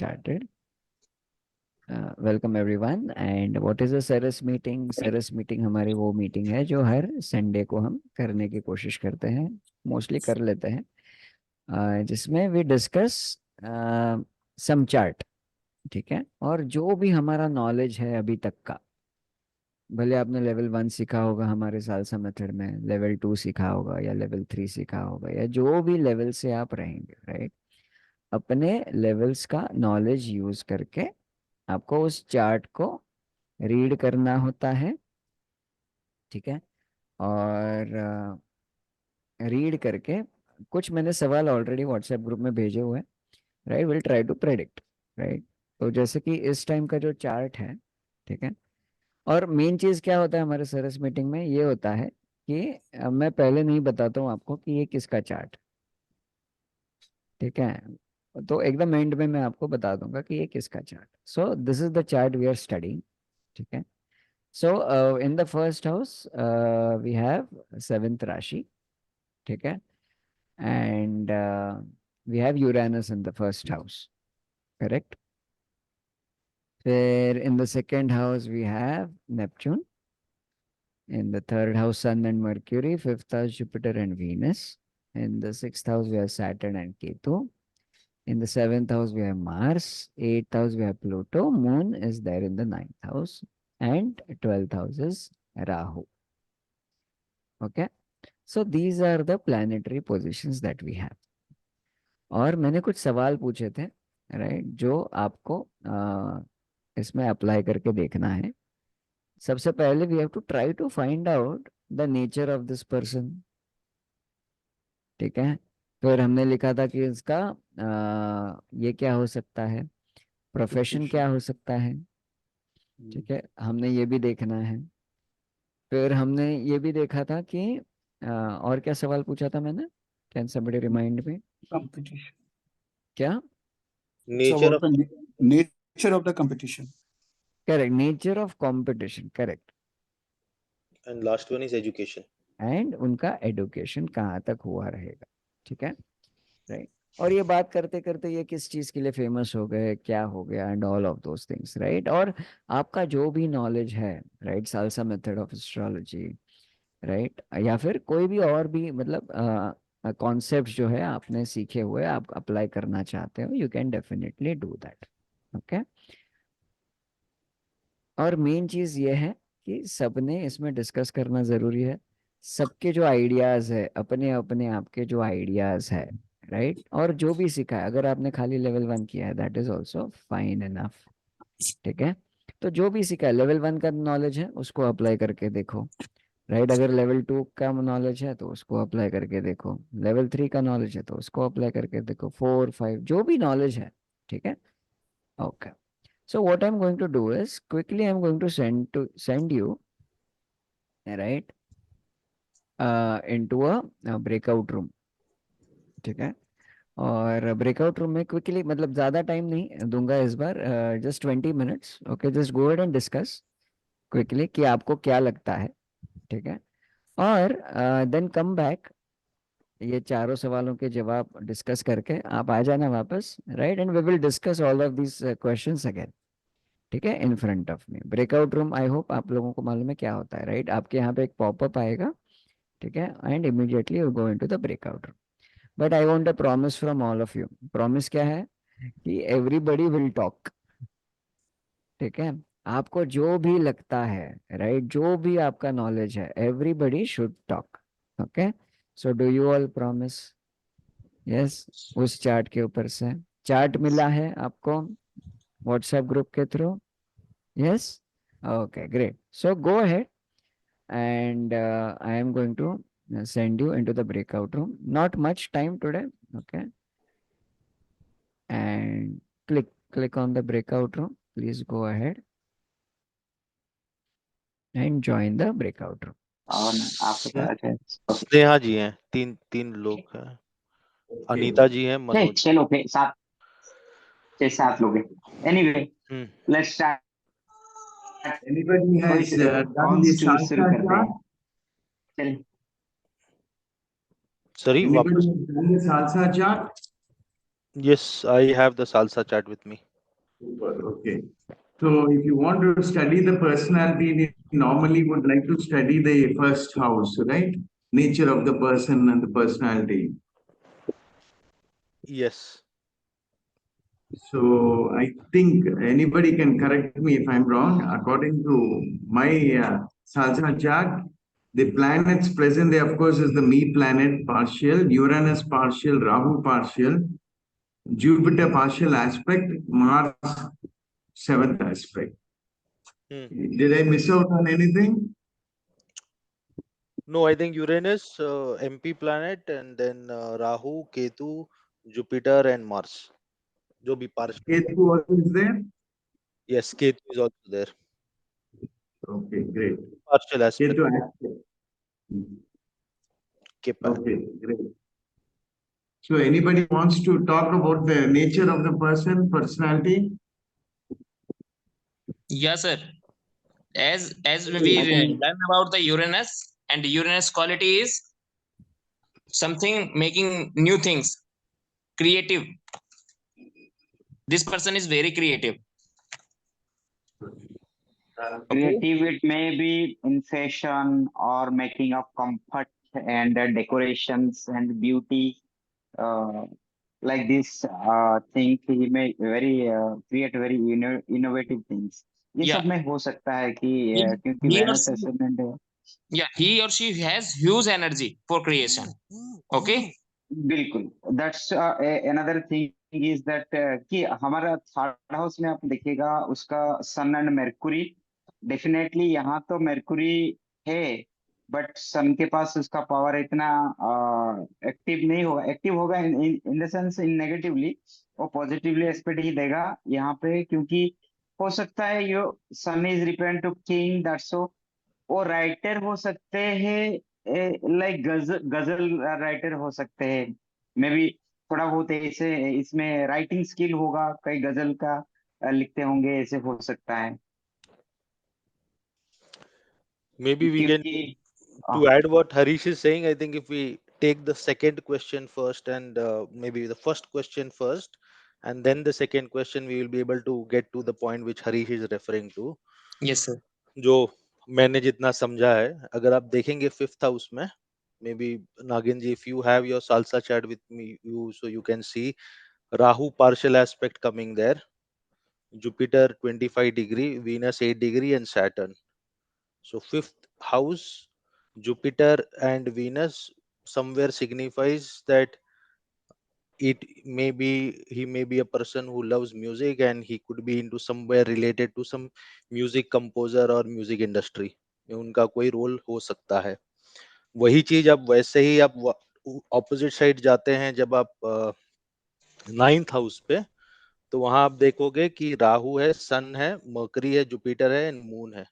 started. Welcome everyone. And what is a Saras meeting? Saras meeting हमारी वो meeting है जो हर संडे को हम करने की कोशिश करते हैं, मोस्टली कर लेते हैं, जिसमें वी डिस्कस सम चार्ट, ठीक है। और जो भी हमारा नॉलेज है अभी तक का, भले आपने लेवल 1 सीखा होगा हमारे सालसा मेथड में, लेवल 2 सीखा होगा या लेवल 3 सीखा होगा, या जो भी लेवल से आप रहेंगे, राइट, अपने लेवल्स का नॉलेज यूज करके आपको उस चार्ट को रीड करना होता है, ठीक है। और रीड करके कुछ मैंने सवाल ऑलरेडी व्हाट्सएप ग्रुप में भेजे हुए हैं, right, will try to predict, right. तो जैसे कि इस टाइम का जो चार्ट है, ठीक है। और मेन चीज क्या होता है हमारे सरस मीटिंग में, ये होता है कि मैं पहले नहीं बताता हूँ आपको कि ये किसका चार्ट, ठीक है। तो एकदम एंड में मैं आपको बता दूंगा कि ये किसका chart. So this is the chart we are studying, ठीक है। So in the first house we have seventh Rashi, ठीक है, and we have Uranus in the first house, correct. Then in the second house we have Neptune, in the third house Sun and Mercury, fifth house Jupiter and Venus, in the sixth house we have Saturn and Ketu, in the seventh house we have Mars, eighth house we have Pluto, Moon is there in the ninth house, and 12th house is Rahu. Okay. So these are the planetary positions that we have. और मैंने कुछ सवाल पूछे थे, right, जो आपको इसमें apply करके देखना है। सबसे पहले we have to try to find out the nature of this person, ठीक है। फिर हमने लिखा था कि इसका ये क्या हो सकता है, प्रोफेशन क्या हो सकता है, ठीक है, हमने ये भी देखना है। फिर हमने ये भी देखा था कि और क्या सवाल पूछा था मैंने, can somebody remind me? Competition. क्या? Nature of the nature of the competition. Correct, nature of competition, correct. And last one is education. And उनका एडुकेशन कहाँ तक हुआ रहेगा, ठीक है, राइट। और ये बात करते करते ये किस चीज के लिए फेमस हो गए, क्या हो गया, and all of those things, right. और आपका जो भी नॉलेज है, right, salsa method of astrology, right, या फिर कोई भी और भी मतलब कॉन्सेप्ट जो है आपने सीखे हुए आप अप्लाई करना चाहते हो, you can definitely do that, okay. और मेन चीज ये है कि सबने इसमें डिस्कस करना जरूरी है। सबके जो आइडियाज है, अपने अपने आपके जो आइडियाज है, राइट, और जो भी सीखा है, अगर आपने खाली लेवल 1 किया है that is also fine enough, ठीक है। तो जो भी सीखा है, लेवल 1 का नॉलेज है उसको अप्लाई करके देखो, राइट। अगर लेवल 2 का नॉलेज है तो उसको अप्लाई करके देखो, लेवल 3 का नॉलेज है तो उसको अप्लाई करके देखो, 4 5 जो भी नॉलेज है, ठीक है, okay. So what I'm going to do is quickly I'm going to send you, right, into a breakout room, ठीक है। और ब्रेकआउट रूम में क्विकली, मतलब ज़्यादा टाइम नहीं दूंगा इस बार, just 20 minutes, okay. Just go ahead and discuss quickly कि आपको क्या लगता है, ठीक है। और देन कम बैक, ये चारों सवालों के जवाब डिस्कस करके आप आ जाना वापस, right, and we will discuss all of this questions again, ठीक है, in front of me. Breakout room, I hope आप लोगों को मालूम है क्या होता है, राइट। आपके यहाँ पे एक पॉपअप आएगा, ठीक है, and immediately you go into the breakout room. But I want a promise from all of you. Promise क्या है कि एवरीबडी विल टॉक, ठीक है। आपको जो भी लगता है, राइट, जो भी आपका नॉलेज है, everybody should talk, okay. So do you all promise? Yes. उस चार्ट के ऊपर से चार्ट मिला है आपको व्हाट्सएप ग्रुप के through? Yes? Okay, great. So go ahead and I am going to send you into the breakout room. Not much time today, okay? And click on the breakout room. Please go ahead and join the breakout room. Sneha ji हैं, तीन लोग हैं, अनीता जी हैं, मनोज। 6 लोग हैं, 7 लोग हैं। Anyway, let's start. Anybody has done the शुरू करते salsa? हैं। चलिए। Sorry, Anybody वापस। has done the salsa chart? Yes, I have the salsa chart with me. Super. Okay. So if you want to study the personality, we normally would like to study the first house, right? Nature of the person and the personality. Yes. So I think anybody can correct me if I'm wrong. According to my Salsa chart, the planets present there, of course, is the me planet partial, Uranus partial, Rahu partial, Jupiter partial aspect, Mars seventh aspect. Did I miss out on anything? No, I think Uranus, MP planet, and then Rahu, Ketu, Jupiter, and Mars. जो भी partial. Ketu also is there? Yes, Ketu is also there. Okay, great. Partial aspect. Ketu aspect. Okay, great. So anybody wants to talk about the nature of the person, personality? Yes, sir. As we learn about the Uranus, and Uranus quality is something making new things, creative. This person is very creative. Creative, it may be in fashion or making of comfort and decorations and beauty. Like this thing, he may very create very innovative things. ये Yeah. सब में हो सकता है कि क्योंकि He or Venus she, ascendant है. yeah, he or she has huge energy for creation. Okay. बिल्कुल. That's another thing is that कि हमारा थर्ड हाउस में आप देखिएगा उसका सन एंड मेर्कुरी. डेफिनेटली यहाँ तो मेर्कुरी है, बट सन के पास उसका पावर इतना एक्टिव नहीं होगा. एक्टिव होगा in the sense in negatively, वो पॉजिटिवली एस्पेक्ट ही देगा यहाँ पे, क्योंकि हो सकता है यो sun is represent to king, that's so वो राइटर हो सकते हैं, लाइक गजल राइटर हो सकते हैं. मे बी थोड़ा बहुत ऐसे इसमें राइटिंग स्किल होगा, कई गजल का लिखते होंगे, ऐसे हो सकता है. Maybe we can, to add what Harish is saying, I think if we take the second question first and maybe the first question first and then the second question, we will be able to get to the point which Harish is referring to. Yes, sir. जो मैंने जितना समझा है, अगर आप देखेंगे fifth house में, maybe Nagin ji, if you have your salsa chart with me, so you can see Rahu partial aspect coming there, Jupiter 25 degree, Venus 8 degree, and Saturn. So fifth house, Jupiter and Venus somewhere signifies that he may be a person who loves music and he could be into somewhere related to some music composer or music industry. उनका कोई role हो सकता है. वही चीज अब वैसे ही आप ऑपोजिट साइड जाते हैं जब आप नाइन्थ हाउस पे, तो वहां आप देखोगे कि राहु है, सन है, मर्करी है, जुपिटर है एंड मून है.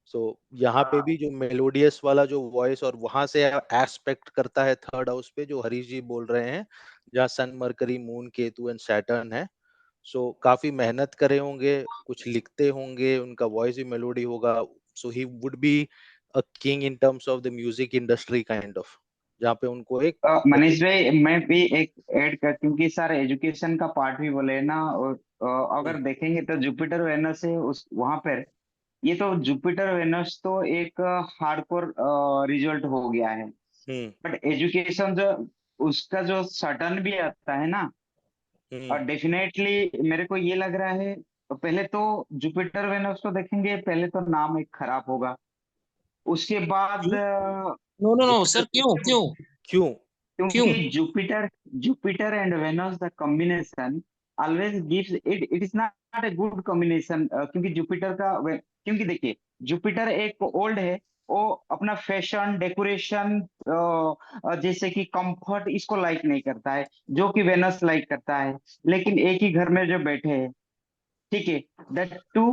सो यहाँ पे भी जो मेलोडियस वाला जो वॉइस और वहां से एस्पेक्ट करता है थर्ड हाउस पे जो हरीश जी बोल रहे हैं, जहाँ sun, Mercury, moon, Ketu and Saturn है. सो काफी मेहनत करे होंगे, कुछ लिखते होंगे, उनका वॉइस भी मेलोडी होगा. So he would be a king in terms of the music industry kind of, जहाँ पे उनको एक मनीष भाई, मैं भी एक ऐड कर, क्योंकि सर एजुकेशन का पार्ट भी बोले ना, और अगर देखेंगे तो जुपिटर वेनस है उस वहां पर. ये तो जुपिटर वेनस तो एक हार्डकोर रिजल्ट हो गया है, बट एजुकेशन जो उसका जो सटन भी आता है ना, और डेफिनेटली मेरे को ये लग रहा है, तो पहले तो जुपिटर वेनस को देखेंगे, पहले तो नाम एक खराब होगा, उसके बाद नो सर, क्यों क्योंकि Jupiter Jupiter and Venus the combination always gives it is not a good combination. क्योंकि जुपिटर का क्योंकि देखिए जुपिटर एक ओल्ड है, वो अपना फैशन डेकोरेशन जैसे कि कंफर्ट इसको लाइक नहीं करता है, जो कि वेनस लाइक करता है. लेकिन एक ही घर में जो बैठे हैं, ठीक है, दैट टू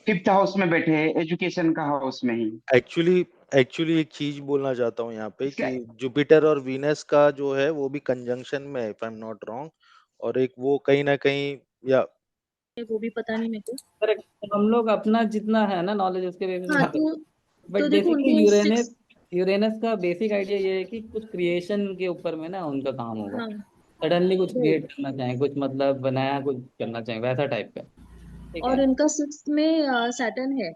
फिफ्थ हाउस में बैठे हैं, एजुकेशन का हाउस में ही. एक्चुअली एक चीज बोलना चाहता हूँ यहाँ पे कि जुपिटर और वीनस का जो है वो भी कंजंक्शन में है, if I am not wrong, और एक वो कहीं ना कहीं या वो भी पता नहीं मेरे को. करेक्ट. हम लोग अपना जितना है ना नॉलेज उसके बेसिस पे बात करते हैं. बट तो देखो बेसिकली यूरेनस का बेसिक आइडिया ये है कि कुछ क्रिएशन के ऊपर में ना उनका काम होगा. सडनली कुछ क्रिएट करना चाहें, कुछ मतलब बनाया कुछ करना चाहें, वैसा टाइप का। ठीक और है। इनका 6th में सैटर्न है,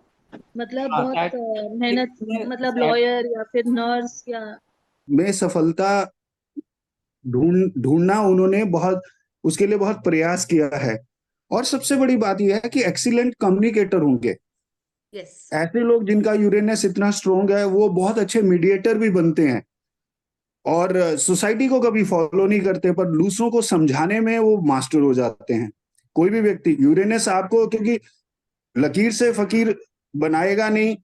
मतलब हाँ, बहुत मेहनत, मतलब Saturn लॉयर या फिर नर्स या में सफलता ढूंढना उन्होंने बहुत, उसके लिए बहुत प्रयास किया है। और सबसे बड़ी बात यह है कि एक्सीलेंट कम्युनिकेटर होंगे। यस ऐसे लोग जिनका यूरेनस इतना स्ट्रोंग है वो बहुत अच्छे मीडिएटर भी बनते हैं, और सोसाइटी को कभी फॉलो नहीं करते पर दूसरों को समझाने में वो मास्टर हो जाते हैं। कोई भी व्यक्ति यूरेनस आपको क्योंकि लकीर से फकीर बनाएगा नहीं,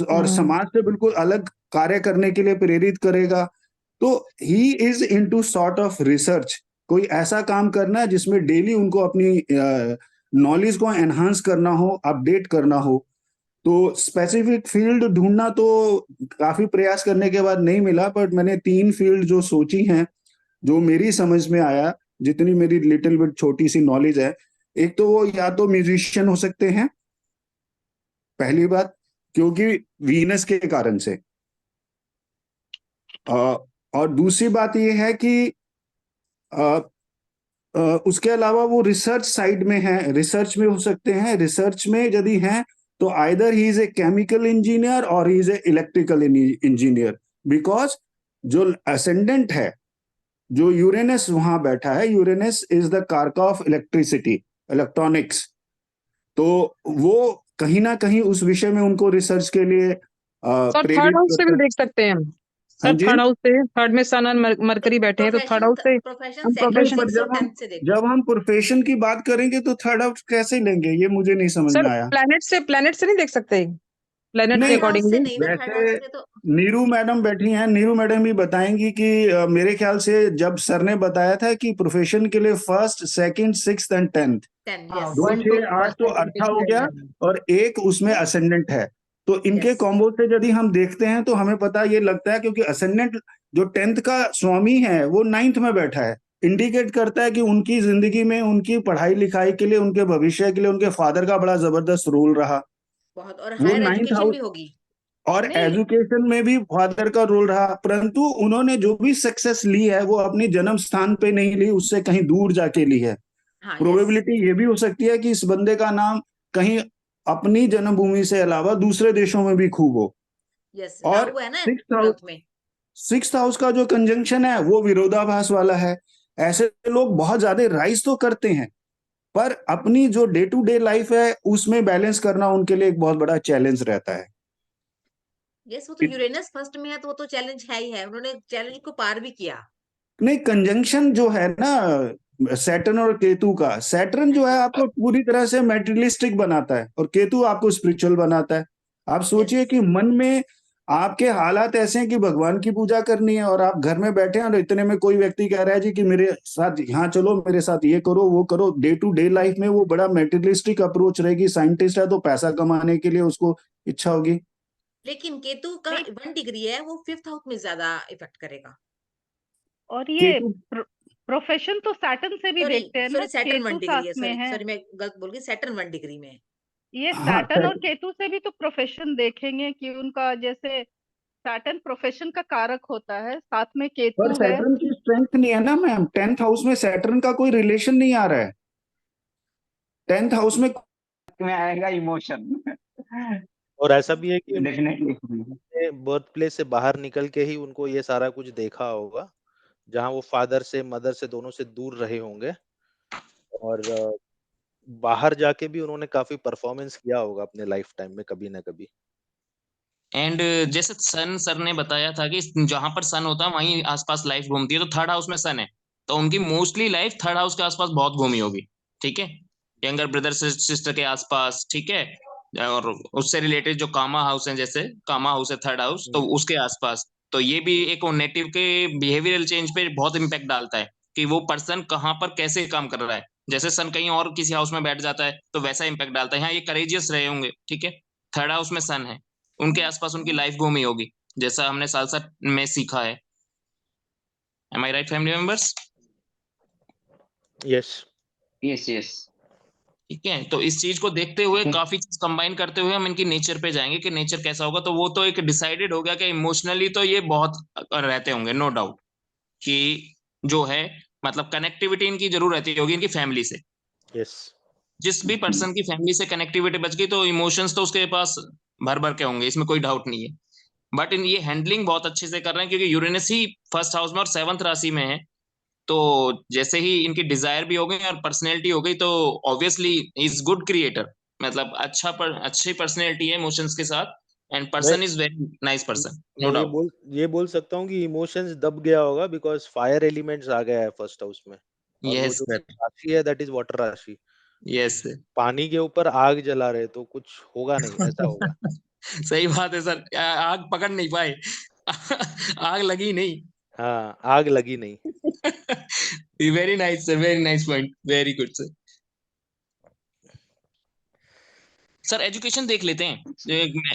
और समाज से बिल्कुल अलग कार्य करने के लिए प्रेरित करेगा। तो he is into sort of research, कोई ऐसा काम करना जिसमें डेली उनको अपनी नॉलेज को एनहांस करना हो, अपडेट करना हो। तो स्पेसिफिक फील्ड ढूंढना तो काफी प्रयास करने के बाद नहीं मिला, बट मैंने 3 फील्ड जो सोची हैं, जो मेरी समझ में आया, जितनी मेरी लिटिल बिट छोटी सी नॉलेज है। एक तो वो या तो म्यूजिशियन हो सकते हैं, पहली बात, क्योंकि वीनस के कारण से। और दूसरी बात ये है कि उसके अलावा वो रिसर्च साइड में है, रिसर्च में हो सकते हैं। रिसर्च में यदि हैं तो either he is a chemical engineer और he is a electrical engineer, because जो असेंडेंट है, जो यूरेनस वहां बैठा है, यूरेनस इज द कारका ऑफ इलेक्ट्रिसिटी, इलेक्ट्रॉनिक्स। तो वो कहीं ना कहीं उस विषय में उनको रिसर्च के लिए सर थर्ड प्रेरित हाउस से भी करता है। देख सकते हैं हम। हाँ सर जी। थर्ड हाउस से, थर्ड में सन और मरकरी बैठे हैं, तो थर्ड हाउस से प्रोफेशन हम सेकंड, नहीं, प्रोफेशन। पर 6th और 10th से देखो। जब हम प्रोफेशन की बात करेंगे तो थर्ड हाउस कैसे लेंगे, ये मुझे नहीं समझ सर में आया। प्लेनेट से नहीं देख सकते, प्लेनेट के नहीं, थर्ड हाउस से अकॉर्डिंगली। नहीं ना, थर्ड हाउस वैसे से तो नीरू मैडम बैठी हैं, नीरू मैडम भी बताएंगी कि मेरे ख्याल से जब सर ने बताया था कि प्रोफेशन के लिए first, second, sixth and 10th, 10 हाँ, यस 2, 1 to 6, 8 तो 10 अर्था हो गया, और एक उसमें Yes. असेंडेंट है। तो इनके Yes. कॉम्बो से यदि हम देखते हैं तो हमें पता ये लगता है, क्योंकि असेंडेंट जो 10th का स्वामी है वो 9th में बैठा है, इंडिकेट करता है कि उनकी जिंदगी में, उनकी पढ़ाई लिखाई के लिए, उनके भविष्य के लिए उनके फादर का बड़ा जबरदस्त रोल रहा। बहुत, और वो हायर 9th एजुकेशन हाउस भी होगी। और नहीं। एजुकेशन में भी फादर का रोल रहा, परंतु उन्होंने जो भी सक्सेस ली है वो अपनी जन्म स्थान पे नहीं ली, उससे कहीं दूर जाके ली है। हाँ यस प्रोबेबिलिटी ये भी हो सकती है कि इस बंदे का नाम कहीं अपनी जन्मभूमि से अलावा दूसरे देशों में भी खूब हो। यस, और राहु है ना सिक्स्थ हाउस, 12th में। सिक्स्थ हाउस का जो कंजंक्शन है वो विरोधाभास वाला है। ऐसे लोग बहुत ज्यादा राइज तो करते हैं, पर अपनी जो डे टू डे लाइफ है उसमें बैलेंस करना उनके लिए एक बहुत बड़ा चैलेंज रहता है। यस, वो तो यूरेनस फर्स्ट में है तो वो तो चैलेंज है ही है, उन्होंने चैलेंज को पार भी किया। नहीं, कंजंक्शन जो है ना सैटर्न और केतु का, सैटर्न जो है आपको पूरी तरह से मेटेरियलिस्टिक बनाता है और केतु आपको स्पिरिचुअल बनाता है। आप सोचिए यस कि मन में आपके हालात ऐसे हैं कि भगवान की पूजा करनी है, और आप घर में बैठे हैं और इतने में कोई व्यक्ति कह रहा है जी कि मेरे साथ यहाँ चलो, मेरे साथ ये करो वो करो। डे टू डे लाइफ में वो बड़ा मेटेरियलिस्टिक अप्रोच रहेगी। साइंटिस्ट है तो पैसा कमाने के लिए उसको इच्छा होगी। लेकिन केतु का 1 डिग्री है, वो 5th हाउस में ज्यादा इफेक्ट करेगा। और ये केतु प्रोफेशन तो सैटर्न से भी सॉरी देखते हैं ना, सॉरी, सैटर्न 1 केतु डिग्री साथ है, में सॉरी है। सॉरी मैं गलत बोल गई, सैटर्न 1 डिग्री में है। ये हाँ, सैटर्न और केतु से भी तो प्रोफेशन देखेंगे कि उनका जैसे सैटर्न प्रोफेशन का कारक होता है, साथ में पर केतु है। सैटर्न की स्ट्रेंथ नहीं है ना मैम, 10th हाउस में सैटर्न का कोई रिलेशन नहीं आ रहा है। 10th हाउस में आएगा इमोशन। और ऐसा भी है कि डेफिनेटली। बर्थ प्लेस से बाहर निकल के ही उनको ये सारा कुछ देखा होगा, जहाँ वो फादर से, मदर से, दोनों से दूर रहे होंगे, और बाहर जाके भी उन्होंने काफी परफॉर्मेंस किया होगा अपने लाइफ टाइम में कभी ना कभी। एंड जैसे सन सर ने बताया था कि जहां पर सन होता है वहीं आसपास लाइफ घूमती है, तो थर्ड हाउस में सन है, तो उनकी मोस्टली लाइफ थर्ड हाउस के आसपास बहुत घूमी होगी। ठीक है, यंगर ब्रदर सिस्टर के आसपास, ठीक है, और उससे रिलेटेड जो कामा हाउस है, जैसे कामा हाउस है थर्ड हाउस, तो उसके आसपास। तो ये भी एक नेटिव के बिहेवियरल चेंज पे बहुत इम्पैक्ट डालता है कि वो पर्सन कहाँ पर कैसे काम कर रहा है। जैसे सन कहीं और किसी हाउस में बैठ जाता है तो वैसा इम्पैक्ट डालता है। यहाँ ये करेजियस रहे होंगे, ठीक है, थर्ड हाउस में सन है, उनके आसपास उनकी लाइफ घूमी होगी, जैसा हमने सालसा में सीखा है। Am I right family members? Yes yes yes. ठीक है, तो इस चीज को देखते हुए, काफी चीज कंबाइन करते हुए हम इनकी नेचर पे जाएंगे कि नेचर कैसा होगा। तो वो तो एक डिसाइडेड हो गया कि इमोशनली तो ये बहुत रहते होंगे, नो डाउट, कि जो है मतलब कनेक्टिविटी इनकी जरूर रहती होगी इनकी फैमिली से। यस, जिस भी पर्सन की फैमिली से कनेक्टिविटी बच गई तो इमोशंस तो उसके पास भर भर के होंगे, इसमें कोई डाउट नहीं है। बट इन ये हैंडलिंग बहुत अच्छे से कर रहे हैं क्योंकि यूरेनस ही फर्स्ट हाउस में और 7th राशि में है। तो जैसे ही इनकी डिजायर भी हो गई और पर्सनैलिटी हो गई तो ऑब्वियसली इज गुड क्रिएटर, मतलब अच्छी पर्सनैलिटी है इमोशंस के साथ, and person is very nice person, no मैं डाउट। ये बोल सकता हूँ कि इमोशंस दब गया होगा बिकॉज फायर एलिमेंट्स आ गया है फर्स्ट हाउस में, और वो यस जो सर, राशि है दैट इज वाटर राशि। Yes sir. पानी के ऊपर आग जला रहे तो कुछ होगा नहीं, ऐसा होगा। सही बात है सर, आग पकड़ नहीं पाए। आग लगी नहीं। हाँ, आग लगी नहीं। Very nice sir, very nice point, very good sir. Sir education देख लेते हैं,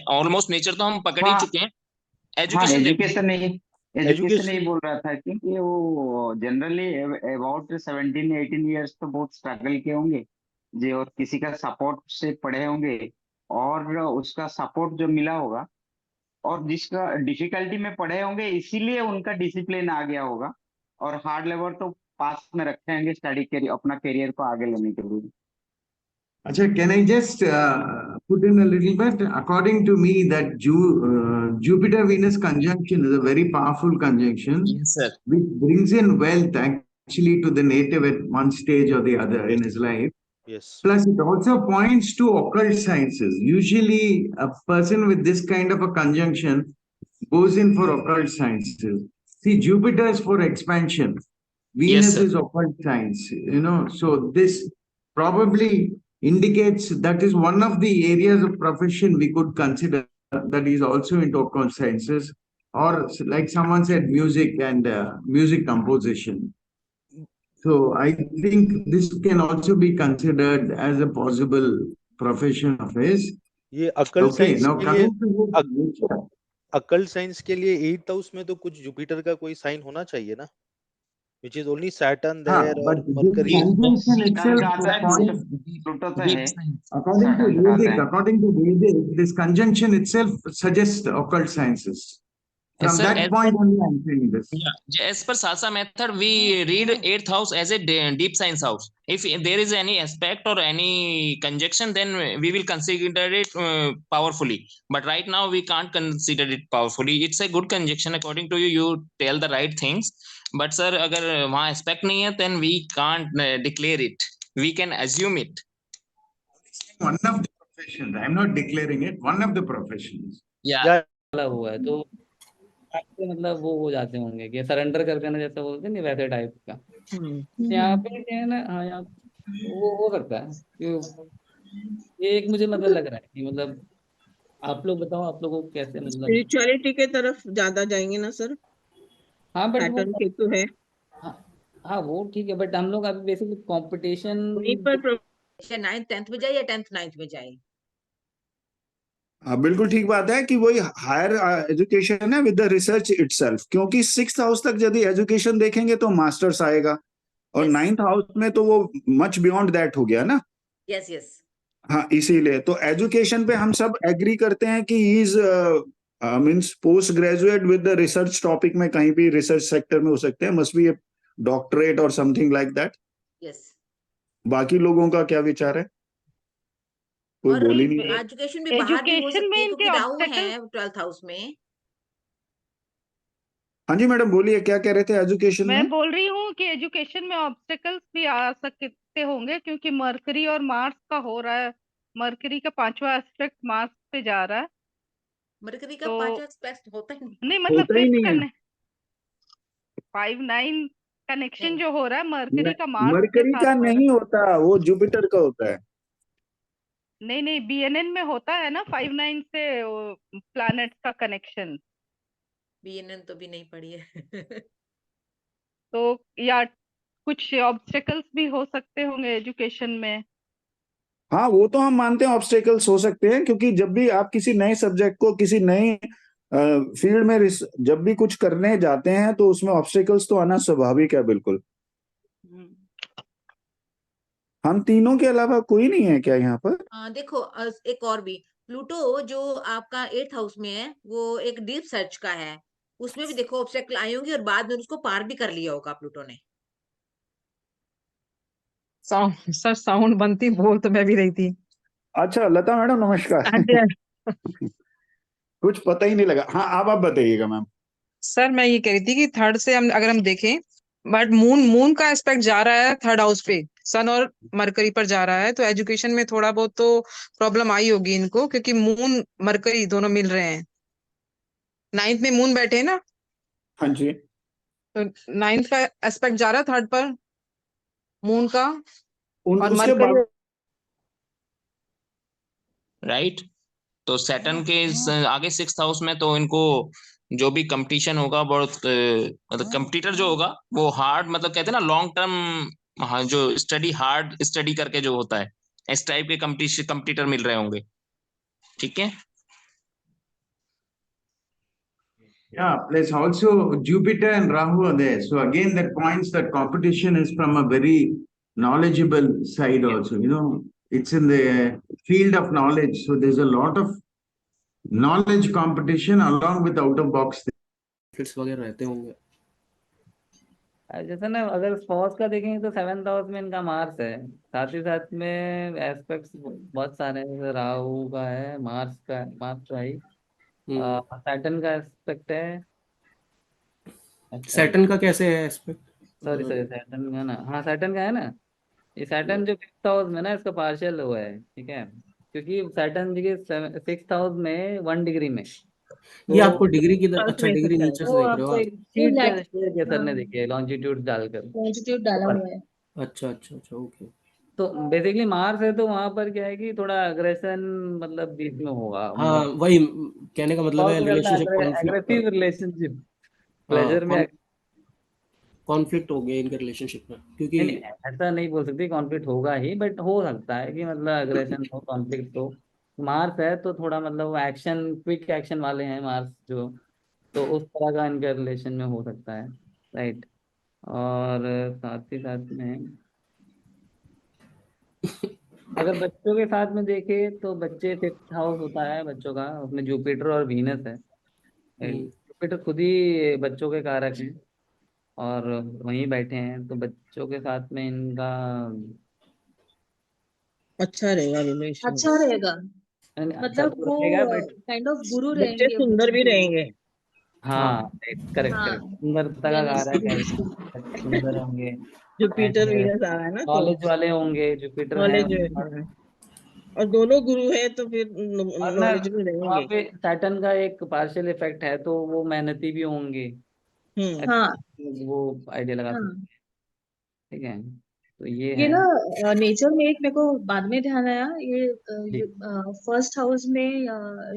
ऑलमोस्ट नेचर तो हम पकड़ ही हाँ चुके हैं, हाँ, एजुकेशन देख लेते हैं। एजुकेशन नहीं एजुकेशन बोल रहा था क्योंकि वो जनरली अबाउट 17-18 ईयर्स तो बहुत स्ट्रगल किए होंगे जी, और किसी का सपोर्ट से पढ़े होंगे, और उसका सपोर्ट जो मिला होगा, और जिसका डिफिकल्टी में पढ़े होंगे इसीलिए उनका डिसिप्लिन आ गया होगा, और हार्ड लेवल तो पास में रखे होंगे स्टडी के अपना करियर को आगे लेने के लिए। Acha, can I just put in a little bit? According to me, that Jupiter-Venus conjunction is a very powerful conjunction, Yes sir. which brings in wealth actually to the native at one stage or the other in his life. yes, Plus, it also points to occult sciences. Usually, a person with this kind of a conjunction goes in for occult sciences. See, Jupiter is for expansion. Venus sir. is occult science, so this probably indicates that is one of the areas of profession we could consider that is also into occult sciences, or like someone said, music and music composition. So I think this can also be considered as a possible profession of his. ये occult Okay, science now के लिए coming to nature. Occult science के लिए 8th house में तो कुछ Jupiter का कोई साइन होना चाहिए ना, which is only Saturn there But और this Mercury. conjunction sun itself का आता है, points, प्लूटो तो Deep है, science. सैटर्न का आता है। According to Vedic, this conjunction itself suggests occult sciences. From Sir, that point only, I'm saying this. yeah, as per Sasa method, we read 8th house as a deep science house. If there is any aspect or any conjunction, then we will consider it powerfully. But right now, we can't consider it powerfully. It's a good conjunction according to you. You tell the right things. But sir, अगर वहाँ aspect नहीं है, then we can't declare it. We can assume it. One of the professions. I'm not declaring it. One of the professions. Yeah. या वाला हुआ है तो आपके मतलब वो हो जाते होंगे कि सरेंडर कर देना जैसे बोलते हैं नहीं, वैसे टाइप का। यहाँ पे क्या है ना, हाँ यहाँ वो हो सकता है ये एक मुझे मतलब लग रहा है कि मतलब आप लोग बताओ, आप लोगों को कैसे मतलब। स्पिरिचुअलिटी के तरफ ज्यादा जाएंगे ना सर, हाँ बट पैटर्न केतु है। हाँ वो ठीक है, बट हम लोग अभी बेसिकली कंपटीशन वहीं पर 9th 10th में जाए या 10th 9th में जाए। हाँ बिल्कुल ठीक बात है कि वही हायर एजुकेशन है विद द रिसर्च इटसेल्फ, क्योंकि 6th हाउस तक यदि एजुकेशन देखेंगे तो मास्टर्स आएगा, और Yes. 9th हाउस में तो वो मच बियॉन्ड दैट हो गया ना। Yes yes. हाँ इसीलिए तो एजुकेशन पे हम सब एग्री करते हैं कि he is means post graduate with the research topic में, कहीं भी रिसर्च सेक्टर में हो सकते हैं, मस्ट बी ए डॉक्टरेट और समथिंग लाइक दैट। यस। बाकी लोगों का क्या विचार है? कोई और बोल ही नहीं रहा। एजुकेशन भी बाहर भी हो एजुकेशन सकती में है इनके क्योंकि राहु ऑब्स्टेकल, है 12th हाउस में। हाँ जी मैडम बोलिए, क्या कह रहे थे एजुकेशन मैं में? बोल रही हूँ कि एजुकेशन में ऑब्स्टेकल्स भी आ सकते होंगे क्योंकि मरकरी और मार्स का हो रहा है, मरकरी का 5वां एस्पेक्ट मार्स पे जा रहा है। मरकरी का तो 5वां एस्पेक्ट होता ही नहीं। नहीं मतलब होता ही नहीं है। 5-9 कनेक्शन नहीं। जो हो रहा है मरकरी का मार्स के मरकरी साथ का हो रहा है। नहीं होता, वो जुपिटर का होता है। नहीं बीएनएन में होता है ना 5-9 से प्लैनेट का कनेक्शन। बीएनएन तो भी नहीं पढ़ी है। तो या कुछ ऑब्स्टेकल्स भी हो सकते होंगे एजुकेशन में। हाँ वो तो हम मानते हैं ऑब्स्टेकल्स हो सकते हैं, क्योंकि जब भी आप किसी नए सब्जेक्ट को किसी नए फील्ड में जब भी कुछ करने जाते हैं तो उसमें ऑब्स्टेकल्स तो आना स्वाभाविक है बिल्कुल। हम तीनों के अलावा कोई नहीं है क्या यहाँ पर? देखो एक और भी प्लूटो जो आपका 8th हाउस में है वो एक डीप सर्च का है, उसमें भी देखो ऑब्स्टेकल आए होंगे और बाद में उसको पार भी कर लिया होगा प्लूटो ने। साउंड सर, साउंड बनती, बोल तो मैं भी रही थी। अच्छा लता मैडम नमस्कार। हाँ जी। कुछ पता ही नहीं लगा। हाँ आप बताइएगा मैम। सर मैं ये कह रही थी कि थर्ड से हम अगर हम देखें, बट मून का एस्पेक्ट जा रहा है थर्ड हाउस पे, सन और मरकरी पर जा रहा है, तो एजुकेशन में थोड़ा बहुत तो प्रॉब्लम आई होगी इनको, क्योंकि मून मरकरी दोनों मिल रहे हैं। 9th में मून बैठे हैं ना, हाँ जी। तो 9th का एस्पेक्ट जा रहा है थर्ड पर मून का, और उसके मरकरी। बाद राइट। तो सैटर्न के आगे 6th हाउस में, तो इनको जो भी कंपटीशन होगा बहुत मतलब कंपटीटर जो होगा वो हार्ड, मतलब कहते हैं ना लॉन्ग टर्म, हाँ, जो स्टडी हार्ड स्टडी करके जो होता है, इस टाइप के कंपटीटर मिल रहे होंगे। ठीक है। Yeah, plus also Jupiter and Rahu are there. So again, that points that competition is from a very knowledgeable side also. It's in the field of knowledge. So there's a lot of knowledge competition along with out of box things. Fits वगैरह रहते होंगे। जैसे ना अगर sports का देखेंगे तो 7th house में इनका मार्स है, साथ ही साथ में एस्पेक्ट्स बहुत सारे हैं, जैसे राहु का है, मार्स का, मार्स का ही, सैटर्न का एस्पेक्ट है। सैटर्न का कैसे है एस्पेक्ट? सॉरी सैटर्न का ना, हाँ सैटर्न का है ना, ये सैटर्न जो 5th हाउस में ना, इसका पार्शियल हुआ है, ठीक है, क्योंकि सैटर्न जी के 6th हाउस में 1 डिग्री में, ये तो आपको डिग्री की अर्थ अच्छा में डिग्री सकता है नेचर से वो देख रहे हो आपको आप? एक शीट लैट का शेयर किया सर ने, देखिए लॉन्जिट्यूड डालकर लॉन्जिट्यूड डाला हुआ है। अच्छा अच्छा अच्छा ओके। तो बेसिकली मार्स है, तो वहां पर क्या है कि थोड़ा अग्रेशन मतलब बीच में होगा, हाँ मतलब वही कहने का मतलब है, बहुत करता रिलेशनशिप है, कॉन्फ्लिक्ट। एग्रेसिव रिलेशनशिप, हाँ प्लेजर में कॉन्फ्लिक्ट हो गया इनके रिलेशनशिप में, क्योंकि नहीं, ऐसा नहीं बोल सकते कॉन्फ्लिक्ट होगा ही, बट हो सकता है कि मतलब अग्रेशन हो, कॉन्फ्लिक्ट हो। मार्स है तो थोड़ा मतलब एक्शन, क्विक एक्शन वाले हैं मार्स जो, तो उस तरह का इनके रिलेशन में हो सकता है, राइट। और साथ ही साथ में अगर बच्चों के साथ में देखे तो बच्चे 5th हाउस होता है बच्चों का, उसमें जुपिटर और वीनस है। जुपिटर खुद ही बच्चों के कारक हैं और वहीं बैठे हैं, तो बच्चों के साथ में इनका अच्छा रहेगा रिलेशन, अच्छा रहेगा, अच्छा मतलब तो वो रहेगा, बट काइंड ऑफ गुरु बच्चे रहेंगे सुंदर भी जिनके लिए। रहेंगे। हाँ करेक्ट करेक्ट, हाँ, सुंदरता का वेनस कारक है, वीनस। सुंदर होंगे, जुपिटर एंड वीनस आ रहा है ना, तो नॉलेज वाले होंगे, जुपिटर है नॉलेज और दोनों गुरु है तो फिर और ना नॉलेजेबल वहाँ रहेंगे। पे सैटर्न का एक पार्शियल इफेक्ट है, तो वो मेहनती भी होंगे, हाँ वो आइडिया लगा हाँ, सकते हैं, ठीक है, तो ये ये है। ना नेचर में एक मेरे को बाद में ध्यान आया, ये जी। 1st हाउस में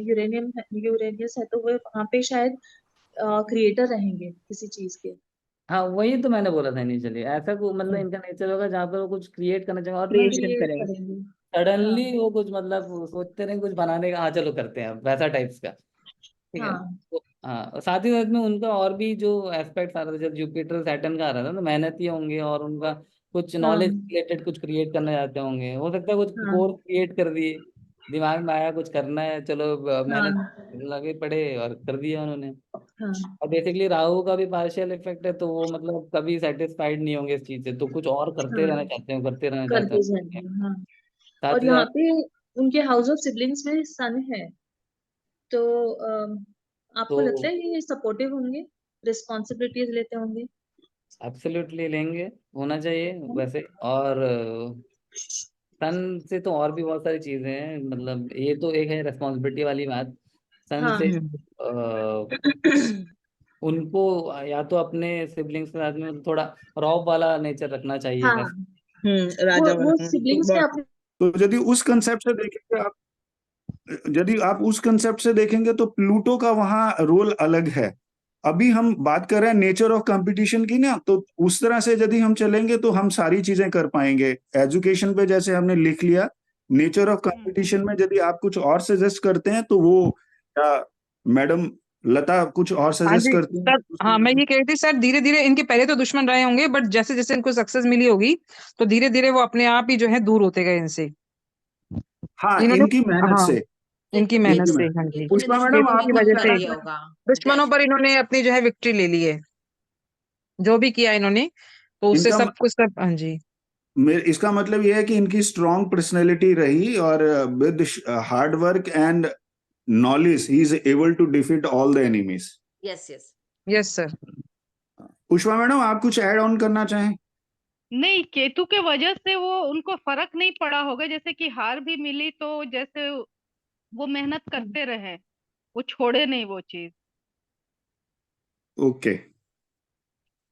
यूरेनियम यूरेनियस है, तो वो वहाँ पे शायद क्रिएटर रहेंगे किसी चीज के। हाँ वही तो मैंने बोला था इनिशियली, ऐसा को मतलब इनका नेचर होगा जहाँ पर वो कुछ क्रिएट करना चाहेंगे, और ना क्रिएशन क्रिएट करेंगे। करेंगे। सडनली वो कुछ मतलब सोचते रहे कुछ बनाने का, हाँ चलो करते हैं वैसा टाइप्स का, ठीक है। हाँ तो हाँ, और साथ ही साथ में उनका और भी जो एस्पेक्ट आ रहा था, जब जुपिटर सैटर्न का आ रहा था, तो मेहनती होंगे और उनका कुछ हाँ नॉलेज रिलेटेड कुछ क्रिएट करना चाहते होंगे, हो सकता है कुछ हाँ कोर्स क्रिएट कर दिए, दिमाग में आया कुछ करना है, चलो मेहनत हाँ लगे पड़े और कर दिया उन्होंने। हाँ और बेसिकली राहु का भी पार्शियल इफेक्ट है, तो वो मतलब कभी सेटिस्फाइड नहीं होंगे इस चीज से, तो कुछ और करते हाँ, रहना चाहते हैं, करते रहना चाहते करते हैं, जाएंगे। हाँ, साथ और ही यहाँ साथ पे उनके हाउस ऑफ सिबलिंग्स में सन है, तो आपको लगता तो है ये सपोर्टिव होंगे, रिस्पॉन्सिबिलिटीज लेते होंगे? एब्सोल्युटली लेंगे, होना चाहिए वैसे। और सन से तो और भी बहुत सारी चीजें हैं, मतलब ये तो एक है रेस्पॉन्सिबिलिटी वाली बात, सन हाँ से उनको या तो अपने सिबलिंग्स के साथ में थोड़ा रॉब वाला नेचर रखना चाहिए, हाँ, ऐसा राजा वो वाला सिबलिंग्स में अपने तो यदि उस कंसेप्ट से देखेंगे आप, यदि आप उस कंसेप्ट से देखेंगे तो प्लूटो का वहां रोल अलग है। अभी हम बात कर रहे हैं नेचर ऑफ कंपटीशन की ना, तो उस तरह से यदि हम चलेंगे तो हम सारी चीजें कर पाएंगे। एजुकेशन पे जैसे हमने लिख लिया, नेचर ऑफ कंपटीशन में यदि आप कुछ और सजेस्ट करते हैं तो वो, मैडम लता कुछ और हाँ सजेस्ट जी करती हैं सर, हाँ मैं ये कह रही थी सर, धीरे धीरे इनके पहले तो दुश्मन रहे होंगे, बट जैसे जैसे इनको सक्सेस मिली होगी तो धीरे धीरे वो अपने आप ही जो है दूर होते गए इनसे, हाँ इन्होंने, इनकी मेहनत हाँ से, इनकी मेहनत इनकी से, मेहनत। हाँ जी, पुष्पा इन्होंने मैडम दुश्मनों की आपको को वजह दूर से किया होगा। दुश्मनों पर इन्होंने अपनी जो है विक्ट्री ले ली है, जो भी किया इन्होंने, तो उससे इनका सब कुछ सब, हाँ जी इसका मतलब यह है कि इनकी स्ट्रॉन्ग पर्सनैलिटी रही और with hard work and knowledge he is able to defeat all the enemies. Yes yes yes sir. Pushpa madam, आप कुछ ऐड ऑन करना चाहें? नहीं, केतु के वजह से वो उनको फर्क नहीं पड़ा होगा, जैसे कि हार भी मिली तो जैसे वो मेहनत करते रहे, वो छोड़े नहीं वो चीज। ओके।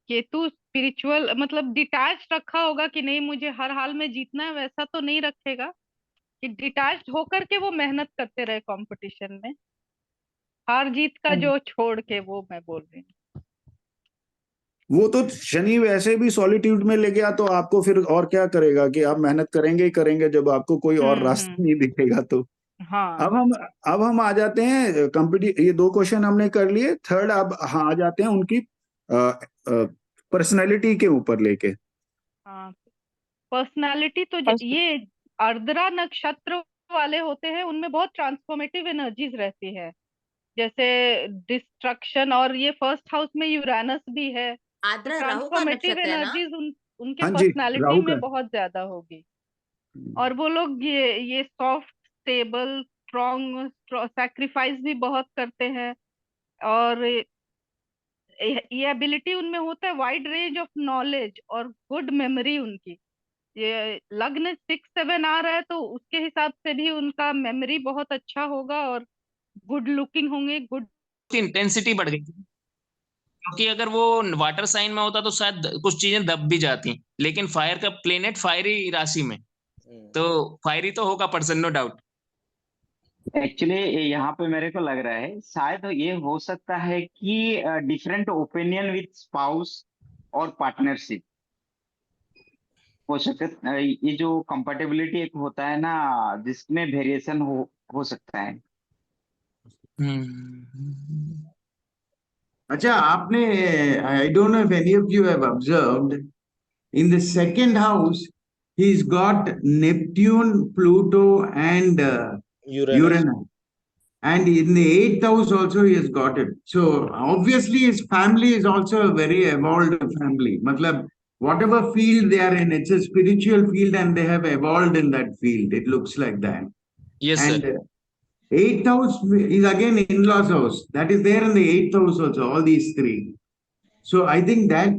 केतु स्पिरिचुअल मतलब डिटैच रखा होगा कि नहीं मुझे हर हाल में जीतना है, वैसा तो नहीं रखेगा कि डिटैच होकर के वो मेहनत करते रहे कंपटीशन में, हार जीत का जो छोड़ के, वो मैं बोल रही हूँ। वो तो शनि वैसे भी सॉलिट्यूड में ले गया, तो आपको फिर और क्या करेगा कि आप मेहनत करेंगे ही करेंगे जब आपको कोई और रास्ता नहीं दिखेगा तो। हाँ अब हम आ जाते हैं ये 2 क्वेश्चन हमने कर लिए। थर्ड अब हाँ आ जाते हैं उनकी पर्सनैलिटी के ऊपर लेके। हाँ, पर्सनालिटी तो ये आर्द्रा नक्षत्र वाले होते हैं, उनमें बहुत ट्रांसफॉर्मेटिव एनर्जीज रहती है, जैसे डिस्ट्रक्शन, और ये फर्स्ट हाउस में यूरानस भी है, तो आद्रा राहु का ट्रांसफॉर्मेटिव नक्षत्र है ना? एनर्जीज उनके हाँ जी, पर्सनालिटी राहु में का। बहुत ज्यादा होगी। और वो लोग ये सॉफ्ट, स्टेबल, स्ट्रॉन्ग, सैक्रिफाइस भी बहुत करते हैं, और ये एबिलिटी उनमें होता है, वाइड रेंज ऑफ नॉलेज और गुड मेमोरी उनकी। ये लग्न 6-7 आ रहा है तो उसके हिसाब से भी उनका मेमोरी बहुत अच्छा होगा, और गुड लुकिंग होंगे, गुड इंटेंसिटी बढ़ गई, क्योंकि अगर वो वाटर साइन में होता तो शायद कुछ चीजें दब भी जाती, लेकिन फायर का प्लेनेट फायरी राशि में, तो फायरी तो होगा पर्सन, नो डाउट। एक्चुअली यहाँ पे मेरे को लग रहा है शायद ये हो सकता है कि डिफरेंट ओपिनियन विथ स्पाउस और पार्टनरशिप हो सकता है। ये जो कंपैटिबिलिटी एक होता है ना, जिसमें वेरिएशन हो सकता है। अच्छा, आपने, I don't know if any of you have observed, in the second house, he's got Neptune, Pluto, and Uranus. And in the 8th house also he has got it. So obviously his family is also a very evolved family. Matlab, whatever field they are in, it's a spiritual field and they have evolved in that field. It looks like that. Yes, And sir. 8th house is again in-laws house. That is there in the 8th house also, all these 3. So I think that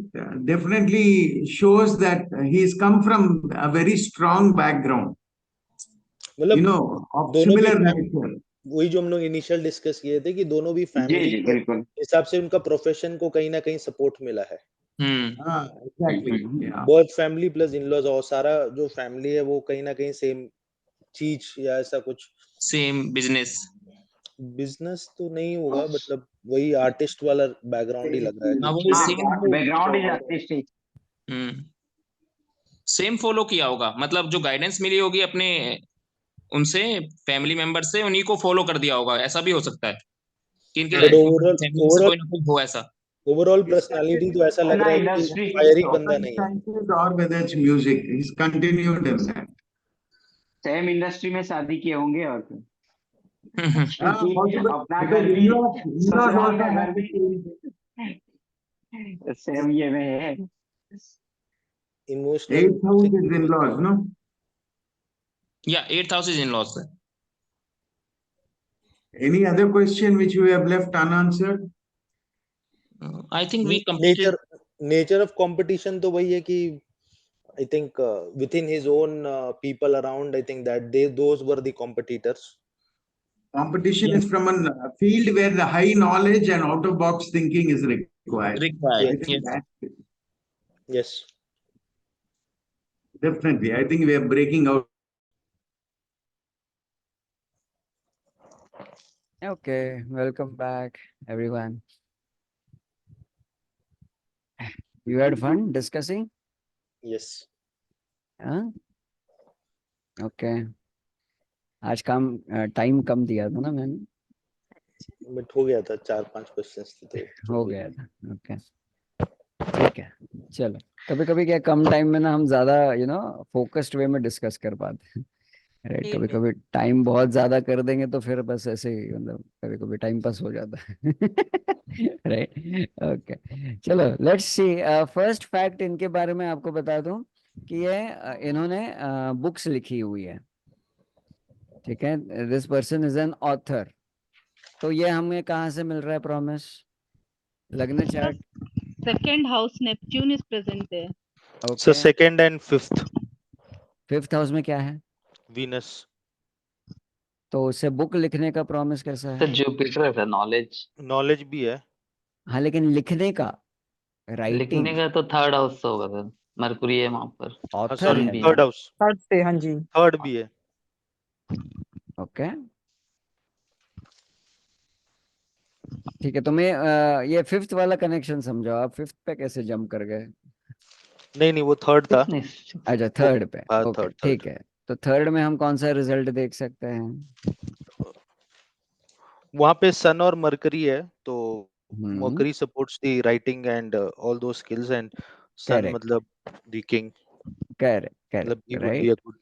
definitely shows that he's come from a very strong background. You know, of similar nature. वही जो हम लोग initial discuss किए थे कि दोनों भी family के हिसाब से उनका प्रोफेशन को कहीं ना कहीं सपोर्ट मिला है। बर्थ फैमिली प्लस इन-लॉज, और सारा जो फैमिली है वो कहीं ना कहीं सेम चीज या ऐसा कुछ, सेम बिजनेस तो नहीं होगा, मतलब वही आर्टिस्ट वाला बैकग्राउंड ही लग रहा है। Background is artistic. Same follow किया होगा, मतलब जो गाइडेंस मिली होगी अपने उनसे, फैमिली मेंबर से, उन्हीं को फॉलो कर दिया होगा। ऐसा भी हो सकता है कि इनके लाइफ में फैमिली से कोई ना कोई हो ऐसा। ओवरऑल पर्सनालिटी तो ऐसा लग रहा है कि फायरी बंदा नहीं है। Or whether it's music, he's continued in that. Same industry में शादी किए होंगे और क्या। अपना because घर भी in-laws ससुराल also का घर have भी सेम ये में है। Emotional 8th house is in-laws, no? Yeah, 8th house is in-laws. Any other question which you have left unanswered? I think we completed. Nature of competition तो वही है कि I think within his own people around, I think that those were the competitors. Competition is from a field where the high knowledge and out-of-box thinking is required. Yes. Yes. Definitely. I think we are breaking out. Okay, welcome back, everyone. You had fun discussing? Yes. Huh? Okay. आज time कम दिया था ना मैंने, but हो गया था, 4-5 questions थे तो हो गया था। ओके, ठीक है, चलो। कभी कभी क्या कम टाइम में ना हम ज्यादा फोकस्ड वे में डिस्कस कर पाते हैं, राइट। कभी कभी टाइम बहुत ज्यादा कर देंगे तो फिर बस ऐसे ही, मतलब कभी कभी टाइम पास हो जाता है, राइट। ओके, चलो लेट्स सी। फर्स्ट फैक्ट इनके बारे में आपको बता दूं, कि ये इन्होंने बुक्स लिखी हुई है, ठीक है, this person is an author, तो ये हमें कहाँ से मिल रहा है प्रॉमिस? लग्न chart. Second house Neptune is present there. So okay, second and fifth, fifth house में क्या है? Venus. तो उससे बुक लिखने का प्रॉमिस कैसा सर है? जुपिटर है सर, नॉलेज। Knowledge भी है। हाँ, लेकिन लिखने का, लिखने राइटिंग, का तो थर्ड हाउस होगा सर, मरकुरी है वहां पर, हाँ ऑथर सॉरी, है भी वो। थर्ड हाउस, थर्ड से, हाँ जी। थर्ड भी है। ओके, ठीक है, तुम्हें ये फिफ्थ वाला कनेक्शन समझो, आप फिफ्थ पे कैसे जंप कर गए? नहीं वो थर्ड था। नहीं, अच्छा, वो थर्ड पे, हाँ ओके थर्ड ठीक है। तो थर्ड में हम कौन सा रिजल्ट देख सकते हैं? वहां पे सन और मरकरी है, तो hmm, Mercury supports the writing and all दो स्किल्स, एंड सन करेक्ट मतलब द किंग, करेक्ट मतलब he correct, would be right. A good.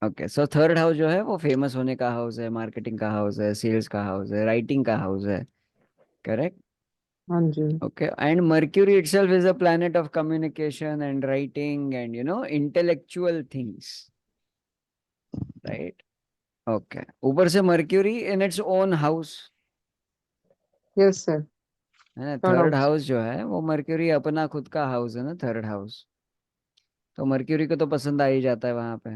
Okay, so third house जो है वो फेमस होने का हाउस है, मार्केटिंग का हाउस है, सेल्स का हाउस है, राइटिंग का हाउस है, करेक्ट। हाँ जी। Okay, and Mercury itself is a planet of communication and writing and intellectual things, right? Okay. ऊपर से Mercury in its own house, yes sir, है ना? Third third house. हाउस जो है वो Mercury अपना खुद का हाउस है ना, थर्ड हाउस। तो Mercury को तो पसंद आ ही जाता है वहां पे,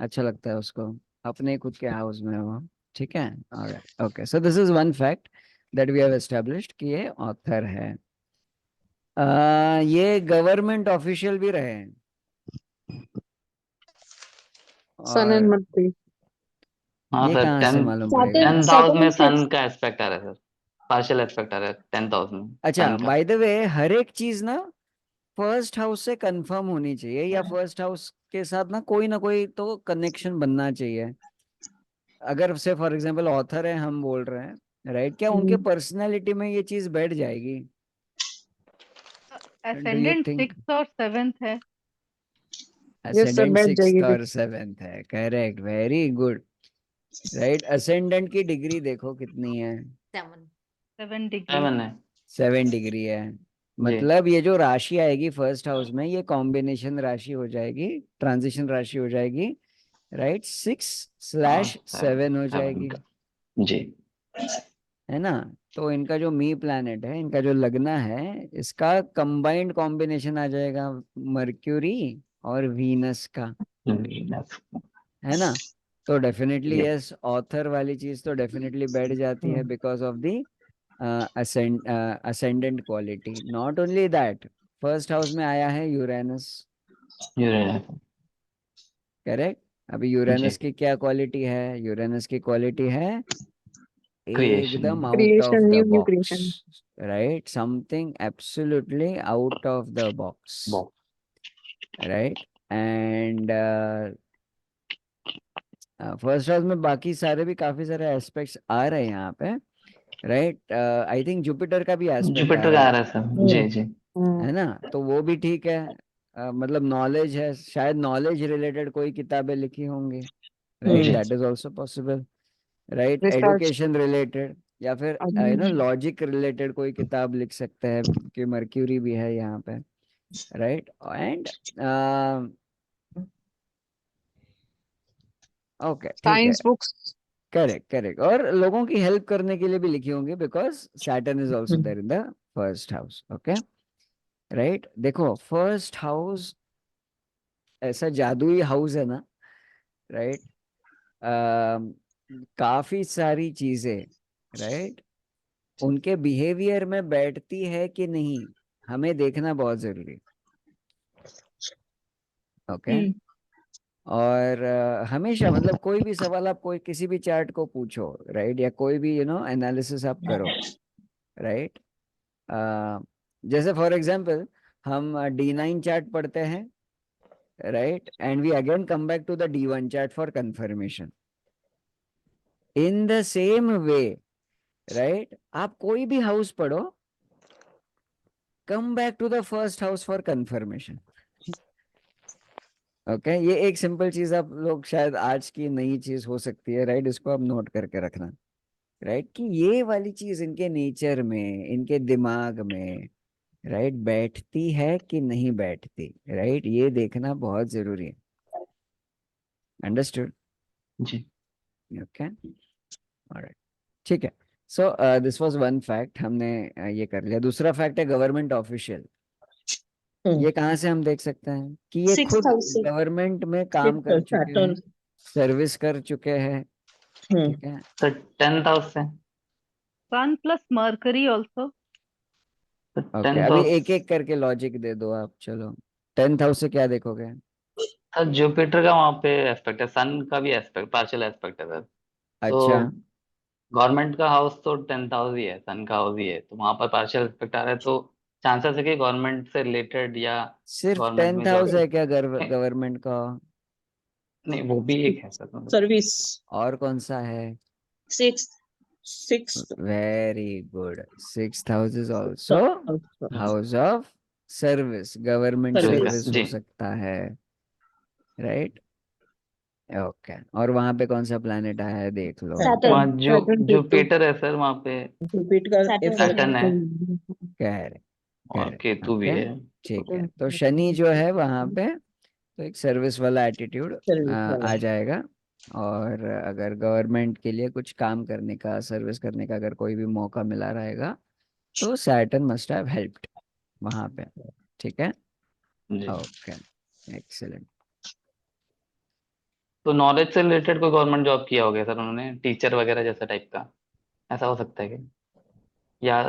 अच्छा लगता है उसको, अपने खुद के हाउस में है वो, ठीक है। Alright, okay, so this is one fact that we have established कि ये ऑथर है। ये गवर्नमेंट ऑफिशियल भी रहे हैं, सन एंड और मरकरी। हाँ ये सर, कहाँ से मालूम पड़ेगा? सैटर्न 10th हाउस में सैटर्न सन का एस्पेक्ट आ रहा है सर, पार्शियल एस्पेक्ट आ रहा है 10th हाउस में सन अच्छा, का। बाय द वे, हर एक चीज ना फर्स्ट हाउस से कंफर्म होनी चाहिए, या फर्स्ट हाउस के साथ ना कोई तो कनेक्शन बनना चाहिए। अगर से फॉर एग्जांपल ऑथर है, हम बोल रहे हैं, राइट, क्या उनके पर्सनालिटी में ये चीज बैठ जाएगी? Do you ascendant think? 6th और 7th है। यस सर, असेंडेंट बैठ सिक्स्थ जाएगी। और सेवेंथ है, correct, very good, right. Ascendant की डिग्री देखो कितनी है? 7 7 डिग्री। 7 है 7 डिग्री है। जी। मतलब ये जो राशि आएगी फर्स्ट हाउस में, ये कॉम्बिनेशन राशि हो जाएगी, ट्रांजिशन राशि हो जाएगी, राइट, 6/7 हो 7 जाएगी, का जी। है ना? तो इनका जो मी प्लैनेट है, इनका जो लगना है, इसका कंबाइंड कॉम्बिनेशन आ जाएगा मर्क्यूरी और वीनस का, है ना? तो डेफिनेटली ये यस, ऑथर वाली चीज तो डेफिनेटली बैठ जाती है because of the ascendant quality. Not only that, first house में आया है यूरेनस, यूरेनस करेक्ट। अभी जी। यूरेनस की क्या क्वालिटी है? यूरेनस की क्वालिटी है क्रिएशन एकदम out of creation, the new box, creation. Right, something absolutely out of the box, right. And first house में बाकी सारे भी काफी सारे एस्पेक्ट्स आ रहे हैं यहाँ पे, राइट। आई थिंक जुपिटर का भी एस्पेक्ट आ जुपिटर रहा का आ है रहा है सर, जी जी। है ना? तो वो भी ठीक है। मतलब नॉलेज है, शायद नॉलेज रिलेटेड कोई किताबें लिखी होंगी, राइट, जी that is also possible, right. Research. Education related या फिर लॉजिक रिलेटेड कोई किताब लिख सकते हैं, कि मर्क्यूरी भी है यहाँ पे, राइट। एंड ओके, ठीक है, साइंस बुक्स। करेक्ट करेक्ट, और लोगों की हेल्प करने के लिए भी लिखी होंगी, because Saturn is also there in the first house, okay, right. देखो, फर्स्ट हाउस ऐसा जादुई हाउस है ना, राइट, काफी सारी चीजें, राइट, उनके बिहेवियर में बैठती है कि नहीं, हमें देखना बहुत जरूरी, ओके। और हमेशा, मतलब कोई भी सवाल आप कोई किसी भी चार्ट को पूछो, राइट, या कोई भी एनालिसिस आप करो, राइट। जैसे फॉर एग्जांपल हम D9 चार्ट पढ़ते हैं, right, and we again come back to the D1 chart for confirmation, in the same way, right. आप कोई भी हाउस पढ़ो, come back to the first house for confirmation, okay. ये एक simple चीज आप लोग, शायद आज की नई चीज हो सकती है, राइट, इसको आप नोट करके रखना, राइट, कि ये वाली चीज इनके नेचर में, इनके दिमाग में, राइट, बैठती है कि नहीं बैठती, राइट, ये देखना बहुत जरूरी है। अंडरस्टूड? जी। ओके, ऑलराइट, ठीक है। So this was one fact, हमने ये कर लिया। दूसरा फैक्ट है गवर्नमेंट ऑफिशियल। ये कहाँ से हम देख सकते हैं कि ये सिक्स खुद हाउस से गवर्नमेंट में काम कर चुके हैं, सैटर्न। सर्विस कर चुके हैं, ठीक है। तो 10th हाउस से Sun plus Mercury also. Okay, 10th अभी हाउस एक एक करके लॉजिक दे दो आप। चलो, 10th हाउस से क्या देखोगे? सर, जुपिटर का वहाँ पे एस्पेक्ट है, सन का भी एस्पेक्ट, पार्शियल एस्पेक्ट है सर। तो अच्छा, गवर्नमेंट का हाउस तो 10th हाउस ही है, सन का हाउस ही है, तो वहाँ पर पार्शियल एस्पेक्ट आ रहा है, तो चांसेस है कि गवर्नमेंट से रिलेटेड या सिर्फ गवर्नमेंट 10th में हाउस जॉब। है क्या गवर्नमेंट का? नहीं, वो भी एक है सर, मतलब सर्विस। और कौन सा है? Six very good, 6th house is also house of service, government service. Service हो जी। सकता है, राइट। ओके, और वहां पे कौन सा प्लैनेट आया है देख लो। वहाँ जो सैटर्न जुपिटर है सर, वहाँ पे जुपिटर का सैटर्न है करेक्ट, और करेक्ट, केतु भी ओके, है। ठीक है। तो शनि जो है वहां पे, तो एक सर्विस वाला एटीट्यूड सर्विस वाला। आ जाएगा। और अगर गवर्नमेंट के लिए कुछ काम करने का, सर्विस करने का अगर कोई भी मौका मिला रहेगा, तो सैटर्न मस्ट हैव हेल्प्ड वहां पे, ठीक है। जी। Okay, excellent. तो नॉलेज से रिलेटेड कोई गवर्नमेंट जॉब किया होगा सर उन्होंने, टीचर वगैरह जैसा टाइप का, ऐसा हो सकता है क्या? या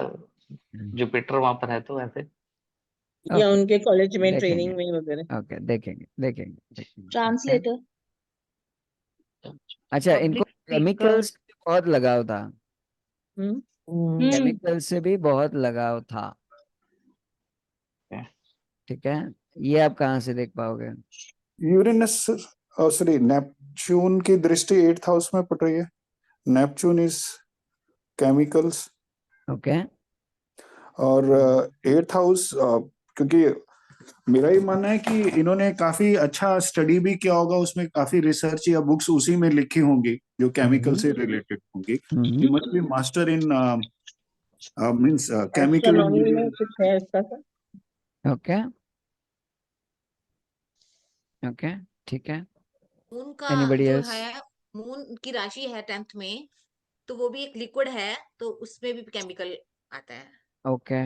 जुपिटर वहां पर है तो ऐसे। या ओके, उनके कॉलेज में देखेंगे, ट्रेनिंग में वगैरह। ओके, देखेंगे, देखेंगे, देखेंगे, okay? ट्रांसलेटर। अच्छा, इनको Public speaker. केमिकल्स से बहुत लगाव था, हम्म केमिकल से भी बहुत लगाव था, ठीक है। ये आप कहाँ से देख पाओगे? यूरेनस, सॉरी, नेपच्यून की दृष्टि 8th हाउस में पड़ रही है। नेपच्यून इज केमिकल्स, ओके, और 8th हाउस, क्योंकि मेरा ही मानना है कि इन्होंने काफी अच्छा स्टडी भी किया होगा, उसमें काफी रिसर्च या बुक्स उसी में लिखी होंगी जो केमिकल से रिलेटेड होंगी। You must be master in means chemical astronomy में इंजीनियरिंग। कुछ है इसका सर? ओके, ओके, ठीक है। मून का एनीबडी जो एल्स? है, मून की राशि है 10th में, तो वो भी एक लिक्विड है, तो उसमें भी केमिकल आता है। ओके,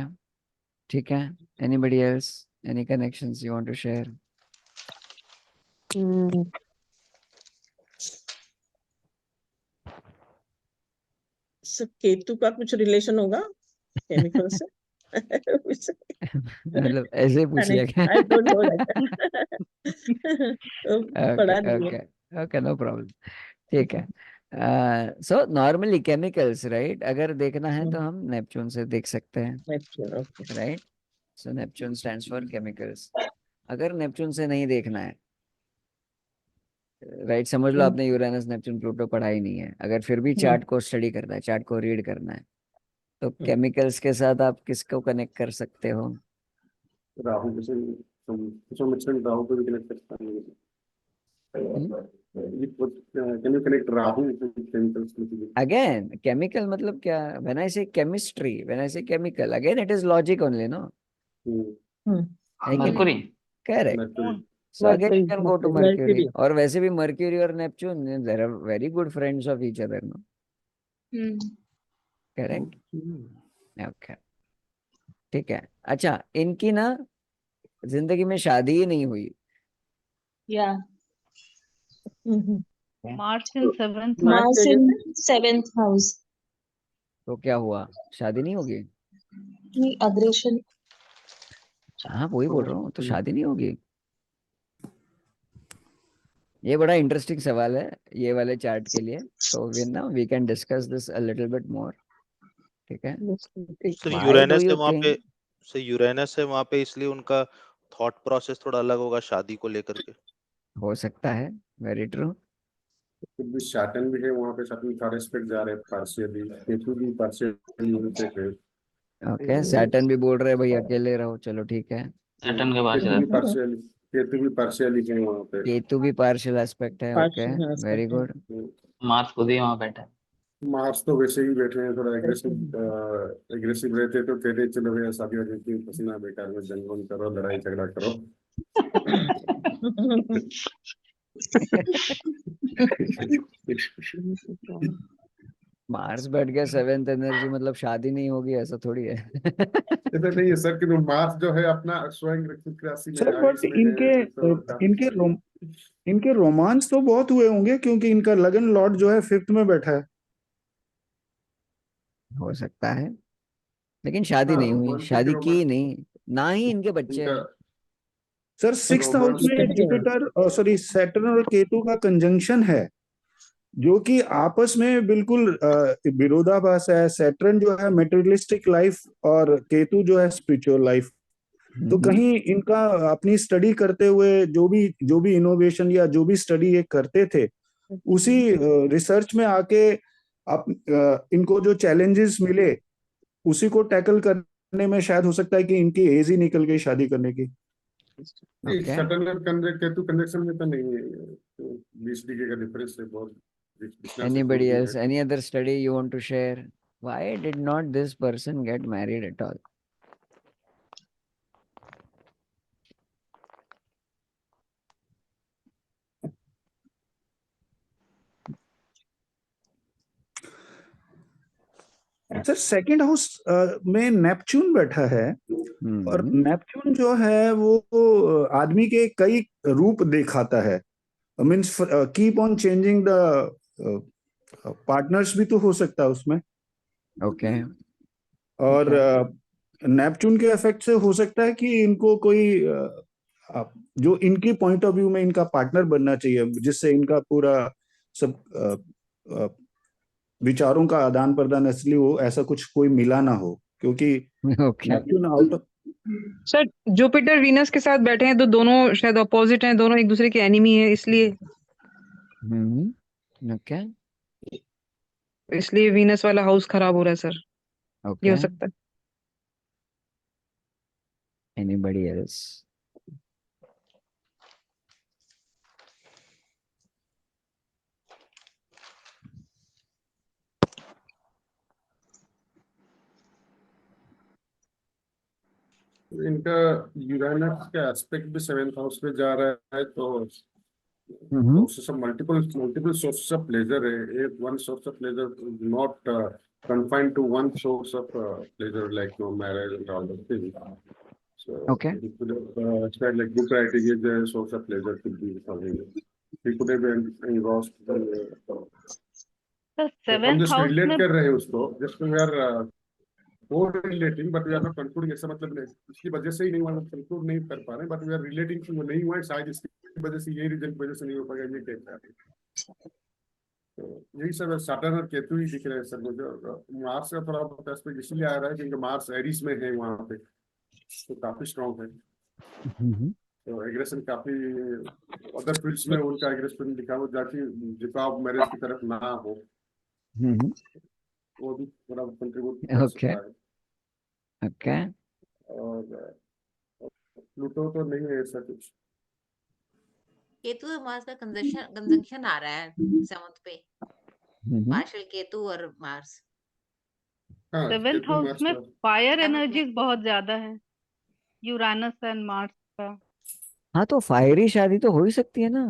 ठीक है। Anybody else, any connections you want to share? Sir Ketu का कुछ रिलेशन होगा केमिकल से? मतलब ऐसे पूछ लिया क्या? I don't know that. Okay, पढ़ा नहीं है। ओके, ओके, नो प्रॉब्लम, ठीक है। सो नॉर्मली केमिकल्स, राइट, अगर देखना है तो हम नेपच्यून से देख सकते हैं, Neptune, okay. Right. So Neptune stands for chemicals. अगर नेपच्यून से नहीं देखना है, राइट, समझ लो आपने यूरेनस नेपच्यून प्लूटो पढ़ा ही नहीं है, अगर फिर भी चार्ट को स्टडी करना है, चार्ट को रीड करना है, तो केमिकल्स के साथ आप किसको कनेक्ट कर सकते हो? राहु से some extent राहु को भी कनेक्ट करता है। Can you connect Rahu with chemicals? Again chemical मतलब क्या? When I say chemistry, when I say chemical, again it is logic only, no? Mercury. Correct. So again you can go to Mercury, और वैसे भी Mercury और Neptune there are very good friends of each other, no? Correct, okay, ठीक है। अच्छा, इनकी ना जिंदगी में शादी ही नहीं हुई, या Mars in 7th house. Mars in 7th house. तो क्या हुआ? शादी नहीं होगी? नहीं, अग्रेशन। हाँ, वही बोल रहा हूँ, तो शादी नहीं होगी। ये बड़ा इंटरेस्टिंग सवाल है ये वाले चार्ट के लिए, तो we can discuss this a little bit more, ठीक है। तो Why do यूरेनस है you वहां पे, think? से यूरेनस है वहां पे, इसलिए उनका थॉट प्रोसेस थोड़ा अलग होगा शादी को लेकर के। हो सकता है, वेरी ट्रू। भी सैटर्न भी है वहाँ पे, सैटर्न का एस्पेक्ट जा रहे हैं पार्शियली, केतु भी पार्शियली होते हैं। ओके, सैटर्न भी बोल रहे हैं भाई अकेले रहो, चलो ठीक है। सैटर्न के पास केतु भी पार्शियली है वहाँ पे। केतु भी पार्शियल एस्पेक्ट है, ओके, वेरी गुड। मार्स खुद ही वहाँ बैठा है। मार्स तो वैसे ही बैठे हैं, थोड़ा एग्रेसिव रहते तो कहते चलो भैया शादी वादी की पसीना बेकार में जंग वंग करो, लड़ाई झगड़ा करो। मार्स बैठ गया सेवेंथ एनर्जी, मतलब शादी नहीं होगी ऐसा थोड़ी है। ऐसा नहीं है सर कि मार्स जो है अपना स्वयं राशि में सर आयुष बट में है तो इनके रोमांस तो बहुत हुए होंगे, क्योंकि इनका लगन लॉर्ड जो है 5th में बैठा है। हो सकता है, लेकिन शादी हाँ नहीं हुई, रोमांटिक शादी की रोमांस नहीं, ना ही इनके बच्चे इनका हैं। सर 6th हाउस रोमांस में जुपिटर सॉरी सैटर्न और केतु का कंजंक्शन है, जो कि आपस में बिल्कुल विरोधाभास है। सैटर्न जो है मेटेरियलिस्टिक लाइफ और केतु जो है स्पिरिचुअल लाइफ। तो कहीं इनका अपनी स्टडी करते हुए जो भी इनोवेशन या जो भी स्टडी ये करते थे, उसी रिसर्च में आके इनको जो चैलेंजेस मिले उसी को टैकल करने में शायद हो सकता है कि इनकी एज ही निकल गई शादी करने की। नहीं, सैटर्न और केतु कंजंक्शन में तो नहीं है, तो 20 डिग्री का डिफरेंस है बहुत। कृष्णा से दूर Anybody भी else, है। any other study you want to share? Why did not this person get married at all? Sir second house में नेपच्यून बैठा है, और नेपच्यून जो है वो आदमी के कई रूप दिखाता है। Means keep on changing the partners भी तो हो सकता है उसमें। ओके। और नेपच्यून के इफेक्ट से हो सकता है कि इनको कोई जो इनकी पॉइंट ऑफ व्यू में इनका पार्टनर बनना चाहिए, जिससे इनका पूरा सब विचारों का आदान प्रदान असली हो, ऐसा कुछ कोई मिला ना हो, क्योंकि Neptune out of sir Jupiter Venus के साथ बैठे हैं तो दोनों शायद अपोजिट हैं, दोनों एक दूसरे के एनिमी है, इसलिए ओके। इसलिए वीनस वाला हाउस खराब हो रहा है सर। ये हो सकता है। Anybody else? इनका यूरेनस का एस्पेक्ट भी 7th हाउस में जा रहा है, तो मल्टीपल सोर्सेस ऑफ प्लेजर है। एक one source of pleasure not confined to one source of pleasure, like marriage and all those things. So okay, he could have said like good writing is a source of pleasure, could be something. He could have been engrossed. तो हम 7th just house relate में कर रहे हैं उसको, just we are co-relating, but we are not concluding। ऐसा मतलब नहीं, इसकी वजह से ही नहीं हुआ, conclude नहीं कर पा रहे, but we are relating to वो नहीं हुआ, शायद इसकी वजह से ये रीजन की वजह से नहीं हो पाएगा, ये कहते हैं। तो यही सब सैटर्न और केतु ही दिख रहे हैं सर मुझे। मार्स का थोड़ा बहुत एस्पेक्ट इसलिए आ रहा है क्योंकि मार्स एरीज में है वहाँ पे, तो काफी स्ट्रॉन्ग है। तो एग्रेशन काफी अदर फील्ड्स में उनका एग्रेशन दिखा हो, जाके झुकाव मैरिज की तरफ ना हो, वो भी थोड़ा कंट्रीब्यूट कर सकता है। ओके। और प्लूटो तो नहीं है ऐसा कुछ। केतु और मार्स का कंजंक्शन आ रहा है 7th पे, पार्शियल केतु और मार्स। 7th हाउस में फायर एनर्जीज बहुत ज्यादा है, यूरानस एंड मार्स का। हाँ, तो फायरी शादी तो हो ही सकती है ना।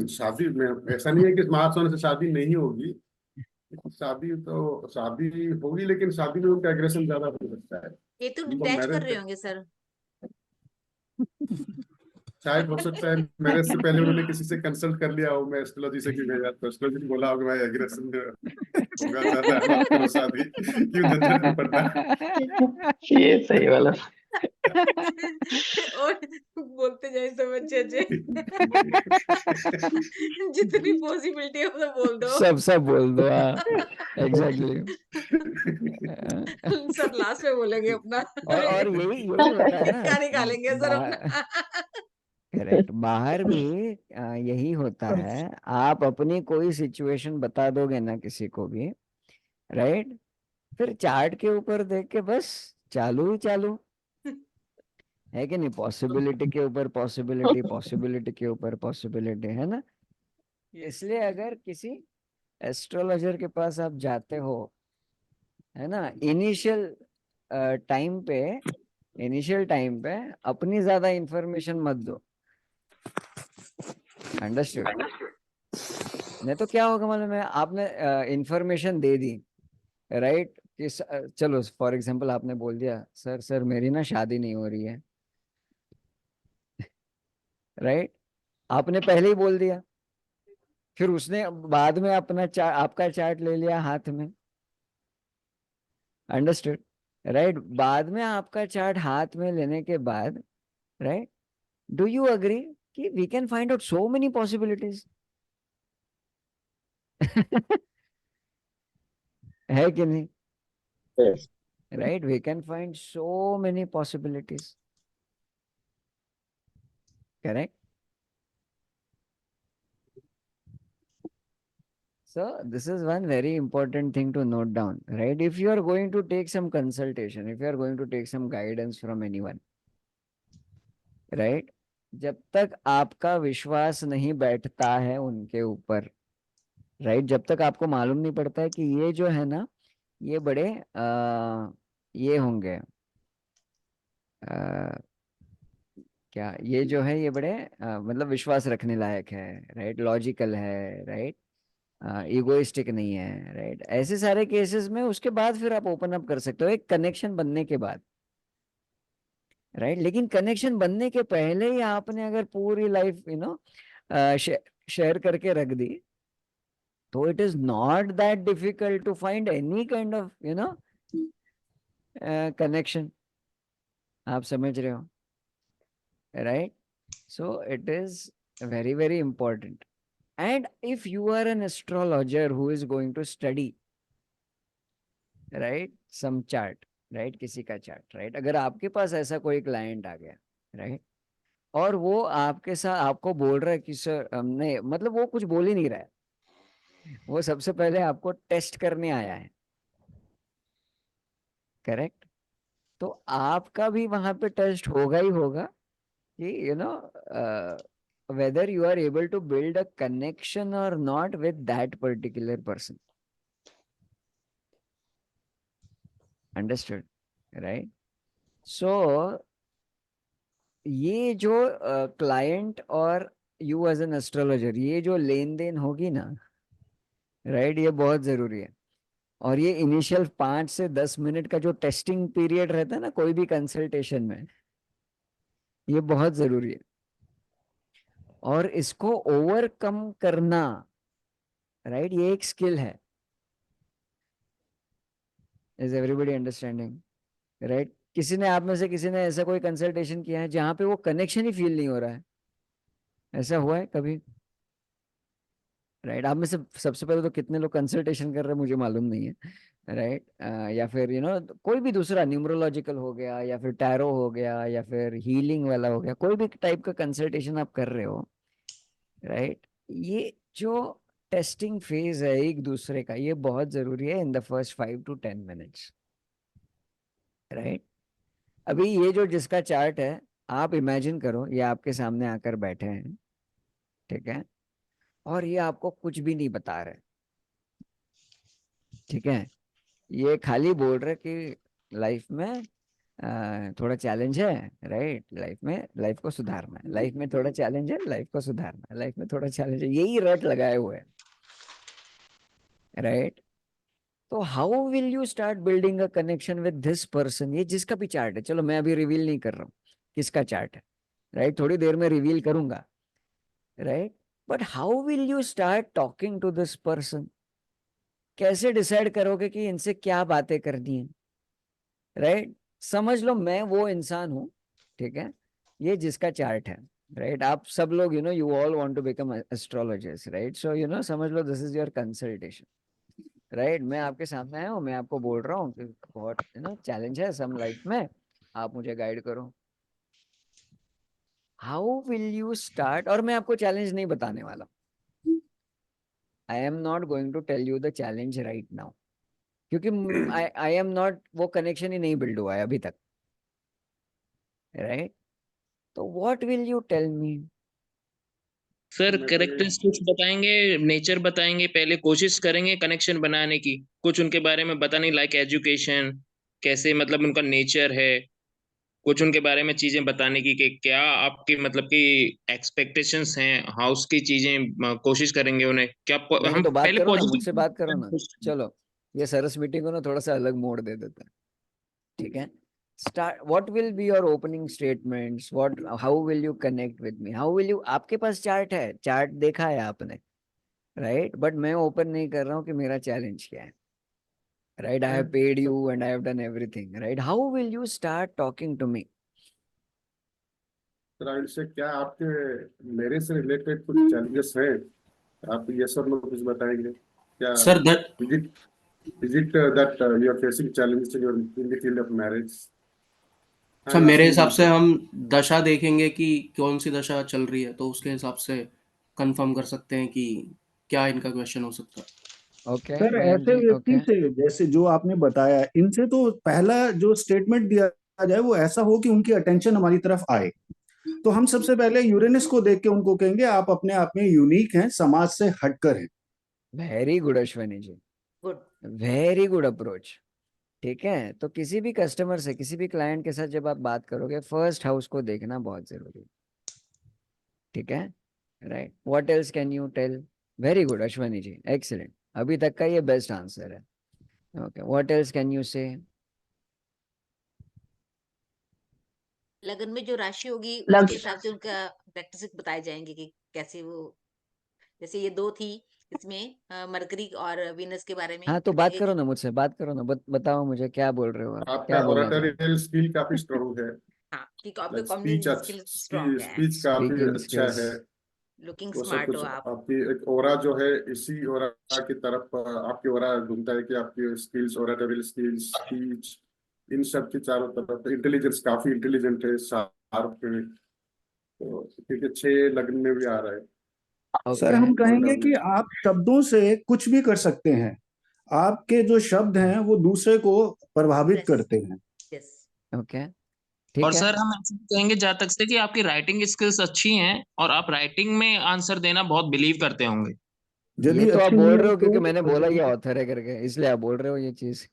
शादी में ऐसा नहीं है कि मार्स होने से शादी नहीं होगी, शादी होगी, लेकिन शादी में उनका एग्रेशन ज्यादा हो सकता है। केतु डिटैच कर रहे होंगे सर। शायद हो सकता है मैरिज से पहले उन्होंने किसी से कंसल्ट कर लिया हो, मैं एस्ट्रोलॉजी से, कि मैं यार तो एस्ट्रोलॉजी बोला होगा भाई एग्रेशन होगा ज्यादा, मत करो शादी, क्यों झंझट में पड़ना। ये सही वाला। और बोलते जाए सब अच्छे जितनी पॉसिबिलिटी है वो बोल दो, सब बोल दो। एग्जैक्टली। सर लास्ट में बोलेंगे अपना, और यही होता है क्या निकालेंगे सर अपना। करेक्ट। बाहर भी यही होता है, आप अपनी कोई सिचुएशन बता दोगे ना किसी को भी, राइट, फिर चार्ट के ऊपर देख के बस चालू ही चालू है कि नहीं, पॉसिबिलिटी के ऊपर पॉसिबिलिटी, पॉसिबिलिटी के ऊपर पॉसिबिलिटी, है ना। इसलिए अगर किसी एस्ट्रोलॉजर के पास आप जाते हो, है ना, टाइम पे इनिशियल टाइम पे अपनी ज्यादा इंफॉर्मेशन मत दो। अंडरस्टूड? नहीं तो क्या होगा मालूम है, आपने इंफॉर्मेशन दे दी, राइट, कि चलो फॉर एग्जांपल आपने बोल दिया सर सर मेरी ना शादी नहीं हो रही है, राइट, आपने पहले ही बोल दिया, फिर उसने बाद में आपका चार्ट ले लिया हाथ में। अंडरस्टूड? राइट, बाद में आपका चार्ट हाथ में लेने के बाद, राइट, डू यू अग्री कि we can find out so many possibilities? है कि नहीं? Yes. Right, we can find so many possibilities. Correct? So this is one very important thing to note down, right? If you are going to take some consultation, if you are going to take some guidance from anyone, right, जब तक आपका विश्वास नहीं बैठता है उनके ऊपर, right, जब तक आपको मालूम नहीं पड़ता है कि ये जो है ना, ये बड़े ये होंगे, क्या ये जो है ये बड़े मतलब विश्वास रखने लायक है, राइट, लॉजिकल है, राइट, इगोइस्टिक नहीं है, राइट, ऐसे सारे केसेस में उसके बाद फिर आप ओपन अप कर सकते हो एक कनेक्शन बनने के बाद, राइट। लेकिन कनेक्शन बनने के पहले ही आपने अगर पूरी लाइफ शेयर करके रख दी, तो it is not that difficult to find any kind of connection. आप समझ रहे हो, right? So it is very very important. And if you are an astrologer who is going to study, right, some chart, right, किसी का chart, right, अगर आपके पास ऐसा कोई क्लाइंट आ गया, right, और वो आपके साथ आपको बोल रहा है कि सर हमने, मतलब वो कुछ बोल ही नहीं रहा है, वो सबसे पहले आपको टेस्ट करने आया है, करेक्ट? तो आपका भी वहां पे टेस्ट होगा ही होगा कि whether you are able to build a connection or not with that particular person. Understood? Right? So ये जो क्लाइंट और यू एज एन एस्ट्रोलॉजर, ये जो लेन देन होगी ना, राइट, ये बहुत जरूरी है। और ये इनिशियल 5 से 10 मिनट का जो टेस्टिंग पीरियड रहता है ना कोई भी कंसल्टेशन में, ये बहुत जरूरी है। और इसको ओवरकम करना, राइट, ये एक स्किल है। Is everybody understanding? राइट, किसी ने आप में से किसी ने ऐसा कोई कंसल्टेशन किया है जहां पे वो कनेक्शन ही फील नहीं हो रहा है? ऐसा हुआ है कभी? राइट, आप में से सबसे पहले तो कितने लोग कंसल्टेशन कर रहे हैं मुझे मालूम नहीं है, राइट, या फिर कोई भी दूसरा न्यूमरोलॉजिकल हो गया, या फिर टैरो हो गया, या फिर हीलिंग वाला हो गया, कोई भी टाइप का कंसल्टेशन आप कर रहे हो, राइट, ये जो टेस्टिंग फेज है एक दूसरे का, ये बहुत जरूरी है इन the first 5 to 10 minutes, right. अभी ये जो जिसका चार्ट है, आप इमेजिन करो ये आपके सामने आकर बैठे हैं, ठीक है, और ये आपको कुछ भी नहीं बता रहे, ठीक है, ये खाली बोल रहे कि लाइफ में थोड़ा चैलेंज है, राइट, लाइफ को सुधारना है, लाइफ में थोड़ा चैलेंज है, लाइफ को सुधारना है, लाइफ में थोड़ा चैलेंज है, यही रट लगाए हुए हैं, राइट। तो how will you start building a connection with this person? ये जिसका भी चार्ट है, चलो मैं अभी रिवील नहीं कर रहा हूँ किसका चार्ट है, राइट, थोड़ी देर में रिवील करूंगा, right, but how will you start talking to this person? कैसे डिसाइड करोगे कि इनसे क्या बातें करनी है, राइट? समझ लो मैं वो इंसान हूं, ठीक है, ये जिसका चार्ट है, राइट, आप सब लोग you all want to become astrologers, right, so समझ लो this is your consultation, right, मैं आपके सामने आया हूँ, मैं आपको बोल रहा हूँ कि बहुत चैलेंज है सम लाइफ में, आप मुझे गाइड करो। How will you start? और मैं आपको चैलेंज नहीं बताने वाला, I am not going to tell you the challenge right now, क्योंकि आई एम नॉट, वो कनेक्शन ही नहीं बिल्ड हुआ है अभी तक, राइट। तो what will you tell me? Sir मैं तो ये कैरेक्टरिस्टिक्स बताएंगे, नेचर बताएंगे, पहले कोशिश करेंगे कनेक्शन बनाने की, कुछ उनके बारे में बताने, लाइक एजुकेशन कैसे, मतलब उनका नेचर है, कुछ उनके बारे में चीजें बताने की कि क्या आपकी मतलब कि एक्सपेक्टेशंस हैं हाउस की चीजें, कोशिश करेंगे उन्हें क्या नहीं हम तो बात पहले करो ना, मुझसे बात करो ना। पॉजिटिव। चलो ये सरस मीटिंग को ना थोड़ा सा अलग मोड़ दे देते हैं, ठीक है। Start, what will be your opening statements, what, how will you connect with me, how will you, आपके पास चार्ट है, चार्ट देखा है आपने, राइट, बट मैं ओपन नहीं कर रहा हूँ कि मेरा चैलेंज क्या है, right, I have paid you and I have done everything, right, how will you start talking to me. Sir से क्या आपके मेरे से रिलेटेड कुछ चैलेंजेस हैं, आप ये सब लोग कुछ बताएंगे क्या? Sir that is it that you are facing challenges in the field of marriage? Sir मेरे हिसाब से हम दशा देखेंगे कि कौन सी दशा चल रही है, तो उसके हिसाब से कंफर्म कर सकते हैं कि क्या इनका क्वेश्चन हो सकता है। ओके सर ऐसे व्यक्ति से जैसे जो आपने बताया, इनसे तो पहला जो स्टेटमेंट दिया जाए वो ऐसा हो कि उनकी अटेंशन हमारी तरफ आए। तो हम सबसे पहले यूरेनस को देख के उनको कहेंगे आप अपने आप में यूनिक हैं, समाज से हटकर हैं। वेरी गुड अश्वनी जी, गुड, वेरी गुड अप्रोच, ठीक है। तो किसी भी कस्टमर से, किसी भी क्लाइंट के साथ जब आप बात करोगे, फर्स्ट हाउस को देखना बहुत जरूरी है, ठीक है, right. What else can you tell, very good Ashwani ji, excellent, अभी तक का ये बेस्ट आंसर है। Okay, what else can you say. लगन में जो राशि होगी उसके हिसाब से उनका प्रैक्टिस बताए जाएंगे कि कैसे वो, जैसे ये दो थी इसमें मरकरी और वीनस के बारे में हाँ तो बात बताएंगे करो कि ना मुझसे, बात करो ना, बताओ मुझे क्या बोल रहे हो आप, आपका क्या बोलना चाह रहे हो। ओरेटोरियल स्किल काफी स्ट्रांग है, हाँ कि आपका स्पीच कम्युनिकेशन स्किल स्ट्रांग है, स्पीच काफी स्पीकिंग अच्छा स्किल्स, है, लुकिंग वो सब स्मार्ट हो कुछ आप। आपकी एक ओरा जो है इसी ओरा की तरफ आपकी ओरा घूमता है कि आपकी स्किल्स, ओरेटोरियल स्किल्स, स्पीच, इन सब की चारों तरफ इंटेलिजेंस, काफी इंटेलिजेंट है, शार्प है, तो क्योंकि 6 लग्न में भी आ रहा है। सर हम कहेंगे कि आप शब्दों से कुछ भी कर सकते हैं, आपके जो शब्द हैं वो दूसरे को प्रभावित करते हैं। ओके, और ठीक है। सर हम ऐसे भी कहेंगे जहाँ तक से कि आपकी राइटिंग स्किल्स अच्छी हैं और आप राइटिंग में आंसर देना बहुत बिलीव करते होंगे। ये तो आप अच्छी बोल नहीं रहे है हो क्योंकि मैंने बोला ये तो ऑथर है करके, इसलिए आप बोल रहे हो ये चीज।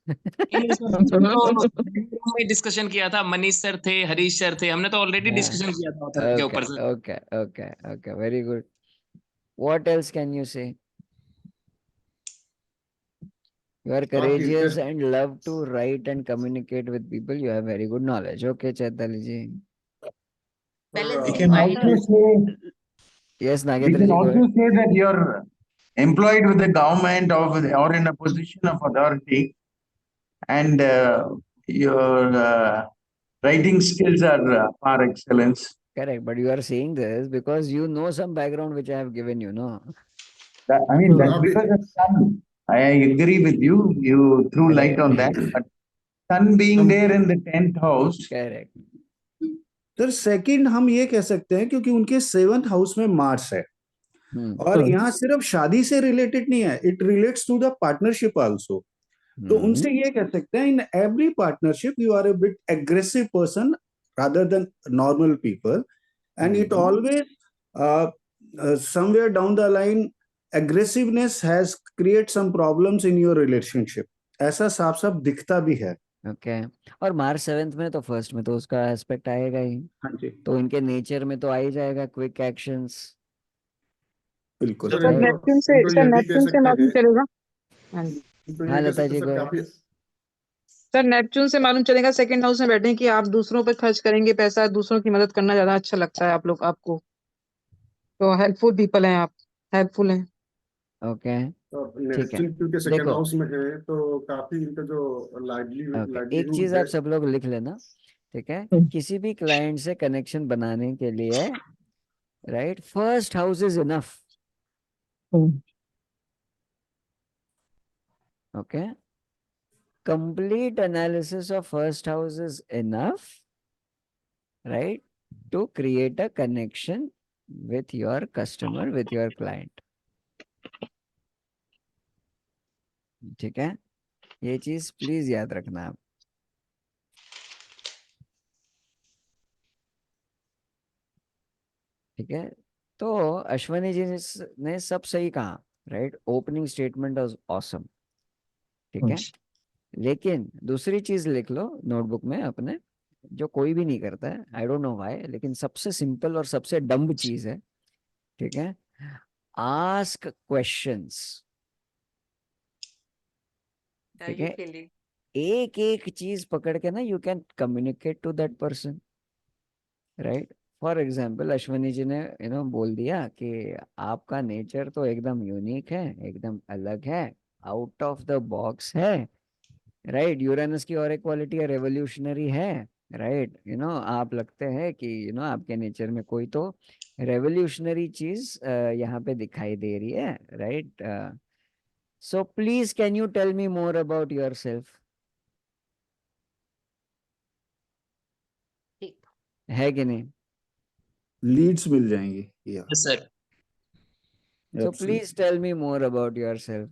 में डिस्कशन किया था, मनीष सर थे, हरीश सर थे, हमने तो ऑलरेडी डिस्कशन किया था ऑथर के ओके ऊपर sir. Okay okay okay, very good. What else can you से। You are courageous and love to write and communicate with people. You have very good knowledge. Okay, Chaitali ji. We Balancing can mind. also say, Yes, we Nagendra can ji, go also ahead. say that you're employed with the government or in a position of authority, and your writing skills are par excellence. Correct, but you are saying this because you know some background which I have given you, no? I mean, that's because of sun. I agree with you. You threw light on that. But sun being there in the 10th house. Correct. Sir second हम ये कह सकते हैं क्योंकि उनके 7th house में Mars है, और यहाँ सिर्फ शादी से रिलेटेड नहीं है, it relates to the partnership also. तो उनसे ये कह सकते हैं in every partnership you are a bit aggressive person rather than normal people, and it always somewhere down the line aggressiveness has create some problems in your relationship, ऐसा साफ साफ दिखता भी है। ओके, और मार्च 7th में तो फर्स्ट में तो उसका एस्पेक्ट आएगा ही। हाँ जी, तो इनके नेचर में तो आ ही जाएगा क्विक एक्शंस। बिल्कुल। सर नेपच्यून से मालूम चलेगा। हाँ लता जी, को सर नेपच्यून से मालूम चलेगा सेकंड हाउस में बैठे कि आप दूसरों पे खर्च करेंगे पैसा, दूसरों की मदद करना ज्यादा अच्छा लगता है आप लोग, आपको तो हेल्पफुल पीपल हैं आप, हेल्पफुल हैं। ओके, ठीक है। क्योंकि सेकंड देखो, हाउस में है तो काफी इनका जो एक चीज आप सब लोग लिख लेना, ठीक है। किसी भी क्लाइंट से कनेक्शन बनाने के लिए, right, first house is enough. Okay, complete analysis of first house is enough, right, to create a connection with your customer, with your client. ठीक है, ये चीज प्लीज याद रखना आप। ठीक है, तो अश्वनी जी ने सब सही कहा, right? Opening statement was awesome, ठीक है। लेकिन दूसरी चीज लिख लो नोटबुक में अपने, जो कोई भी नहीं करता है, आई डोंट नो व्हाई, लेकिन सबसे सिंपल और सबसे डम्ब चीज है, ठीक है। आस्क क्वेश्चंस, ठीक है। एक एक चीज पकड़ के ना you can communicate to that person, right? For example Ashwani ji ने बोल दिया कि आपका नेचर तो एकदम यूनिक है, एकदम अलग है, आउट ऑफ द बॉक्स है, राइट? यूरेनस की और एक क्वालिटी है, रेवोल्यूशनरी है, राइट? आप लगते हैं कि आपके नेचर में कोई तो रेवोल्यूशनरी चीज यहाँ पे दिखाई दे रही है, right? So please can you tell me more about yourself, है कि नहीं? लीड्स मिल जाएंगी या sir so please tell me more about yourself,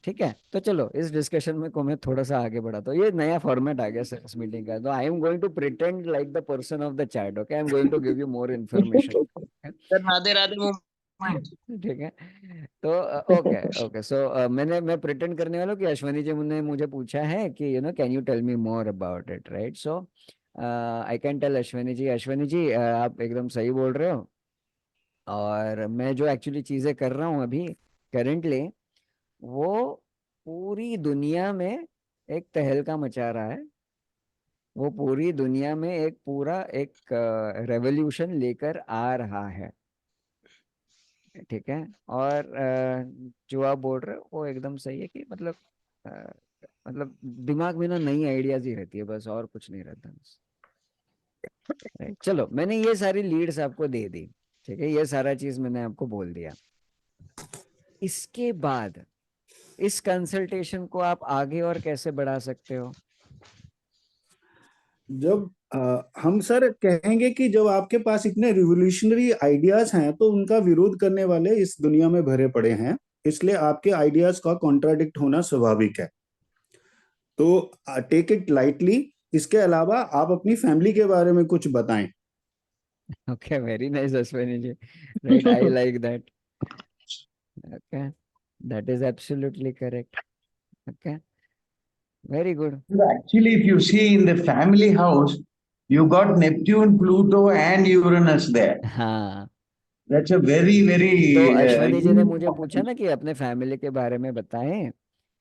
ठीक है। तो चलो इस डिस्कशन में को मैं थोड़ा सा आगे बढ़ाता हूँ। ये नया फॉर्मेट आ गया सेल्स मीटिंग का, तो I am going to pretend like the person of the chat, okay? I am going to give you more information, sir Radhe Radhe movement. ठीक है। तो ओके ओके, सो मैं प्रिटेंड करने वाला हूँ कि अश्वनी जी ने मुझे पूछा है कि can you tell me more about it, right? So I can tell Ashwani ji, Ashwani ji आप एकदम सही बोल रहे हो, और मैं जो एक्चुअली चीजें कर रहा हूँ अभी करेंटली, वो पूरी दुनिया में एक तहलका मचा रहा है, वो पूरी दुनिया में एक पूरा एक रेवोल्यूशन लेकर आ रहा है, ठीक है। और जो आप बोल रहे हो वो एकदम सही है कि मतलब दिमाग में ना नई आइडियाज ही रहती है बस, और कुछ नहीं रहता बस, राइट? चलो मैंने ये सारी लीड्स आपको दे दी, ठीक है, ये सारा चीज मैंने आपको बोल दिया। इसके बाद इस कंसल्टेशन को आप आगे और कैसे बढ़ा सकते हो? जब हम सर कहेंगे कि जब आपके पास इतने रिवोल्यूशनरी आइडियाज हैं तो उनका विरोध करने वाले इस दुनिया में भरे पड़े हैं, इसलिए आपके आइडियाज का कॉन्ट्राडिक्ट होना स्वाभाविक है, तो टेक इट लाइटली। इसके अलावा आप अपनी फैमिली के बारे में कुछ बताएं। Okay, very nice Ashwini ji, right? I like that, okay, that is absolutely correct, okay, very good. Actually, if you see in the family house, you got Neptune, Pluto, and Uranus there. हाँ, That's a very, very. तो अश्विनी जी ने मुझे पूछा ना कि अपने family के बारे में बताएं,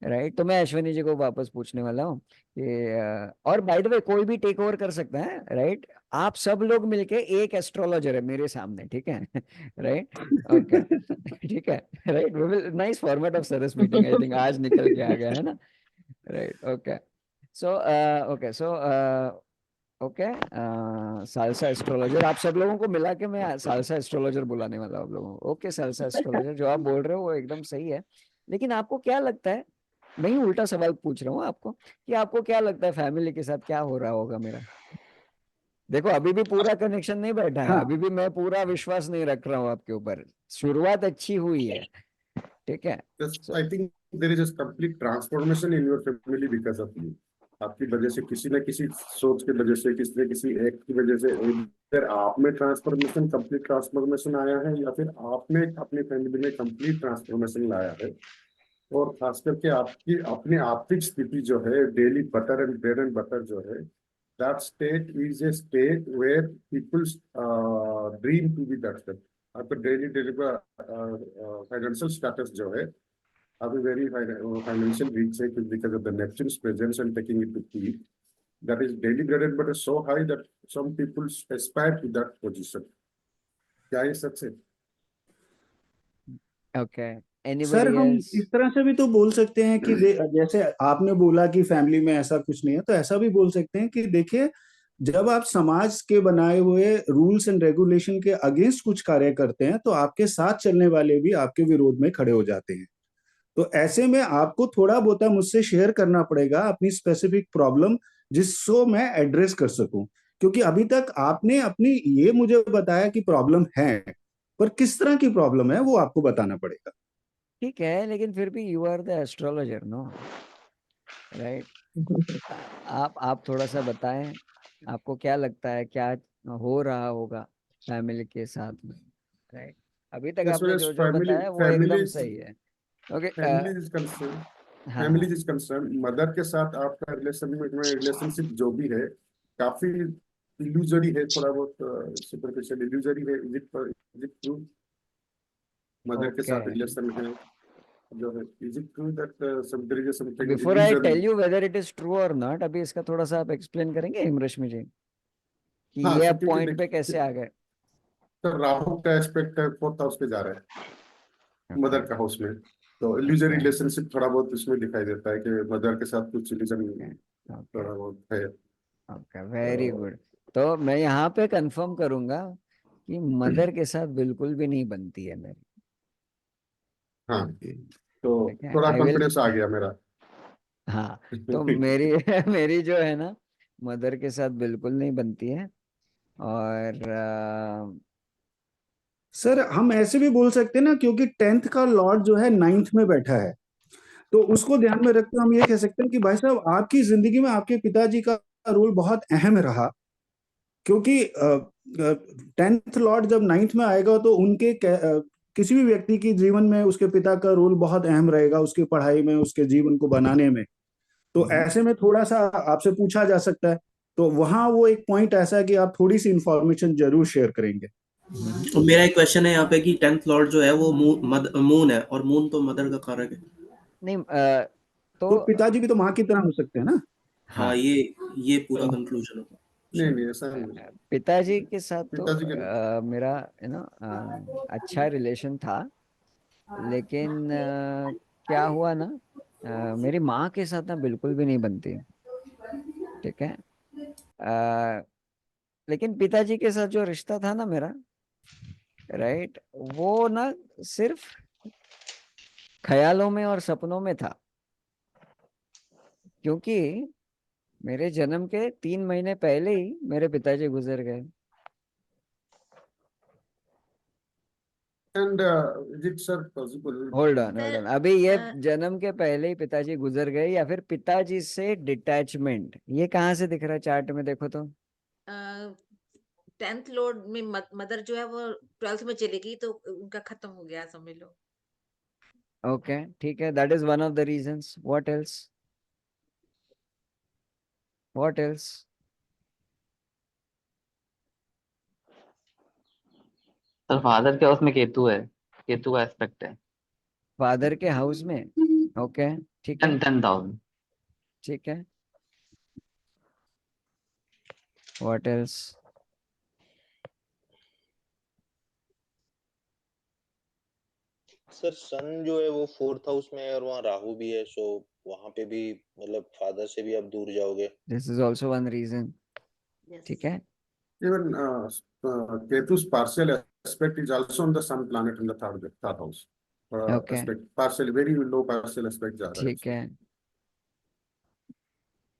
राइट? तो मैं अश्विनी जी को वापस पूछने वाला हूँ कि और बाय द वे कोई भी टेक ओवर कर सकता है, राइट? आप सब लोग मिलके एक एस्ट्रोलॉजर है मेरे सामने, ठीक है, राइट? ओके, ठीक है, right? We will, nice format of सरस मीटिंग, आई थिंक आज निकल के आ गया है ना, राइट? ओके, सो ओके, सालसा एस्ट्रोलॉजर, आप सब लोगों को मिला के मैं सालसा एस्ट्रोलॉजर बुलाने वाला हूँ आप लोगों को। ओके, सालसा एस्ट्रोलॉजर, जो आप बोल रहे हो वो एकदम सही है, लेकिन आपको क्या लगता है, मैं ही उल्टा सवाल पूछ रहा हूँ आपको, कि आपको क्या लगता है फैमिली के साथ क्या हो रहा होगा मेरा? देखो अभी भी पूरा कनेक्शन नहीं बैठा है, अभी भी मैं पूरा विश्वास नहीं रख रहा हूँ आपके ऊपर, शुरुआत अच्छी हुई है, ठीक है। I think there is a complete transformation in your family because of you. आपकी वजह से, किसी न किसी सोच की वजह से, किसी न किसी एक्ट की वजह से, फिर आप में ट्रांसफॉर्मेशन, कंप्लीट ट्रांसफॉर्मेशन आया है, या फिर आपने अपनी फैमिली में कंप्लीट ट्रांसफॉर्मेशन लाया है। और खास करके आपकी अपनी आर्थिक स्थिति जो है, daily butter and bread and butter जो है, that state is a state where people's dream to be that state. आपका डेली डेली का फाइनेंशियल स्टेटस जो है अभी वेरी फाइनेंशियल रीच है, because of the Neptune's presence and taking it to peak. That is daily bread and butter so high that some people aspire to that position. क्या ये सच है? Okay, sir anybody हम else? इस तरह से भी तो बोल सकते हैं कि जैसे आपने बोला कि फैमिली में ऐसा कुछ नहीं है, तो ऐसा भी बोल सकते हैं कि देखिए, जब आप समाज के बनाए हुए रूल्स एंड रेगुलेशन के अगेंस्ट कुछ कार्य करते हैं तो आपके साथ चलने वाले भी आपके विरोध में खड़े हो जाते हैं। तो ऐसे में आपको थोड़ा बहुत मुझसे शेयर करना पड़ेगा अपनी स्पेसिफिक प्रॉब्लम, जिसको मैं एड्रेस कर सकूं, क्योंकि अभी तक आपने अपनी ये मुझे बताया कि प्रॉब्लम है, पर किस तरह की प्रॉब्लम है वो आपको बताना पड़ेगा। ठीक है, लेकिन फिर भी you are the astrologer, no, right? आप थोड़ा सा बताएं, आपको क्या लगता है क्या हो रहा होगा फैमिली के साथ में? राइट। अभी तक As आपने far as जो जो बताया वो एकदम सही है। ओके, family is concerned, हाँ family is concerned, मदर के साथ आपका रिलेशनशिप जो भी है काफी इल्यूजरी है, थोड़ा बहुत सुपरफिशियल इल्यूजरी है। Is it true? मदर के साथ ओके। रिलेशन है जो है, is it true that there is something before I illusory? Tell you whether it is true और नॉट, अभी इसका थोड़ा सा आप एक्सप्लेन करेंगे हिमरश्मि जी कि हाँ ये सर, आप क्योंकि पॉइंट पे कैसे देखिए आ गए? सर, राहु का एस्पेक्ट है, फोर्थ हाउस पे जा रहा है ओके मदर का हाउस में, तो इल्यूजरी ओके रिलेशनशिप थोड़ा बहुत इसमें दिखाई देता है कि मदर के साथ कुछ इल्यूजन ओके थोड़ा बहुत है। ओके, वेरी तो गुड। तो मैं यहाँ पे कंफर्म करूंगा कि मदर के साथ बिल्कुल भी नहीं बनती है मेरी। हाँ, तो ठीक है, थोड़ा आई विल। कॉन्फिडेंस आ गया मेरा। हाँ, तो मेरी मेरी जो है ना मदर के साथ बिल्कुल नहीं बनती है। और सर हम ऐसे भी बोल सकते हैं ना, क्योंकि 10th का लॉर्ड जो है 9th में बैठा है, तो उसको ध्यान में रखते हम ये कह सकते हैं कि भाई साहब आपकी जिंदगी में आपके पिताजी का रोल बहुत अहम रहा, क्योंकि 10th लॉर्ड जब 9th में आएगा तो किसी भी व्यक्ति की जीवन में उसके पिता का रोल बहुत अहम रहेगा, उसकी पढ़ाई में, उसके जीवन को बनाने में। तो ऐसे में थोड़ा सा आपसे पूछा जा सकता है, तो वहां वो एक पॉइंट ऐसा है कि आप थोड़ी सी इंफॉर्मेशन जरूर शेयर करेंगे। तो मेरा एक क्वेश्चन है यहाँ पे कि 10th लॉर्ड जो है वो मून है, और मून तो मदर का कारक है। नहीं, तो पिताजी भी तो माँ की तरह हो सकते हैं ना। हाँ, ये पूरा कंक्लूजन होगा। नहीं नहीं, ऐसा नहीं। पिताजी के साथ तो पिताजी के मेरा अच्छा रिलेशन था, लेकिन क्या हुआ ना, मेरी माँ के साथ ना बिल्कुल भी नहीं बनती। ठीक है, लेकिन पिताजी के साथ जो रिश्ता था ना मेरा, राइट, वो ना सिर्फ ख्यालों में और सपनों में था, क्योंकि मेरे जन्म के 3 महीने पहले ही मेरे पिताजी गुजर गए। And is it sir possible? Hold on hold sir on, अभी ये जन्म के पहले ही पिताजी गुजर गए या फिर पिताजी से डिटैचमेंट, ये कहाँ से दिख रहा है चार्ट में? देखो तो 10th लॉर्ड में मदर जो है वो 12th में चलेगी, तो उनका खत्म हो गया समझ लो। ओके, ठीक है, that is one of the reasons. What else? What else? Sir father के हाउस में केतु है, केतु का एस्पेक्ट है। फादर के हाउस में? ओके, ठीक है 10th हाउस। ठीक है। What else? सर सन जो है वो 4th हाउस में है और वहाँ राहु भी है, सो वहां पे भी मतलब फादर से भी आप दूर जाओगे। This is also one reason. ठीक है, Even Ketu's partial aspect is also on the sun planet in the third house. Okay Aspect partially, very low partial aspect जा रहा है ठीक है उसमें।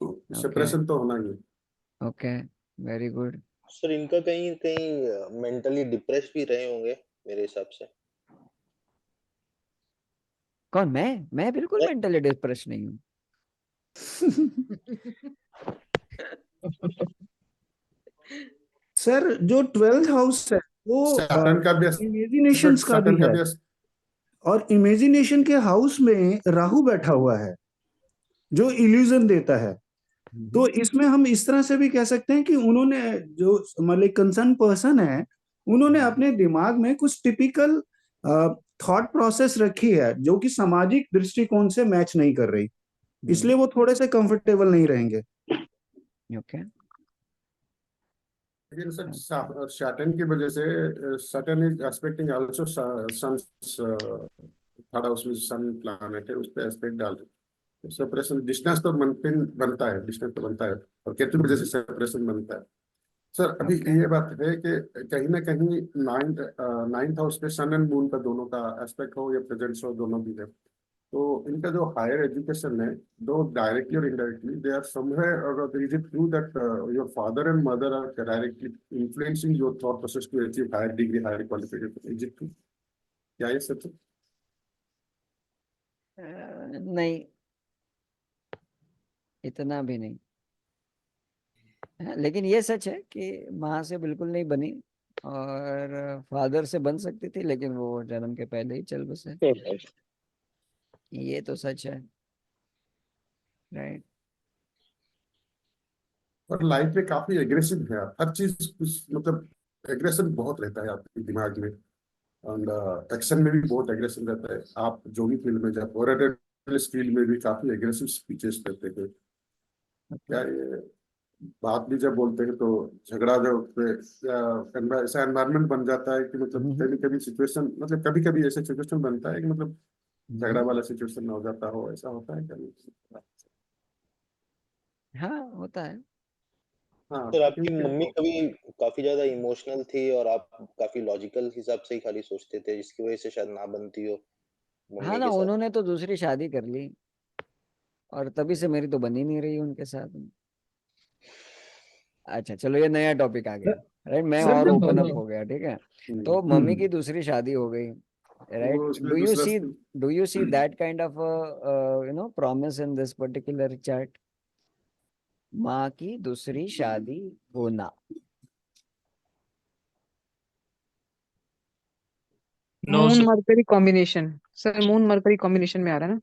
ओके सेपरेशन तो होना ही है। Okay, very good. सर इनका कहीं कहीं मेंटली डिप्रेस भी रहे होंगे मेरे हिसाब से। कौन? मैं बिल्कुल मेंटली डिप्रेस नहीं हूँ। सर जो 12th हाउस है वो सैटर्न का भी इमेजिनेशंस का भी सैटर्न का है, भी और इमेजिनेशन के हाउस में राहु बैठा हुआ है जो इल्यूजन देता है। तो इसमें हम इस तरह से भी कह सकते हैं कि उन्होंने, जो मतलब कंसर्न पर्सन है, उन्होंने अपने दिमाग में कुछ टिपिकल थॉट प्रोसेस रखी है जो कि सामाजिक दृष्टिकोण से मैच नहीं कर रही, इसलिए वो थोड़े से कंफर्टेबल नहीं रहेंगे। ओके लेकिन सर सैटर्न की वजह से Saturn is aspecting also Sun's third house में सन प्लैनेट है, उस पे एस्पेक्ट डाल रहे। सेपरेशन डिस्टेंस तो बनता है, डिस्टेंस तो बनता है, और केतु की वजह से सेपरेशन बनता है। सर अभी ये बात है कि कहीं ना कहीं नाइन्थ हाउस पे सन एंड मून का दोनों का एस्पेक्ट हो या प्रेजेंस हो, दोनों भी है, तो इनका जो हायर एजुकेशन है, दो डायरेक्टली और indirectly they are somewhere, is it true that your father and mother are directly influencing your thought process to achieve higher degree, higher qualification? Is it true? क्या ये सच है? नहीं, इतना भी नहीं। लेकिन ये सच है कि माँ से बिल्कुल नहीं बनी, और फादर से बन सकती थी, लेकिन वो जन्म के पहले ही चल बसे। ये तो सच है, राइट। और लाइफ में काफी एग्रेसिव है, हर चीज कुछ मतलब एग्रेशन बहुत रहता है आपके दिमाग में, और एक्शन में भी बहुत एग्रेसिव रहता है। आप जो भी फील्ड में जाए, ओरेटरी फील्ड में भी काफी एग्रेसिव स्पीचेस करते थे। क्या ये बात भी जब बोलते हैं तो झगड़ा जब ऐसा एनवायरनमेंट बन जाता है कि मतलब कभी कभी सिचुएशन, मतलब कभी कभी ऐसा सिचुएशन बनता है कि मतलब झगड़ा वाला सिचुएशन ना हो जाता हो, ऐसा होता है कभी? हाँ, होता है। हाँ, सर आपकी क्योंकि मम्मी कभी काफी ज्यादा इमोशनल थी और आप काफी लॉजिकल हिसाब से ही खाली सोचते थे, जिसकी वजह से शायद ना बनती हो हाँ मम्मी ना, के साथ। उन्होंने तो दूसरी शादी कर ली और तभी से मेरी तो बनी नहीं रही उनके साथ। अच्छा चलो, ये नया टॉपिक आ गया, राइट। मैं सर और जब ओपन अप हो गया, ठीक है। तो मम्मी की दूसरी शादी हो गई, राइट। वो उसमें डू यू दूसरा see do you see that kind of promise in this particular chart? माँ की दूसरी शादी होना। No moon sir. Mercury combination, sir moon Mercury combination में आ रहा है ना।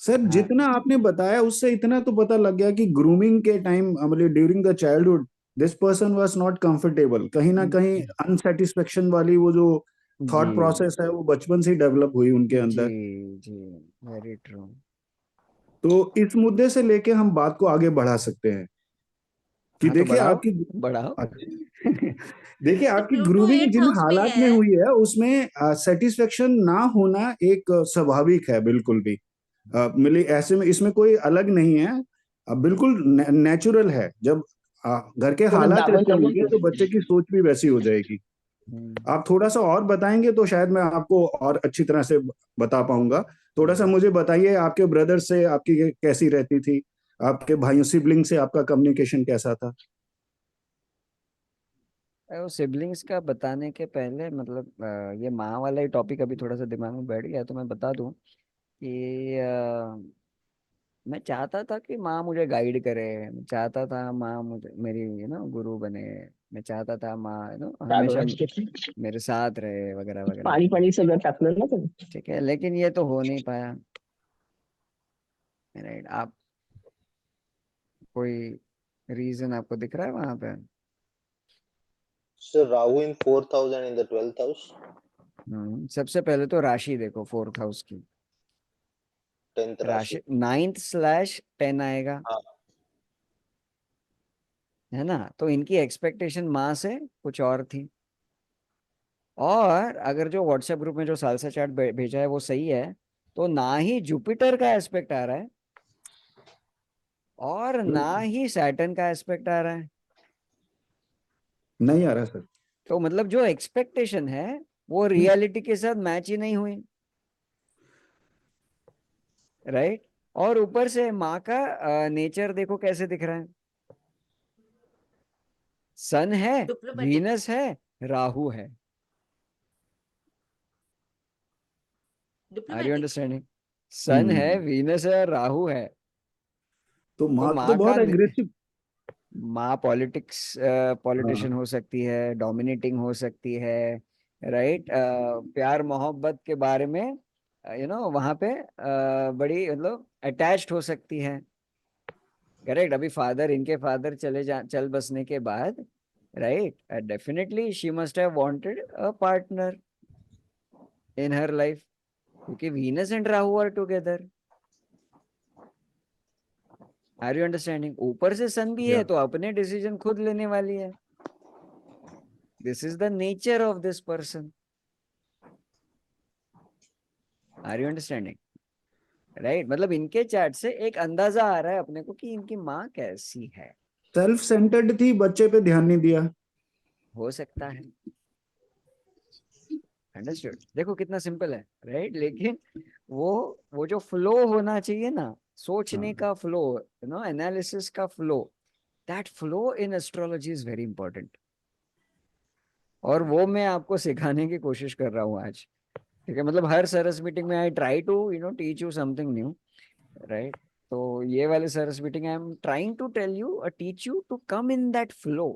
सर हाँ। जितना आपने बताया उससे इतना तो पता लग गया कि ग्रूमिंग के टाइम, मतलब during the childhood, this person was not comfortable. कहीं ना कहीं अनसेटिस्फेक्शन वाली वो जो जी थॉट प्रोसेस है वो बचपन से ही डेवलप हुई उनके जी अंदर। जी, वेरी ट्रू। तो इस मुद्दे से लेके हम बात को आगे बढ़ा सकते हैं कि हाँ तो देखिए बढ़ाओ, आपकी बढ़ाओ। देखिए तो आपकी प्लूटो ग्रूमिंग 8th जिन हाउस में हालात में है। हुई है उसमें सेटिस्फेक्शन ना होना एक स्वाभाविक है, बिल्कुल भी। मिली ऐसे में इसमें कोई अलग नहीं है, बिल्कुल नेचुरल है। जब घर के हालात ऐसे होंगे तो बच्चे की सोच भी वैसी हो जाएगी। आप थोड़ा सा और बताएंगे तो शायद मैं आपको और अच्छी तरह से बता पाऊंगा। थोड़ा सा मुझे बताइए, आपके ब्रदर से आपकी कैसी रहती थी, आपके भाइयों सिबलिंग से आपका कम्युनिकेशन कैसा था? वो सिबलिंग्स का बताने के पहले, मतलब ये माँ वाला ही टॉपिक अभी थोड़ा सा दिमाग में बैठ गया, तो मैं बता दूं कि मैं चाहता था कि माँ मुझे गाइड करे। मैं चाहता था माँ मुझे मेरी गुरु बने। मैं चाहता था माँ हमेशा मेरे साथ रहे, वगैरह वगैरह पानी वगैरह। पानी सगळं टाकलं ना तुम्ही. ठीक है, लेकिन ये तो हो नहीं पाया, राइट। आप कोई रीजन आपको दिख रहा है वहां पे? Sir Rahu in 4th house and in the 12th house. सबसे पहले तो राशि देखो, 4th हाउस की 10th राशि राशि। 9/10 आएगा, हाँ है ना। तो इनकी एक्सपेक्टेशन माँ से कुछ और थी। और अगर जो व्हाट्सएप ग्रुप में जो सालसा चार्ट भेजा है वो सही है, तो ना ही जुपिटर का एस्पेक्ट आ रहा है और ना ही सैटर्न का एस्पेक्ट आ रहा है। नहीं आ रहा सर। तो मतलब जो एक्सपेक्टेशन है वो रियलिटी के साथ मैच ही नहीं हुई, राइट। और ऊपर से माँ का नेचर देखो कैसे दिख रहा है। सन है, डिप्लोमेटिक। वीनस है, राहु है। Are you diplomatic. Understanding? Sun है, हम्म। वीनस है, राहु है। तो तो माँ तो माँ का बहुत एग्रेसिव। माँ पॉलिटिक्स, पॉलिटिशियन हाँ। हो सकती है, डोमिनेटिंग हो सकती है, राइट। प्यार मोहब्बत के बारे में वहां पे बड़ी मतलब अटैच्ड हो सकती है, करेक्ट। अभी इनके फादर चल बसने के बाद, right, definitely she must have wanted a partner in her life, क्योंकि Venus and Rahu are together. Are you understanding? ऊपर से सन भी है या तो अपने डिसीजन खुद लेने वाली है। This is the nature of this person. Are you understanding? Right. मतलब इनके चार्ट से एक अंदाजा आ रहा है अपने को कि इनकी माँ कैसी है। सेल्फ सेंटर्ड थी, बच्चे पे ध्यान नहीं दिया। हो सकता है। अंडरस्टूड? देखो कितना सिंपल है, राइट। लेकिन वो वो जो फ्लो होना चाहिए ना, सोचने हाँ। का फ्लो, एनालिसिस का flow, that flow in astrology is very important. और वो मैं आपको सिखाने की कोशिश कर रहा हूँ आज, ठीक है। मतलब हर सरस मीटिंग में I try to teach you something new, right. तो ये वाले सरस meeting I am trying to tell you teach you to come in that flow,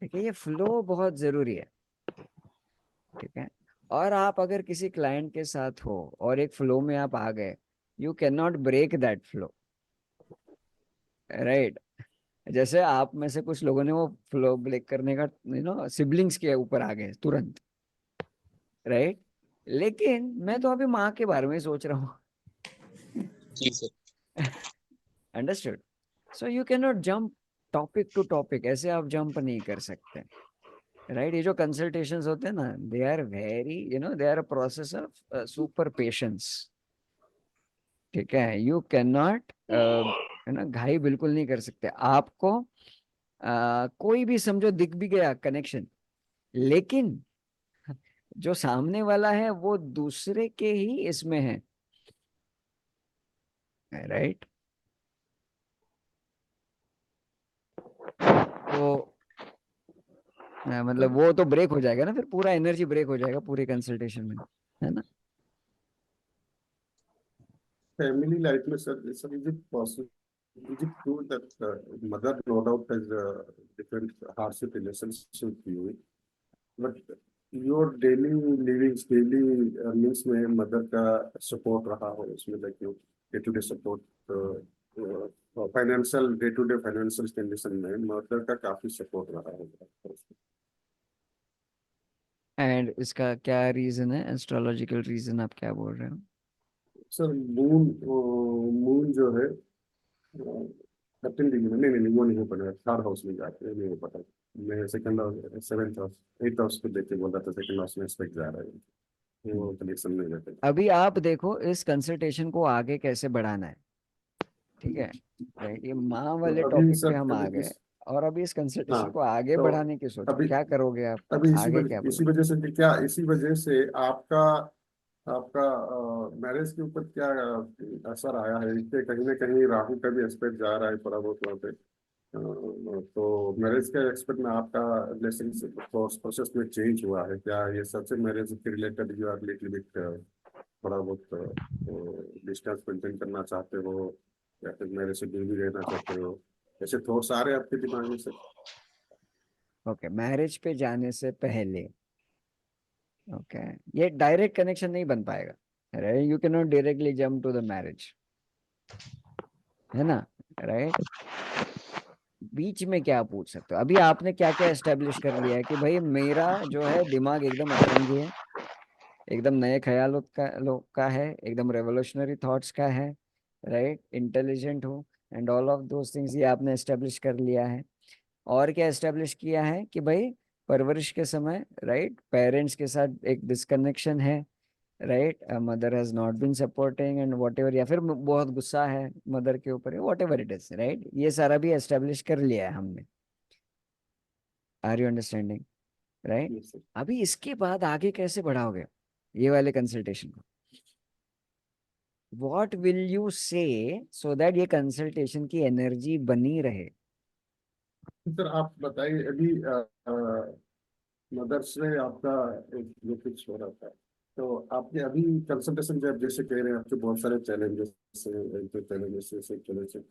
ठीक है, ये फ्लो बहुत जरूरी है। ठीक है, और आप अगर किसी क्लाइंट के साथ हो और एक फ्लो में आप आ गए, you can not break that flow, right. जैसे आप में से कुछ लोगों ने वो फ्लो ब्रेक करने का सिबलिंग्स के ऊपर आ गए तुरंत, राइट। लेकिन मैं तो अभी माँ के बारे में सोच रहा हूँ। जी sir. Understood. So you can not jump topic to topic, ऐसे आप जंप नहीं कर सकते, राइट। ये जो कंसल्टेशंस होते हैं ना, they are very they are a process of super patience. ठीक है, यू कैन नॉट घाई बिल्कुल नहीं कर सकते। आपको कोई भी समझो दिख भी गया कनेक्शन, लेकिन जो सामने वाला है वो दूसरे के ही इसमें है, राइट। तो मतलब वो तो ब्रेक हो जाएगा ना, फिर पूरा एनर्जी ब्रेक हो जाएगा पूरी कंसल्टेशन में, है ना। फैमिली लाइफ में sir sir is it possible, is it true that mother no doubt has different hardship relationship with you, but your daily livings, daily earnings में मदर का सपोर्ट रहा हो उसमें, like you day to day support, financial day to day financial condition में mother का काफी support रहा होगा? एंड इसका क्या रीजन है, एस्ट्रोलॉजिकल रीजन आप क्या बोल रहे हो? सर मून जो है 13 डिग्री में, नहीं वो नहीं हो पाएगा, थर्ड हाउस में जाते हैं, नहीं हो पाता। मैं second house, 7th house, 8th house को देख के बोल रहा था, सेकंड हाउस में एस्पेक्ट जा रहा है, वो कनेक्शन नहीं रहता। अभी आप देखो इस कंसल्टेशन को आगे कैसे बढ़ाना है, ठीक है, राइट। ये माँ वाले तो अभी टॉपिक पे सर हम आ अभी गए, इस, और अभी इस हाँ कंसल्टेशन को आगे तो बढ़ाने की सोचो, अभी क्या करोगे आप? अभी आगे क्या इसी बोलो? वजह से कि क्या, इसी वजह से आपका आपका मैरिज के ऊपर क्या असर आया है? इससे कहीं ना कहीं राहु का भी एस्पेक्ट जा रहा है थोड़ा बहुत वहाँ पे। तो मैरिज के एक्सपेक्ट में आपका रिलेशनशिप प्रोसेस में चेंज हुआ है क्या? ये सबसे मैरिज के related you are little bit थोड़ा बहुत डिस्टेंस मेंटेन करना चाहते हो, या फिर मैरिज से दूर भी रहना चाहते हो? ऐसे थॉट्स आ रहे हैं आपके दिमाग में सर? ओके, मैरिज पे जाने से पहले, ओके, ये डायरेक्ट कनेक्शन नहीं बन पाएगा, right. You can not directly jump to the marriage, है ना, राइट। बीच में क्या पूछ सकते हो? अभी आपने क्या क्या एस्टेब्लिश कर लिया है कि भाई मेरा जो है दिमाग एकदम अतरंगी है, एकदम नए ख्यालों का है, एकदम रेवोल्यूशनरी थॉट्स का है, राइट, इंटेलिजेंट हो, and all of those things, ये आपने एस्टेब्लिश कर लिया है। और क्या एस्टेब्लिश किया है कि भाई परवरिश के समय, राइट, पेरेंट्स के साथ एक डिस्कनेक्शन है, right, mother has not been supporting and whatever, या फिर बहुत गुस्सा है मदर के ऊपर, whatever it is, right. ये सारा भी एस्टेब्लिश कर लिया है हमने। Are you understanding, right? Yes, sir. अभी इसके बाद आगे कैसे बढ़ाओगे ये वाले कंसल्टेशन को? वॉट विल यू से सो दैट ये कंसल्टेशन की एनर्जी बनी रहे? सर आप बताइए, अभी मदर से आपका एक जो फिक्स हो रहा था, तो आपने अभी कंसल्टेशन जब जैसे कह रहे हैं आपके बहुत सारे चैलेंजेस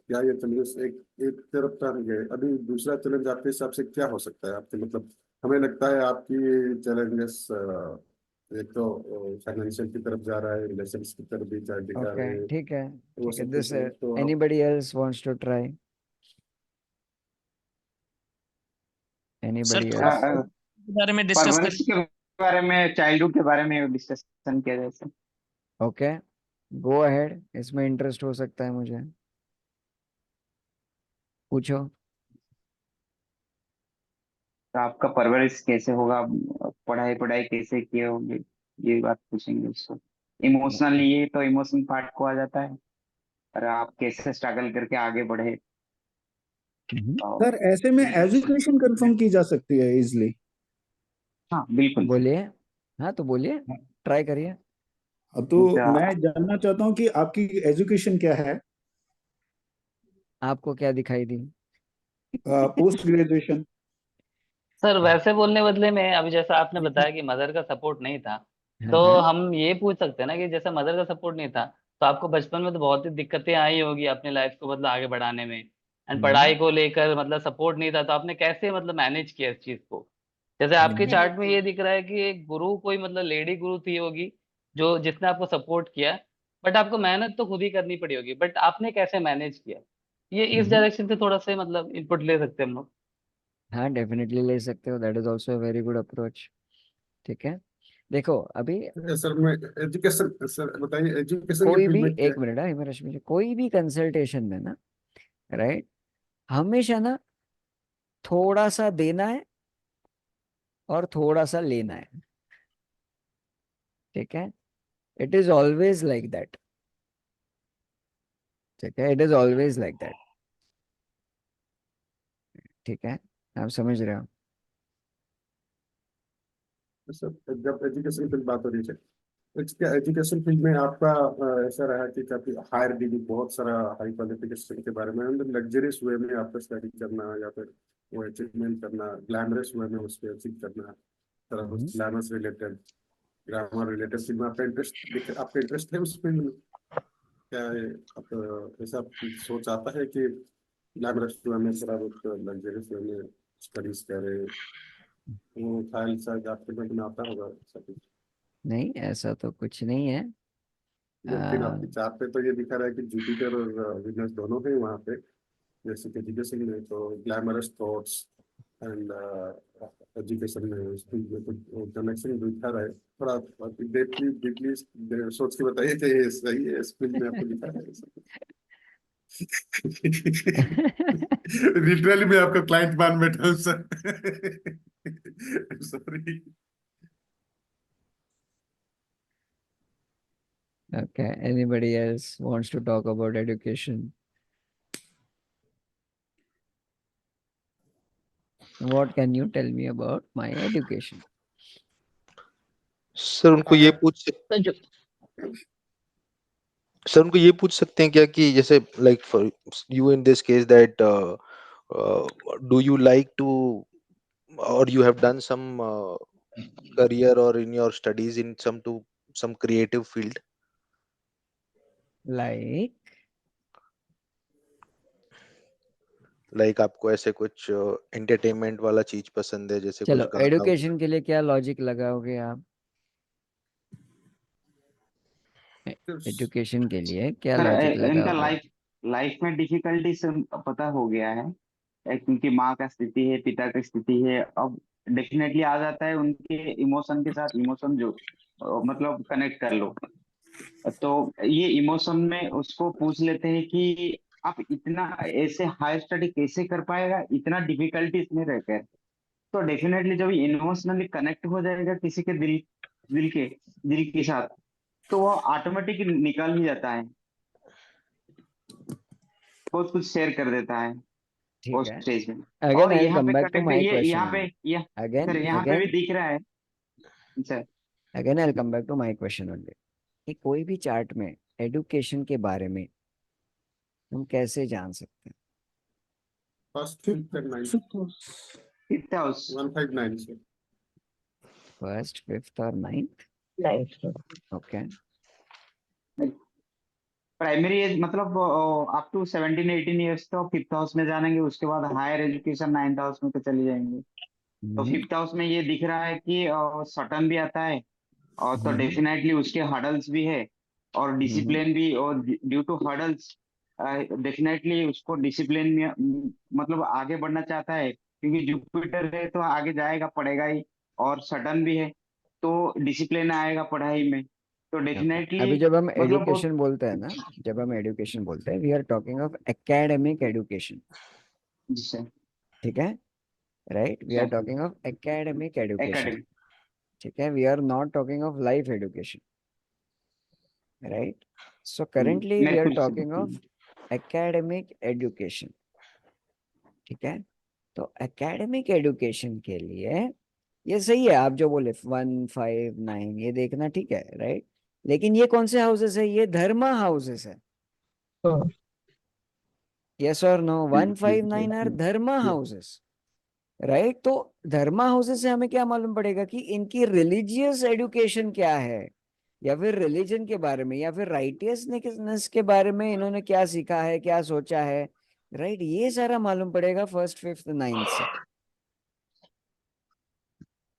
क्या ये चैलेंजेस एक एक तरफ टर्न गए, अभी दूसरा चैलेंज आपके हिसाब से क्या हो सकता है आपके? मतलब हमें लगता है आपकी चैलेंजेस एक तो फाइनेंशियल की तरफ जा रहा है, रिलेशंस की तरफ भी जा दिखा ओके, रहे हैं, ठीक है, वो ठीक है। सब दिस कुछ है तो आप। Anybody else wants to try? Sir anybody थोड़ा एल्स? के बारे में डिस्कस कर। परवरिश के बारे में, चाइल्डहुड के बारे में डिस्कशन किया जाए सर। ओके, गो अहेड, इसमें इंटरेस्ट हो सकता है मुझे, पूछो। तो आपका परवरिश कैसे होगा, पढ़ाई पढ़ाई कैसे किए होंगे, ये बात पूछेंगे उसको। इमोशनली ये तो इमोशनल पार्ट को आ जाता है, और आप कैसे स्ट्रगल करके आगे बढ़े। और सर ऐसे में एजुकेशन कंफर्म की जा सकती है इजिली? हाँ बिल्कुल सर। बोलिए, हाँ तो बोलिए, ट्राई करिए। तो मैं जानना चाहता हूँ कि आपकी एजुकेशन क्या है? आपको क्या दिखाई दी? Post graduation. सर वैसे बोलने बदले में अभी जैसा आपने बताया कि मदर का सपोर्ट नहीं था, हाँ, तो हाँ। हम ये पूछ सकते हैं ना कि जैसे मदर का सपोर्ट नहीं था, तो आपको बचपन में तो बहुत ही दिक्कतें आई होगी अपनी लाइफ को मतलब आगे बढ़ाने में, एंड पढ़ाई को लेकर मतलब सपोर्ट नहीं था, तो आपने कैसे मतलब मैनेज किया इस चीज को? जैसे आपके नहीं चार्ट में ये दिख रहा है कि एक गुरु कोई मतलब लेडी गुरु थी होगी जो जिसने आपको सपोर्ट किया, बट आपको मेहनत तो खुद ही करनी पड़ी होगी, बट आपने कैसे मैनेज किया? ये इस डायरेक्शन से थोड़ा सा मतलब इनपुट ले सकते हैं हम लोग। हाँ, डेफिनेटली ले सकते हो, that is also very good approach. ठीक है, देखो अभी सर मैं एजुकेशन, सर बताइए एजुकेशन के कोई फील्ड भी, में क्या एक मिनट रश्मि जी, कोई भी कंसल्टेशन में ना, राइट, हमेशा ना थोड़ा सा देना है और थोड़ा सा लेना है। ठीक है, it is always like that. ठीक है, it is always like that. ठीक है, आप समझ रहे हो? सर जब एजुकेशन की बात हो रही है, क्या एजुकेशन फील्ड में आपका ऐसा रहा कि काफी हायर डिग्री, बहुत सारा हाई क्वालिफिकेशन के बारे में लग्जरियस वे में आपका स्टडी करना या फिर वो अचीवमेंट करना, ग्लैमरस वे में उसको अचीव करना, तरह glamorous related, grammar related field में आपका इंटरेस्ट है उस फील्ड में? क्या ऐसा सोच आता है कि ग्लैमरस वे में थोड़ा बहुत लग्जरियस वे में स्टडीज करें, वो ख्याल शायद आपके मन में आता होगा सब? नहीं, ऐसा तो कुछ नहीं है। लेकिन आपकी चार्ट पे तो ये दिखा रहा है कि जुपिटर और विनस दोनों हैं वहाँ पे, जैसे कि एजुकेशन में तो ग्लैमरस थॉट्स एंड एजुकेशन में स्कूल में कुछ कनेक्शन दिखा रहा है। थोड़ा डीपली डीपली सोच के बताइए कि ये सही है, स्कूल में आपको दिखा रहा है? लिटरली मैं आपका क्लाइंट मान बैठा हूँ sir. Sorry. Okay, anybody else wants to talk about education? What can you tell me about my education? Sir उनको ये पूछ सर उनको ये पूछ सकते हैं क्या कि जैसे like for you in this case that do you like to or you have done some career or in your studies in some creative field? like आपको ऐसे कुछ एंटरटेनमेंट वाला चीज पसंद है, जैसे चलो, कुछ गाना? एडुकेशन के लिए क्या लॉजिक लगाओगे आप? एजुकेशन के लिए क्या सर लॉजिक इनका लगाओगे? लाइफ में डिफिकल्टी पता हो गया है, क्योंकि माँ का स्थिति है, पिता की स्थिति है, अब डेफिनेटली आ जाता है उनके इमोशन के साथ, इमोशन जो मतलब कनेक्ट कर लो, तो ये इमोशन में उसको पूछ लेते हैं कि आप इतना ऐसे हायर स्टडी कैसे कर पाएगा इतना डिफिकल्टीज में रहकर। तो डेफिनेटली जब इमोशनली कनेक्ट हो जाएगा किसी के दिल के साथ, तो वो ऑटोमेटिक निकल ही जाता है, बहुत कुछ शेयर कर देता है उस ठीक है, स्टेज में। अगेन और आई यहाँ कम पे बैक टू कनेक्ट माय ये क्वेश्चन यहाँ पे ओनली। सर यहाँ पे भी दिख रहा है sir. Again I come back to my question only कि कोई भी चार्ट में एडुकेशन के बारे में हम कैसे जान सकते हैं? फर्स्ट 5th हाउस 159 से फर्स्ट, फिफ्थ और नाइन्थ। ओके, प्राइमरी एज मतलब अप टू 17-18 ईयर्स तो 5th हाउस में जानेंगे, उसके बाद हायर एजुकेशन 9th हाउस में तो चली जाएंगे। तो 5th हाउस में ये दिख रहा है कि सटर्न भी आता है, और तो डेफिनेटली उसके हडल्स भी है और डिसिप्लिन भी, और ड्यू टू हडल्स डेफिनेटली उसको डिसिप्लिन में मतलब आगे बढ़ना चाहता है, क्योंकि जुपिटर है तो आगे जाएगा पढ़ेगा ही, और सटर्न भी है तो डिसिप्लिन आएगा पढ़ाई में, तो डेफिनेटली अभी जब हम मतलब बहुत। एडुकेशन बोलते हैं ना, जब हम एडुकेशन बोलते हैं, we are talking of academic education. जी सर। ठीक है, right, we are talking of academic education. Academic. ठीक है, we are not talking of life education, right? So currently we are talking of academic education. ठीक है, तो academic education के लिए ये सही है, आप जो बोले 159 ये देखना ठीक है, राइट? लेकिन ये कौन से हाउसेस है? ये धर्मा हाउसेस है। यस और नो? 159 आर धर्मा हाउसेस, राइट? तो धर्मा हाउसेस से हमें क्या मालूम पड़ेगा कि इनकी रिलीजियस एडुकेशन क्या है, या फिर रिलीजन के बारे में, या फिर राइटियसनेस के बारे में इन्होंने क्या सीखा है, क्या सोचा है, राइट? ये सारा मालूम पड़ेगा फर्स्ट, फिफ्थ, नाइन्थ से।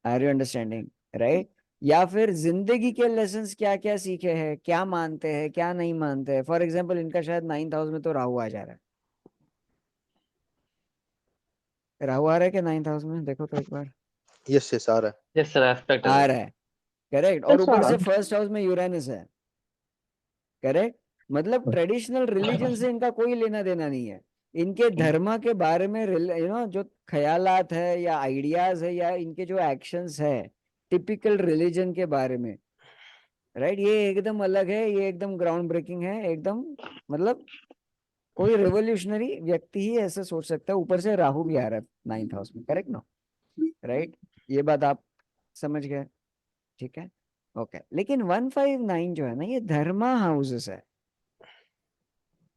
Are you understanding? राइट? या फिर जिंदगी के लेसन्स क्या क्या सीखे हैं, क्या मानते हैं, क्या नहीं मानते हैं। फॉर एग्जाम्पल इनका शायद 9th हाउस में तो राहु आ जा रहा है। राहु आ रहा है क्या 9th हाउस में? देखो तो एक बार। यस यस आ रहा है। यस सर, एस्पेक्ट आ है। रहा है, करेक्ट। और ऊपर से फर्स्ट हाउस में यूरेनस है, करेक्ट। मतलब ट्रेडिशनल रिलीजन से इनका कोई लेना देना नहीं है। इनके धर्म के बारे में जो ख्यालात है या आइडियाज है या इनके जो एक्शंस है टिपिकल रिलीजन के बारे में, राइट, ये एकदम अलग है, ये एकदम ग्राउंड ब्रेकिंग है, एकदम मतलब कोई रेवोल्यूशनरी व्यक्ति ही ऐसा सोच सकता है। ऊपर से राहु भी आ रहा है 9th हाउस में, करेक्ट ना? राइट, ये बात आप समझ गए, ठीक है, ओके। लेकिन 159 जो है ना, ये धर्मा हाउसेस है,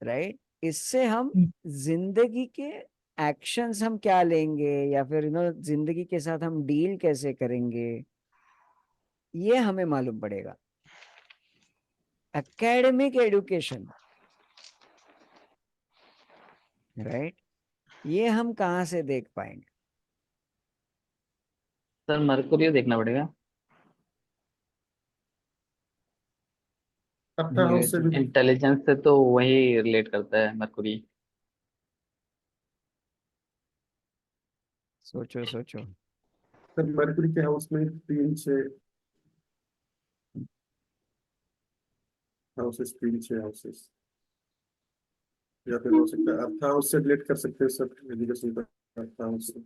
राइट। इससे हम जिंदगी के एक्शंस हम क्या लेंगे या फिर जिंदगी के साथ हम डील कैसे करेंगे, ये हमें मालूम पड़ेगा। एकेडमिक एजुकेशन, राइट, ये हम कहाँ से देख पाएंगे? सर मरकुरी देखना पड़ेगा। हाउस से भी इंटेलिजेंस से तो वही रिलेट करता है मरकुरी। सोचो सोचो। सर मरकुरी के हाउस में 3-6 हाउसेस, 3-6 हाउसेस, या फिर हो सकता है अर्थ हाउस से रिलेट कर सकते हैं सब एजुकेशन का, अर्थ हाउस से।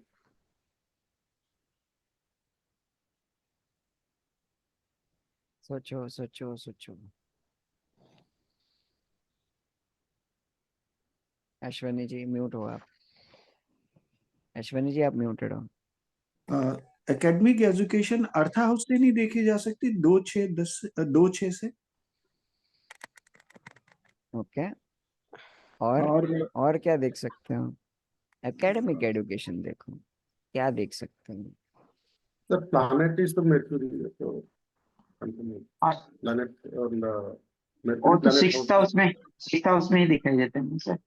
सोचो सोचो सोचो। अश्वनी जी म्यूट हो आप। अश्वनी जी आप म्यूटेड हो। एकेडमिक एजुकेशन अर्थ हाउस से नहीं देखी जा सकती, 2-6 से। ओके, और क्या देख सकते हो? एकेडमिक एजुकेशन देखो, क्या देख सकते हो? Sir planet is the mercury, तो प्लैनेट और वो तो सिक्स्थ हाउस में ही दिखाई देते हैं sir.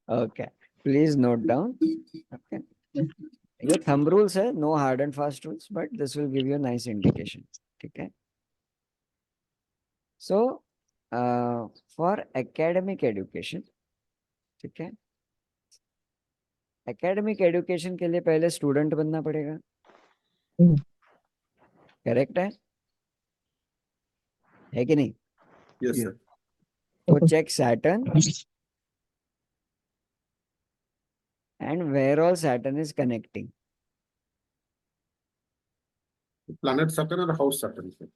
Okay, please note down. Okay, ये थंब रूल्स है, no hard and fast rules, but this will give you nice indication, ठीक है। सो फॉर एकेडमिक एजुकेशन, ठीक है, एकेडमिक एजुकेशन के लिए पहले स्टूडेंट बनना पड़ेगा, करेक्ट है कि नहीं? Yes sir. तो check Saturn and where all Saturn is connecting. Planet Saturn और हाउस सैटर्न से।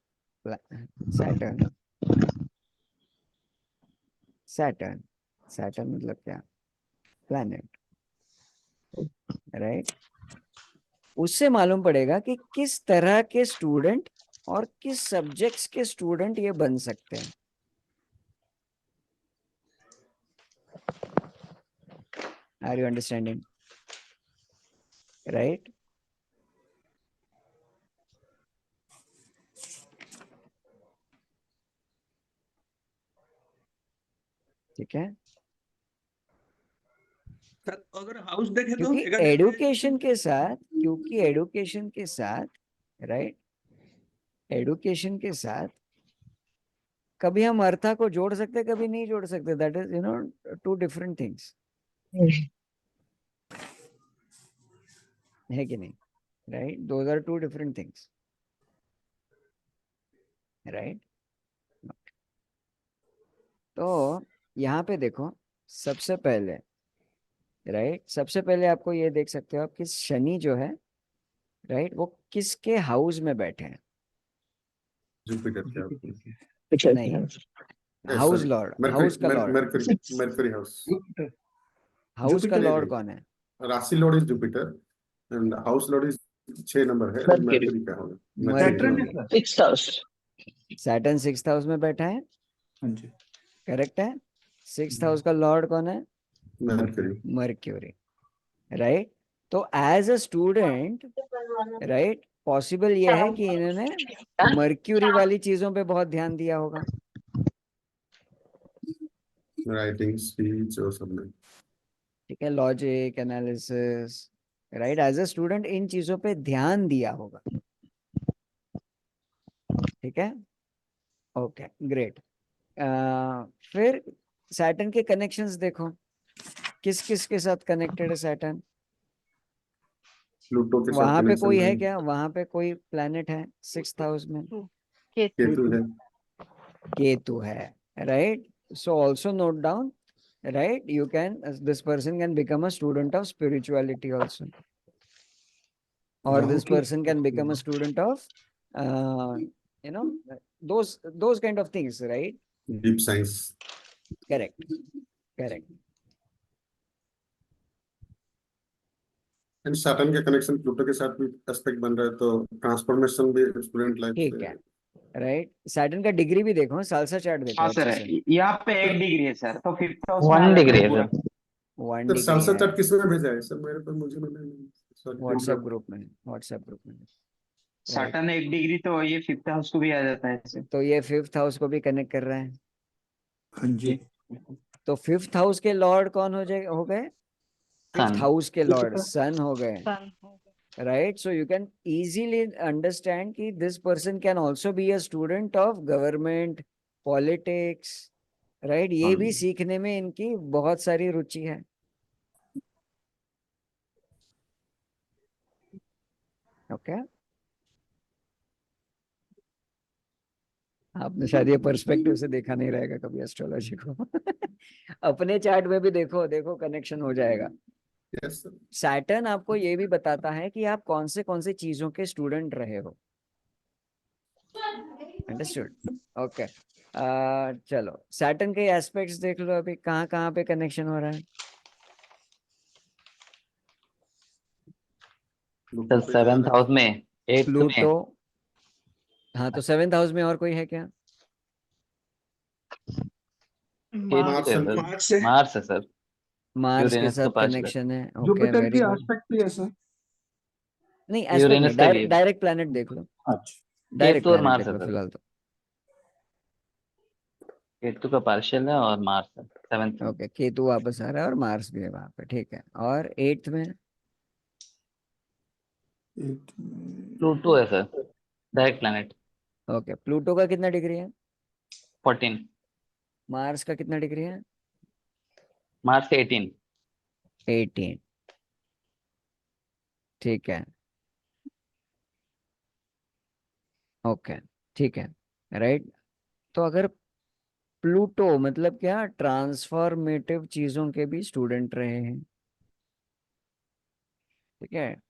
Saturn, Saturn मतलब क्या? Planet, right. उससे मालूम पड़ेगा कि किस तरह के स्टूडेंट और किस सब्जेक्ट्स के स्टूडेंट ये बन सकते हैं। Are you understanding? राइट, ठीक है। अगर हाउस देखे तो क्योंकि एडुकेशन के साथ राइट, एडुकेशन के साथ कभी हम अर्था को जोड़ सकते, कभी नहीं जोड़ सकते। That is two different things, है कि नहीं? Right, those are two different things, right. तो यहाँ पे देखो, सबसे पहले राइट, सबसे पहले आपको ये देख सकते हो आप कि शनि जो है, राइट, वो किसके हाउस में बैठे हैं? जुपिटर नहीं, हाउस लॉर्ड, हाउस का लॉर्ड, मर्करी हाउस। हाउस का लॉर्ड कौन है? राशि Lord is Jupiter and house Lord is 6 number है, मर्करी का होगा। सैटर्न 6th हाउस में बैठा है, करेक्ट है। 6th हाउस का लॉर्ड कौन है? Mercury, right. तो as a student, right, possible ये है कि इन्होंने मर्क्यूरी वाली चीजों पे बहुत ध्यान दिया होगा, राइटिंग स्पीच और सब में। ठीक है, logic, analysis, right. As a student इन चीजों पे ध्यान दिया होगा। ठीक है, ओके ग्रेट। फिर सैटर्न के कनेक्शंस देखो, किस किस के साथ कनेक्टेड है सैटर्न? प्लूटो के साथ वहां पे कोई कनेक्शन है है। क्या? वहां पे कोई प्लैनेट है 6th हाउस में? केतु है। केतु है, right. So also note down, right? You can, this person can become a student of spirituality also, or Rahu this की person can become a student of uh, you know those kind of things, right? Deep science. Correct, correct. And Saturn के connection Pluto के साथ भी aspect बन रहा है, तो transformation भी स्टूडेंट लाइफ ठीक से। है, राइट। सैटर्न का डिग्री भी देखो, सालसा चार्ट देखो हाँ अच्छे सर, से। यहाँ पे 1 डिग्री है सर, तो 5th हाउस में आ 1 जाता डिग्री है है पूरा। सर। 1 सर डिग्री सालसा है। चार्ट किसने भेजा है सर? मेरे पर मुझे मैंने व्हाट्सएप ग्रुप में, व्हाट्सएप ग्रुप में, राइट। सैटर्न 1 डिग्री, तो ये 5th हाउस को भी आ जाता है सर। तो ये 5th हाउस को भी कनेक्ट कर रहा है। हाँ जी। तो 5th हाउस के लॉर्ड कौन हो गए? 5th सन। हाउस के लॉर्ड सन हो गए, सन हो गया। right? So you can easily understand कि this person can also be a student of government, politics, right? ये भी सीखने में इनकी बहुत सारी रुचि है। ओके, आपने शायद ये पर्सपेक्टिव से देखा नहीं रहेगा कभी एस्ट्रोलॉजी को। अपने चार्ट में भी देखो, देखो कनेक्शन हो जाएगा। Yes sir. सैटर्न आपको ये भी बताता है कि आप कौन से चीजों के स्टूडेंट रहे हो। Understood, okay. चलो सैटर्न के एस्पेक्ट्स देख लो, अभी कहाँ कहाँ पे कनेक्शन हो रहा है। सर 7th हाउस में, 8th में। प्लूटो, हाँ तो 7th हाउस में और कोई है क्या? मार्स है सर। मार्स है। मार्स है सर। मार्स के यूरेनस साथ का पांचवा। कनेक्शन है, ओके जुपिटर वेरी की गुड। एस्पेक्ट भी है सर। नहीं एस्पेक्ट यूरेनस नहीं, का भी है। डायरेक्ट प्लैनेट देख लो, अच्छा। डायरेक्ट केतु और प्लैनेट मार्स देख है लो सर। फिलहाल तो। केतु का पार्शियल है और मार्स है 7th में। ओके, केतु वापस आ रहा है और मार्स भी है वहां पे, ठीक है। और 8th में? प्लूटो है sir, direct planet. Okay, Pluto का कितना डिग्री है? 14। मार्स का कितना डिग्री है? मार्स का 18। 18, ठीक है, ओके, ठीक है, राइट। तो अगर प्लूटो मतलब क्या, ट्रांसफॉर्मेटिव चीजों के भी स्टूडेंट रहे हैं, ठीक है,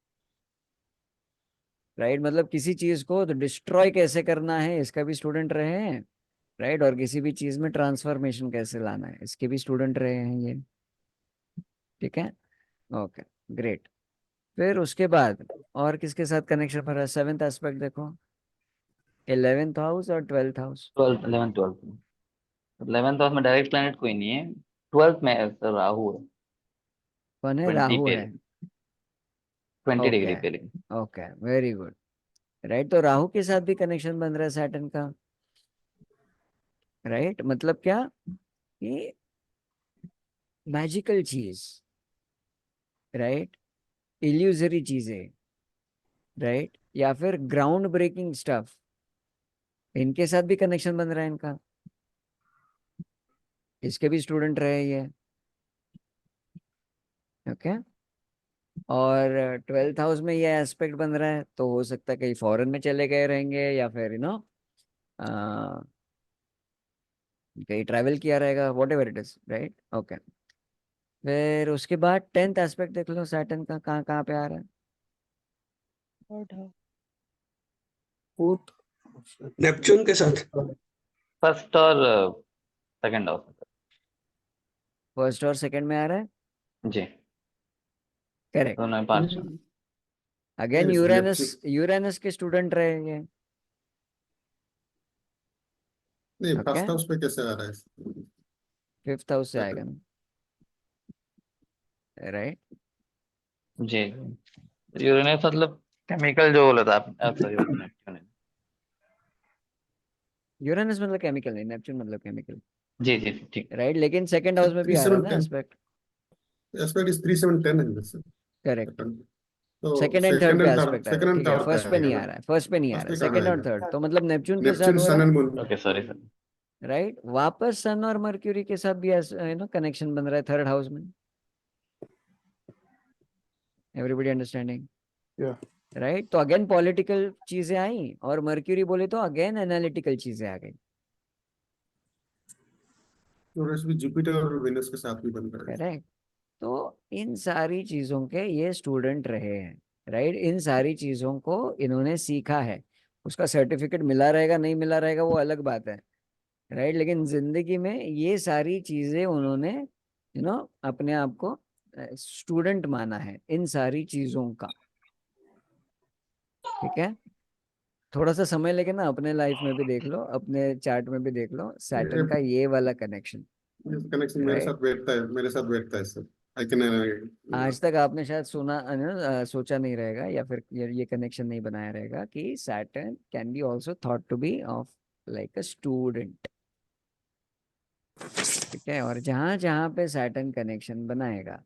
राइट। मतलब किसी चीज को तो डिस्ट्रॉय कैसे करना है इसका भी स्टूडेंट रहे हैं, राइट। और किसी भी चीज में ट्रांसफॉर्मेशन कैसे लाना है इसके भी स्टूडेंट रहे हैं ये, ठीक है, ओके ग्रेट। फिर उसके बाद और किसके साथ कनेक्शन पर है? 7th एस्पेक्ट देखो, 11th हाउस और 12th house. 12th 11th 12th में। 11th हाउस में डायरेक्ट प्लैनेट कोई नहीं है। 12th में है सर, राहु है। कौन है? 20 राहु पे है, 20 डिग्री ओके, पे लेकिन। Okay very good, right. तो राहु के साथ भी कनेक्शन बन रहा है सैटर्न का, राइट। मतलब क्या कि मैजिकल चीज, राइट, इल्यूजरी चीजें, राइट, या फिर ग्राउंड ब्रेकिंग स्टफ, इनके साथ भी कनेक्शन बन रहा है इनका, इसके भी स्टूडेंट रहे ये, ओके। और 12th हाउस में ये एस्पेक्ट बन रहा है, तो हो सकता है कहीं फॉरेन में चले गए रहेंगे या फिर कहीं ट्रैवल किया रहेगा, what ever it is, right, okay. फिर उसके बाद 10th एस्पेक्ट देख लो सैटर्न का, कहाँ कहाँ पे आ रहा है? फोर्थ नेपच्यून के साथ। फर्स्ट और सेकंड हाउस। फर्स्ट और सेकंड में आ रहा है, जी। करेक्ट। दोनों में पार्शियल। अगेन यूरेनस, यूरेनस के स्टूडेंट रहेंगे, नहीं, ओके। फर्स्ट हाउस पे कैसे आ रहा है? 5th हाउस से आएगा ना, राइट। जी। यूरेनस मतलब केमिकल जो बोला था आप, सॉरी वो तो नेपच्यून है। यूरेनस मतलब केमिकल नहीं, नेपच्यून मतलब केमिकल, जी जी ठीक। राइट, लेकिन सेकंड हाउस में भी आ रहा है ना 3710 एस्पेक्ट। एस्पेक्ट इज 3710 करेक्ट, तो सेकंड एंड थर्ड सेकंड पे एंड थर्ड एस्पेक्ट आ रहा है, सेकंड एंड ठीक है, थर्ड पे फर्स्ट पे नहीं आएगा आ ना, रहा है, फर्स्ट पे नहीं आ फर्स्ट रहा है, पे कहाँ सेकंड और आएगा? थर्ड, तो मतलब नेपच्यून के साथ नेपच्यून हो सन रहा एंड है, moon. Okay sorry sir. Right, वापस सन और मर्क्यूरी के साथ भी कनेक्शन बन रहा है थर्ड हाउस में। Everybody understanding? राइट, तो अगेन पॉलिटिकल चीजें आई, और मर्क्यूरी बोले तो अगेन एनालिटिकल चीजें आ गई। और जुपिटर और वेनस के साथ भी बन रहा है। करेक्ट, तो इन सारी चीजों के ये स्टूडेंट रहे हैं, राइट, इन सारी चीजों को इन्होंने सीखा है। उसका सर्टिफिकेट मिला रहेगा नहीं मिला रहेगा वो अलग बात है, राइट, लेकिन जिंदगी में ये सारी चीजें उन्होंने अपने आप को स्टूडेंट माना है इन सारी चीजों का। ठीक है, थोड़ा सा समय लेके ना अपने लाइफ में भी देख लो, अपने चार्ट में भी देख लो सैटर्न का ये वाला कनेक्शन, कनेक्शन मेरे राइट। साथ बैठता है, मेरे साथ बैठता है सर। आई कैन आज तक आपने शायद सोचा नहीं रहेगा, या फिर ये कनेक्शन नहीं बनाया रहेगा कि Saturn can be also thought to be of like a student. ठीक है, और जहां जहां पे सैटर्न कनेक्शन बनाएगा,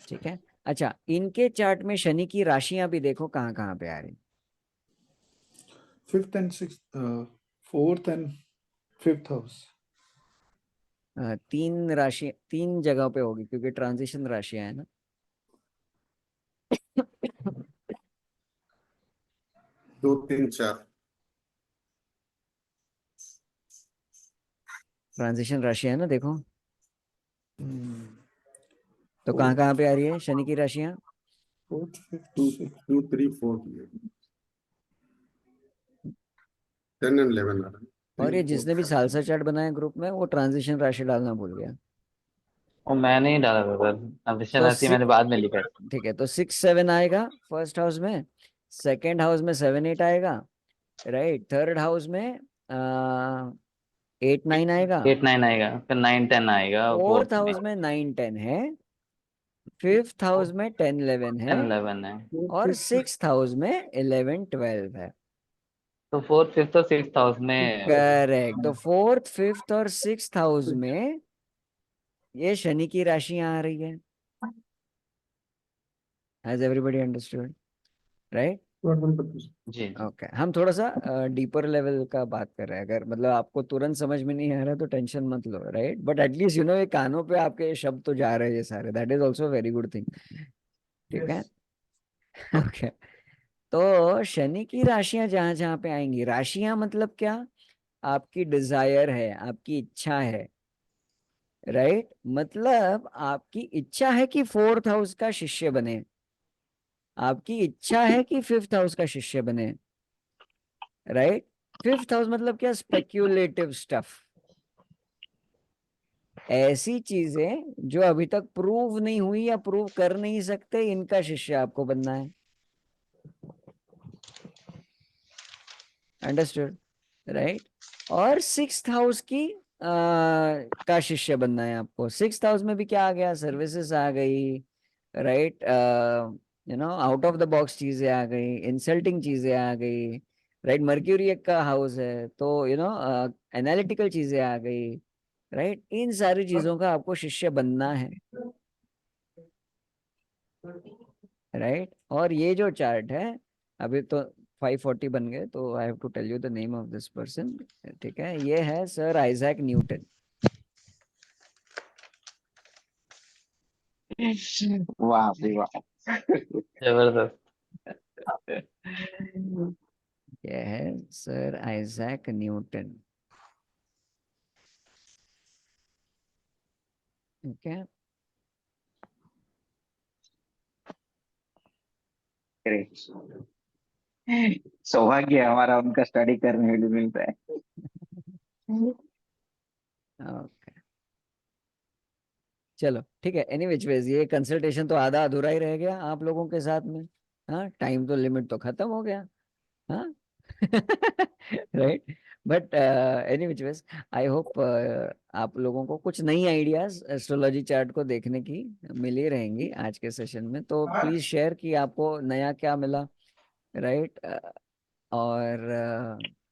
ठीक है। अच्छा, इनके चार्ट में शनि की राशियां भी देखो कहाँ कहाँ पे आ रही। 5th and 6th, 4th and 5th house। तीन राशि तीन जगह पे होगी क्योंकि ट्रांजिशन राशियां है ना। 2 3 4 ट्रांजिशन राशियां है ना, देखो तो कहाँ कहाँ पे आ रही है शनि की राशियां। 4th 5th 2 6th। 2 3 4 10 and 11 आ रहा है। और ये 3 4 जिसने भी 5 सालसा चार्ट बनाया ग्रुप में वो ट्रांजिशन राशि डालना भूल गया। वो मैंने ही डाला था सर, ट्रांजिशन तो राशि मैंने बाद में लिखा है। ठीक है, तो 6 7 आएगा फर्स्ट हाउस में, सेकेंड हाउस में 7 8 आएगा, राइट, थर्ड हाउस में 8 9 आएगा, 8 9 आएगा, फिर 9 10 आएगा फोर्थ फोर्थ में, हाउस में 9 10 है, फिफ्थ हाउस में 10 11 है, 10 11 है, और सिक्स्थ हाउस में 11 12 है। तो फोर्थ फिफ्थ और सिक्स्थ हाउस में। करेक्ट, तो फोर्थ फिफ्थ और सिक्स्थ हाउस में ये शनि की राशियां आ रही है। Has everybody understood, right? जी ओके, हम थोड़ा सा डीपर लेवल का बात कर रहे हैं, अगर मतलब आपको तुरंत समझ में नहीं आ रहा तो टेंशन मत लो, राइट, बट एटलीस्ट ये कानों पे आपके शब्द तो जा रहे हैं ये सारे, that is also very good thing. ठीक है, ओके। तो शनि की राशियां जहां जहां पे आएंगी, राशियां मतलब क्या, आपकी डिजायर है, आपकी इच्छा है, राइट, मतलब आपकी इच्छा है कि फोर्थ हाउस का शिष्य बने, आपकी इच्छा है कि फिफ्थ हाउस का शिष्य बने, राइट। फिफ्थ हाउस मतलब क्या, स्पेक्यूलेटिव स्टफ, ऐसी चीजें जो अभी तक प्रूव नहीं हुई या प्रूव कर नहीं सकते, इनका शिष्य आपको बनना है। Understood, right. और सिक्स्थ हाउस की का शिष्य बनना है आपको। सिक्स्थ हाउस में भी क्या आ गया, सर्विसेज आ गई, right, out of the box चीजें आ गई, इंसल्टिंग चीजें आ गई, राइट, मर्क्यूरी एक का हाउस है तो एनालिटिकल चीजें आ गई, राइट, इन सारी चीजों का आपको शिष्य बनना है, राइट। और ये जो चार्ट है, अभी तो 540 बन गए, तो I have to tell you the name of this person. ठीक है, ये है सर आइजैक न्यूटन। वाह भाई वाह। जबरदस्त। ये है सर आइजैक न्यूटन। ठीक है, सौभाग्य है हमारा उनका स्टडी करने के लिए मिलता है। ओके, चलो ठीक है, एनी विच वेज ये कंसल्टेशन तो आधा अधूरा ही रह गया आप लोगों के साथ में। हाँ, टाइम तो लिमिट तो खत्म हो गया, हाँ। Right, but any which ways I hope आप लोगों को कुछ नई आइडियाज एस्ट्रोलॉजी चार्ट को देखने की मिली रहेंगी आज के सेशन में, तो प्लीज शेयर कि आपको नया क्या मिला, राइट, और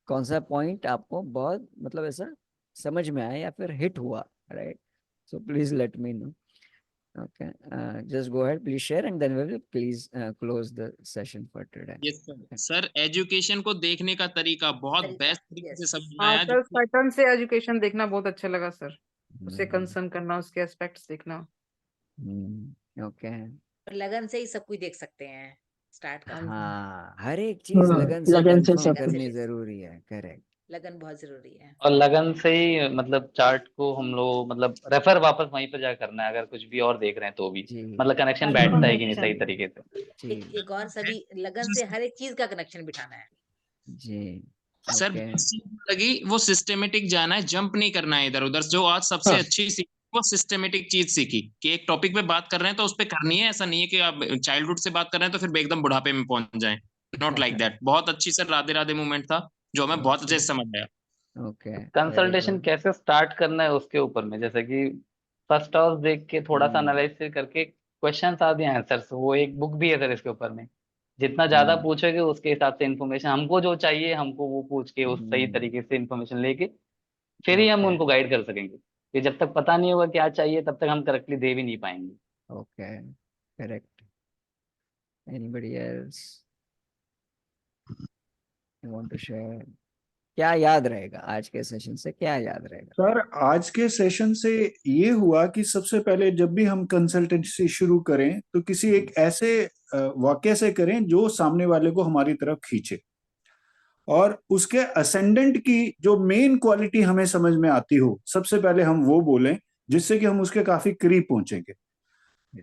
कौन सा पॉइंट आपको बहुत मतलब ऐसा समझ में आया या फिर हिट हुआ, right? So please let me know. Okay, just go ahead, please share, and then we will please close the session for today. Yes sir. Sir education को देखने का तरीका बहुत बेस्ट तरीके से समझ में हाँ आया. सर, पैटर्न से एजुकेशन देखना बहुत अच्छा लगा सर, उसे हम्म, कंसर्न करना, उसके एस्पेक्ट्स देखना। ओके. और लगन से ही सब कुछ देख सकते हैं स्टार्ट करना। हाँ, हर एक चीज लगन से लगन से कंफर्म सब लगन से करनी देख जरूरी है. करेक्ट. लगन बहुत जरूरी है। और लगन से ही मतलब चार्ट को हम लोग मतलब रेफर वापस वहीं पर जा करना है, अगर कुछ भी और देख रहे हैं तो भी जी मतलब कनेक्शन अच्छा बैठता है कि नहीं कनेक्शन। सही तरीके से। जी एक और सभी लगन से हर एक चीज का कनेक्शन बिठाना है। जी. Sir okay. लगी वो सिस्टेमेटिक जाना है, जंप नहीं करना है इधर उधर. जो आज सबसे हाँ अच्छी सीखी वो सिस्टेमेटिक चीज सीखी कि एक टॉपिक पे बात कर रहे हैं तो उस पे करनी है. ऐसा नहीं है कि आप चाइल्डहुड से बात कर रहे हैं तो फिर एकदम बुढ़ापे में पहुंच जाएं. Not like that. बहुत अच्छी सर राधे राधे मूवमेंट था जो हमें बहुत अच्छे से समझ आया. ओके. Very consultation good. कैसे स्टार्ट करना है उसके ऊपर में, जैसे कि फर्स्ट हाउस देख के थोड़ा सा एनालिसिस करके क्वेश्चंस आते हैं आंसर्स, वो एक बुक भी है सर इसके ऊपर में। जितना ज्यादा पूछोगे उसके हिसाब से इन्फॉर्मेशन हमको जो चाहिए हमको वो पूछ के उस सही तरीके से इन्फॉर्मेशन लेके फिर ही हम ओके. उनको गाइड कर सकेंगे। कि जब तक पता नहीं होगा क्या चाहिए तब तक हम करेक्टली दे भी नहीं पाएंगे। Okay. Correct. Anybody else you want to share? क्या याद रहेगा आज के सेशन से, क्या याद रहेगा? सर आज के सेशन से ये हुआ कि सबसे पहले जब भी हम कंसल्टेंसी शुरू करें तो किसी एक ऐसे वाक्य से करें जो सामने वाले को हमारी तरफ खींचे, और उसके असेंडेंट की जो मेन क्वालिटी हमें समझ में आती हो सबसे पहले हम वो बोलें, जिससे कि हम उसके काफी करीब पहुंचेंगे।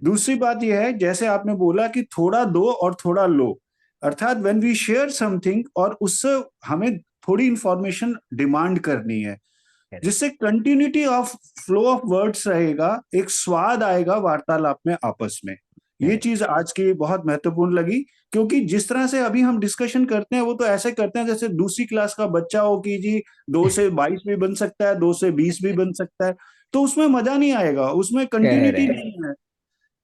दूसरी बात यह है, जैसे आपने बोला कि थोड़ा दो और थोड़ा लो, अर्थात व्हेन वी शेयर समथिंग और उससे हमें थोड़ी इंफॉर्मेशन डिमांड करनी है, जिससे continuity of flow of words रहेगा, एक स्वाद आएगा वार्तालाप में आपस में। ये चीज आज की बहुत महत्वपूर्ण लगी, क्योंकि जिस तरह से अभी हम डिस्कशन करते हैं वो तो ऐसे करते हैं जैसे दूसरी क्लास का बच्चा हो कि जी 2 से 22 भी बन सकता है, 2 से 20 भी बन सकता है, तो उसमें मजा नहीं आएगा, उसमें कंटिन्यूटी करेक्ट. नहीं है।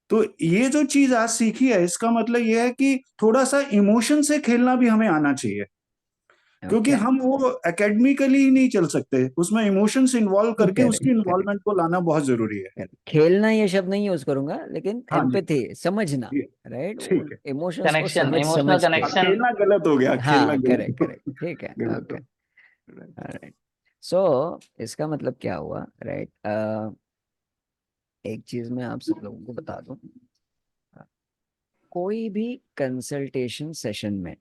तो ये जो चीज आज सीखी है, इसका मतलब ये है कि थोड़ा सा इमोशन से खेलना भी हमें आना चाहिए, क्योंकि ओके. हम वो एकेडमिकली ही नहीं चल सकते, उसमें इमोशंस इन्वॉल्व करके उसकी करेक्ट. करेक्ट. इन्वॉल्वमेंट को लाना बहुत जरूरी है। खेलना ये शब्द नहीं यूज करूंगा, लेकिन हाँ जी, एम्पैथी, समझना, जी, राइट? ठीक है। इमोशंस को कनेक्शन, समझ इमोशनल समझ के. कनेक्शन। खेलना गलत हो गया, खेलना हाँ, गलत करेक्ट करेक्ट. ठीक है. गलत ओके. हो। राइट. सो इसका मतलब क्या हुआ, राइट? एक चीज मैं आप सब लोगों को बता दूं. कोई भी कंसल्टेशन सेशन में,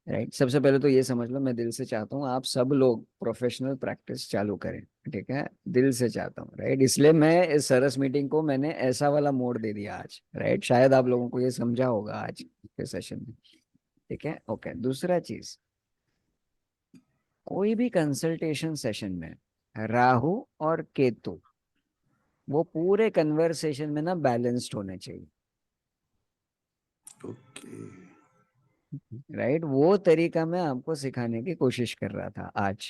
राइट, सबसे पहले तो ये समझ लो, मैं दिल से चाहता हूँ आप सब लोग प्रोफेशनल प्रैक्टिस चालू करें. ठीक है, दिल से चाहता हूँ, राइट? इसलिए मैं इस सरस मीटिंग को मैंने ऐसा वाला मोड दे दिया आज, राइट? शायद आप लोगों को ये समझा होगा आज के सेशन में. ठीक है. ओके. दूसरा चीज, कोई भी कंसल्टेशन सेशन में राहु और केतु वो पूरे कन्वर्सेशन में ना बैलेंस्ड होने चाहिए, राइट? वो तरीका मैं आपको सिखाने की कोशिश कर रहा था आज,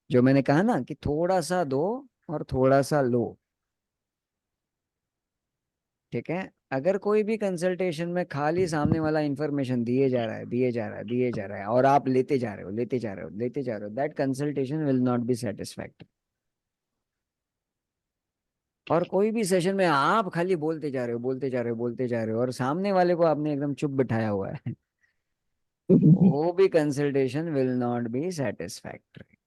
जो मैंने कहा ना कि थोड़ा सा दो और थोड़ा सा लो. ठीक है. अगर कोई भी कंसल्टेशन में खाली सामने वाला इंफॉर्मेशन दिए जा रहा है, दिए जा रहा है, दिए जा रहा है, और आप लेते जा रहे हो, लेते जा रहे हो, लेते जा रहे हो, that consultation will not be satisfactory. और कोई भी सेशन में आप खाली बोलते जा रहे हो, बोलते जा रहे हो, बोलते जा रहे हो, और सामने वाले को आपने एकदम चुप बिठाया हुआ है, वो भी consultation will not be satisfactory.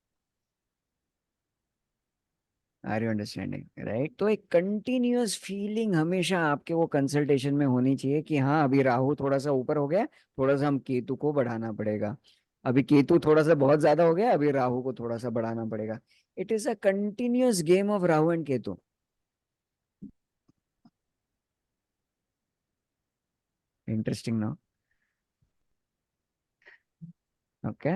Are you understanding, right? तो एक कंटिन्यूअस फीलिंग हमेशा आपके वो कंसल्टेशन में होनी चाहिए कि हाँ अभी राहु थोड़ा सा ऊपर हो गया, थोड़ा सा हम केतु को बढ़ाना पड़ेगा. अभी केतु थोड़ा सा बहुत ज्यादा हो गया, अभी राहु को थोड़ा सा बढ़ाना पड़ेगा. It is a continuous game of Rahu and Ketu. Interesting ना? Okay.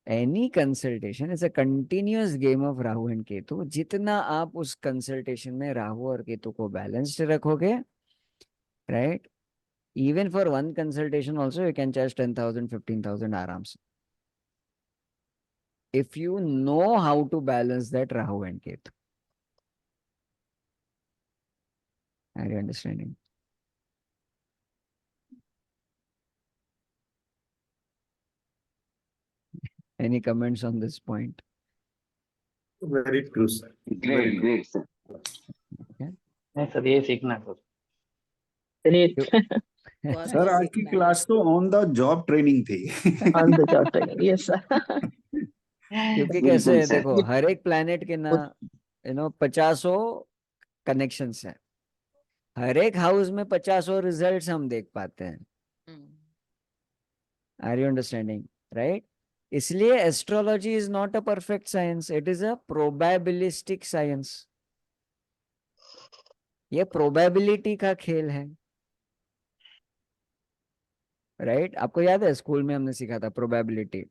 Any consultation is a continuous game of Rahu and Ketu. जितना आप उस कंसल्टेशन में राहु और केतु को बैलेंस्ड रखोगे, right, even for one consultation also you can charge 10,000 15,000 आराम से, if you know how to balance that Rahu and Ketu. Are you understanding? Any comments on this point? Very true, sir. Very Great, true. great, sir. नहीं sir, ये सीखना है sir. बहुत sir आज basic की plan class तो on the job training थी। On the job training. Yes, sir. क्योंकि बिल्कुल कैसे है, सर। देखो हर एक प्लैनेट के ना 50 कनेक्शंस है, हर एक हाउस में 50 रिजल्ट्स हम देख पाते हैं। Are you understanding, right? इसलिए astrology is not a perfect science, it is a probabilistic science. ये प्रोबेबिलिटी का खेल है, राइट? आपको याद है स्कूल में हमने सीखा था प्रोबेबिलिटी,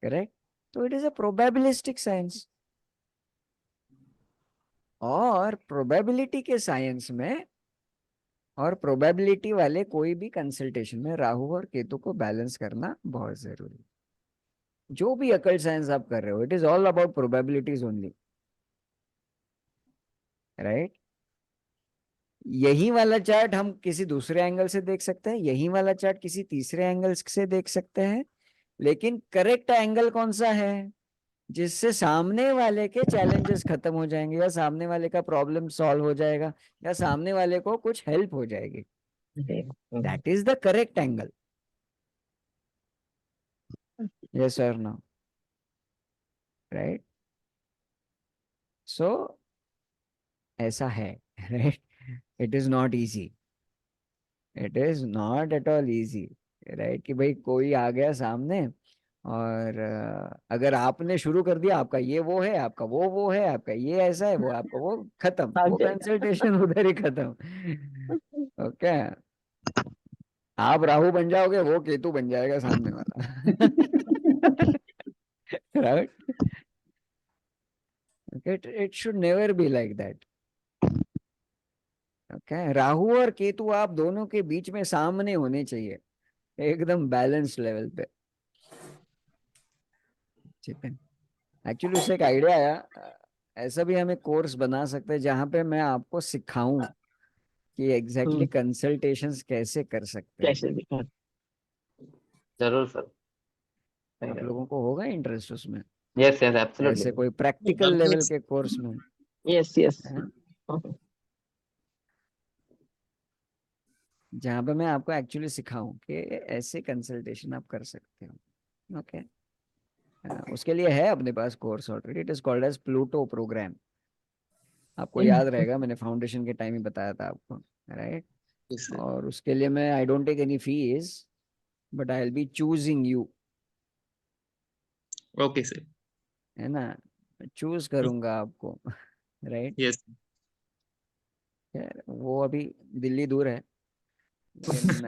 करेक्ट? तो it is a probabilistic science. और प्रोबेबिलिटी के साइंस में और प्रोबेबिलिटी वाले कोई भी कंसल्टेशन में राहु और केतु को बैलेंस करना बहुत जरूरी है। जो भी अकल्ट साइंस आप कर रहे हो, it is all about probabilities only, right? यही वाला चार्ट हम किसी दूसरे एंगल से देख सकते हैं, यही वाला चार्ट किसी तीसरे एंगल से देख सकते हैं, लेकिन करेक्ट एंगल कौन सा है जिससे सामने वाले के चैलेंजेस खत्म हो जाएंगे, या सामने वाले का प्रॉब्लम सॉल्व हो जाएगा, या सामने वाले को कुछ हेल्प हो जाएगी। That is the correct angle. Yes और नो, राइट? सो ऐसा है, right? It is not easy, it is not at all easy, right? कि भाई कोई आ गया सामने और अगर आपने शुरू कर दिया, आपका ये वो है, आपका वो है, आपका ये ऐसा है, वो आपका वो, खत्म, वो कंसल्टेशन उधर ही खत्म। ओके, आप राहु बन जाओगे, वो केतु बन जाएगा सामने वाला। Right? It should never be like that. Okay, Rahu और केतु आप दोनों के बीच में सामने होने चाहिए, एकदम बैलेंस लेवल पे, ठीक है? एक्चुअली उससे एक आइडिया आया, ऐसा भी हम एक कोर्स बना सकते हैं जहां पे मैं आपको सिखाऊं कि एग्जैक्टली कंसल्टेशंस कैसे कर सकते हैं। जरूर सर। आप लोगों को होगा इंटरेस्ट उसमें? यस यस, ऐसे एब्सोल्युटली। कोई प्रैक्टिकल लेवल के कोर्स में? Yes, yes. जहां पे मैं आपको एक्चुअली सिखाऊं कि ऐसे कंसल्टेशन आप कर सकते हो। ओके, उसके लिए है अपने पास course already, it is called as Pluto program. आपको याद रहेगा, मैंने फाउंडेशन के टाइम ही बताया था आपको, राइट? और उसके लिए मैं I don't take any fees, but I will be choosing you. Okay sir. है ना, चूज करूंगा आपको, राइट? यस। वो अभी दिल्ली दूर है, लेकिन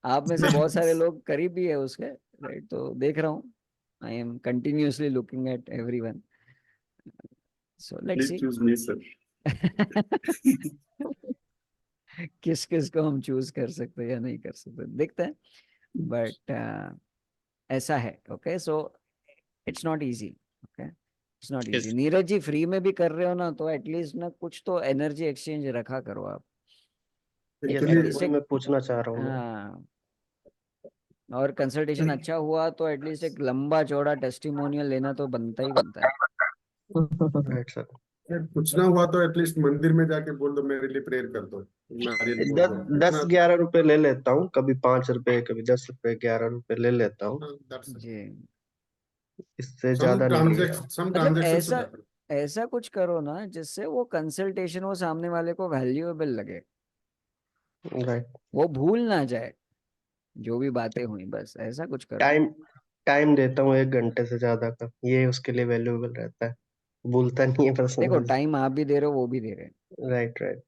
आप में से बहुत सारे लोग करीब भी है उसके, राइट? तो देख रहा हूँ, I am continuously looking at everyone, so let's see. Please choose me, sir. किस किस को हम चूज कर सकते हैं या नहीं कर सकते, देखते हैं, बट ऐसा है। Okay, so it's not easy. Okay, it's not easy. Neeraj ji free में भी कर रहे हो ना, तो एटलीस्ट ना कुछ तो एनर्जी एक्सचेंज रखा करो आप। वही मैं पूछना चाह रहा हूँ। हाँ, और कंसल्टेशन अच्छा हुआ तो एटलीस्ट एक लंबा चौड़ा टेस्टिमोनियल लेना तो बनता ही बनता है। Right sir. कुछ ना हुआ तो एटलीस्ट मंदिर में जाके बोल दो मेरे लिए प्रेयर कर दो, नारियल फोड़ दो। 10-11 रुपए ले लेता हूँ, कभी 5 रुपए, कभी 10 रुपए, 11 रुपए ले लेता हूँ, जी। इससे ज्यादा नहीं लेता। मतलब ऐसा कुछ करो ना जिससे वो कंसल्टेशन वो सामने वाले को वैल्यूएबल लगे, राइट? वो भूल ना जाए जो भी बातें हुई, बस ऐसा कुछ करो। टाइम देता हूँ 1 घंटे से ज्यादा का, ये उसके लिए वैल्यूएबल रहता है, भूलता नहीं है देखो पर्सनल। टाइम आप भी दे रहे हो, वो भी दे रहे हैं, राइट राइट,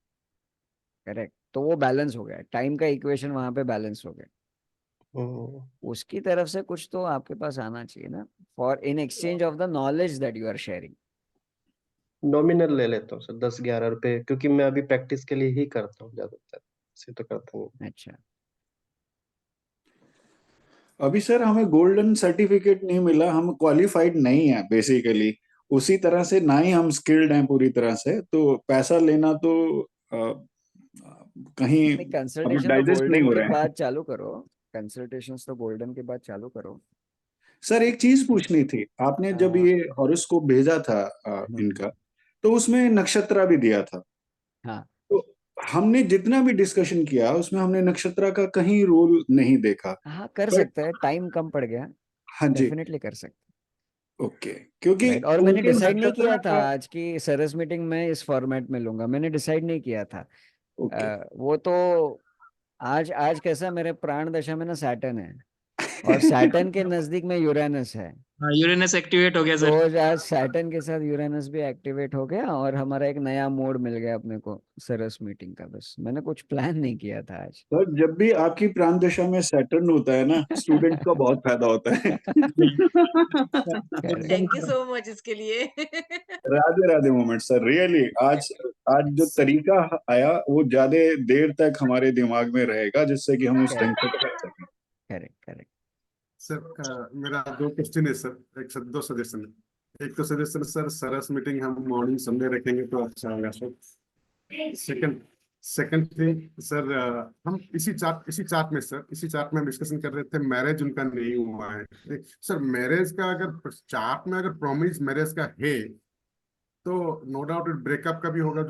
करेक्ट? तो वो बैलेंस हो गया, टाइम का इक्वेशन वहां पे बैलेंस हो गया। उसकी तरफ से कुछ तो आपके पास आना चाहिए ना, for in exchange of the knowledge that you are sharing. Nominal ले लेता हूँ सर, 10-11 रुपए, क्योंकि मैं अभी प्रैक्टिस के लिए ही करता हूँ ज्यादातर, ऐसे तो करता हूँ। अच्छा, अभी सर हमें गोल्डन सर्टिफिकेट नहीं मिला, हम क्वालिफाइड नहीं है बेसिकली, उसी तरह से ना ही हम स्किल्ड हैं पूरी तरह से, तो पैसा लेना तो कहीं अभी कंसल्टेशन तो डाइजेस्ट नहीं गोल्डन हो के रहा है। बाद चालू करो, कंसल्टेशंस तो गोल्डन के बाद चालू करो। सर एक चीज पूछनी थी, आपने जब ये हॉरोस्कोप भेजा था इनका, तो उसमें नक्षत्र भी दिया था। हाँ तो हमने जितना भी डिस्कशन किया उसमें हमने नक्षत्र का कहीं रोल नहीं देखा। हाँ कर बट सकते हैं, टाइम कम पड़ गया, हाँ जी, डेफिनेटली कर सकते ओके, क्योंकि राइट। और मैंने उनके डिसाइड नहीं नक्षत्र किया था का आज की सरस मीटिंग में इस फॉर्मेट में लूंगा, मैंने डिसाइड नहीं किया था। ओके वो तो आज आज कैसा मेरे प्राण दशा में ना सैटर्न है, और सैटर्न के नजदीक में यूरेनस है। हाँ, यूरेनस एक्टिवेट हो गया तो सर। आज सैटर्न के साथ यूरेनस भी एक्टिवेट हो गया और हमारा एक नया मोड मिल गया अपने को सरस मीटिंग का। बस मैंने कुछ प्लान नहीं किया था आज। सर जब भी आपकी प्राण दशा में सैटर्न होता है ना, स्टूडेंट का बहुत फायदा होता है। थैंक यू सो मच इसके लिए। Radhe Radhe moment sir, really आज आज जो तरीका आया वो ज्यादा देर तक हमारे दिमाग में रहेगा, जिससे कि हम उस ढंग से कर सकें। Correct correct. सर मेरा 2 क्वेश्चन है सर, एक सर 2 सजेशन है। एक तो सजेशन सर, सरस मीटिंग हम मॉर्निंग संडे रखेंगे तो अच्छा होगा सर। सेकंड थिंग सर, हम इसी चार्ट में हम डिस्कशन कर रहे थे, मैरिज उनका नहीं हुआ है सर। मैरिज का अगर चार्ट में अगर प्रॉमिस मैरिज का है तो नो डाउट ब्रेकअप का भी होगा, जो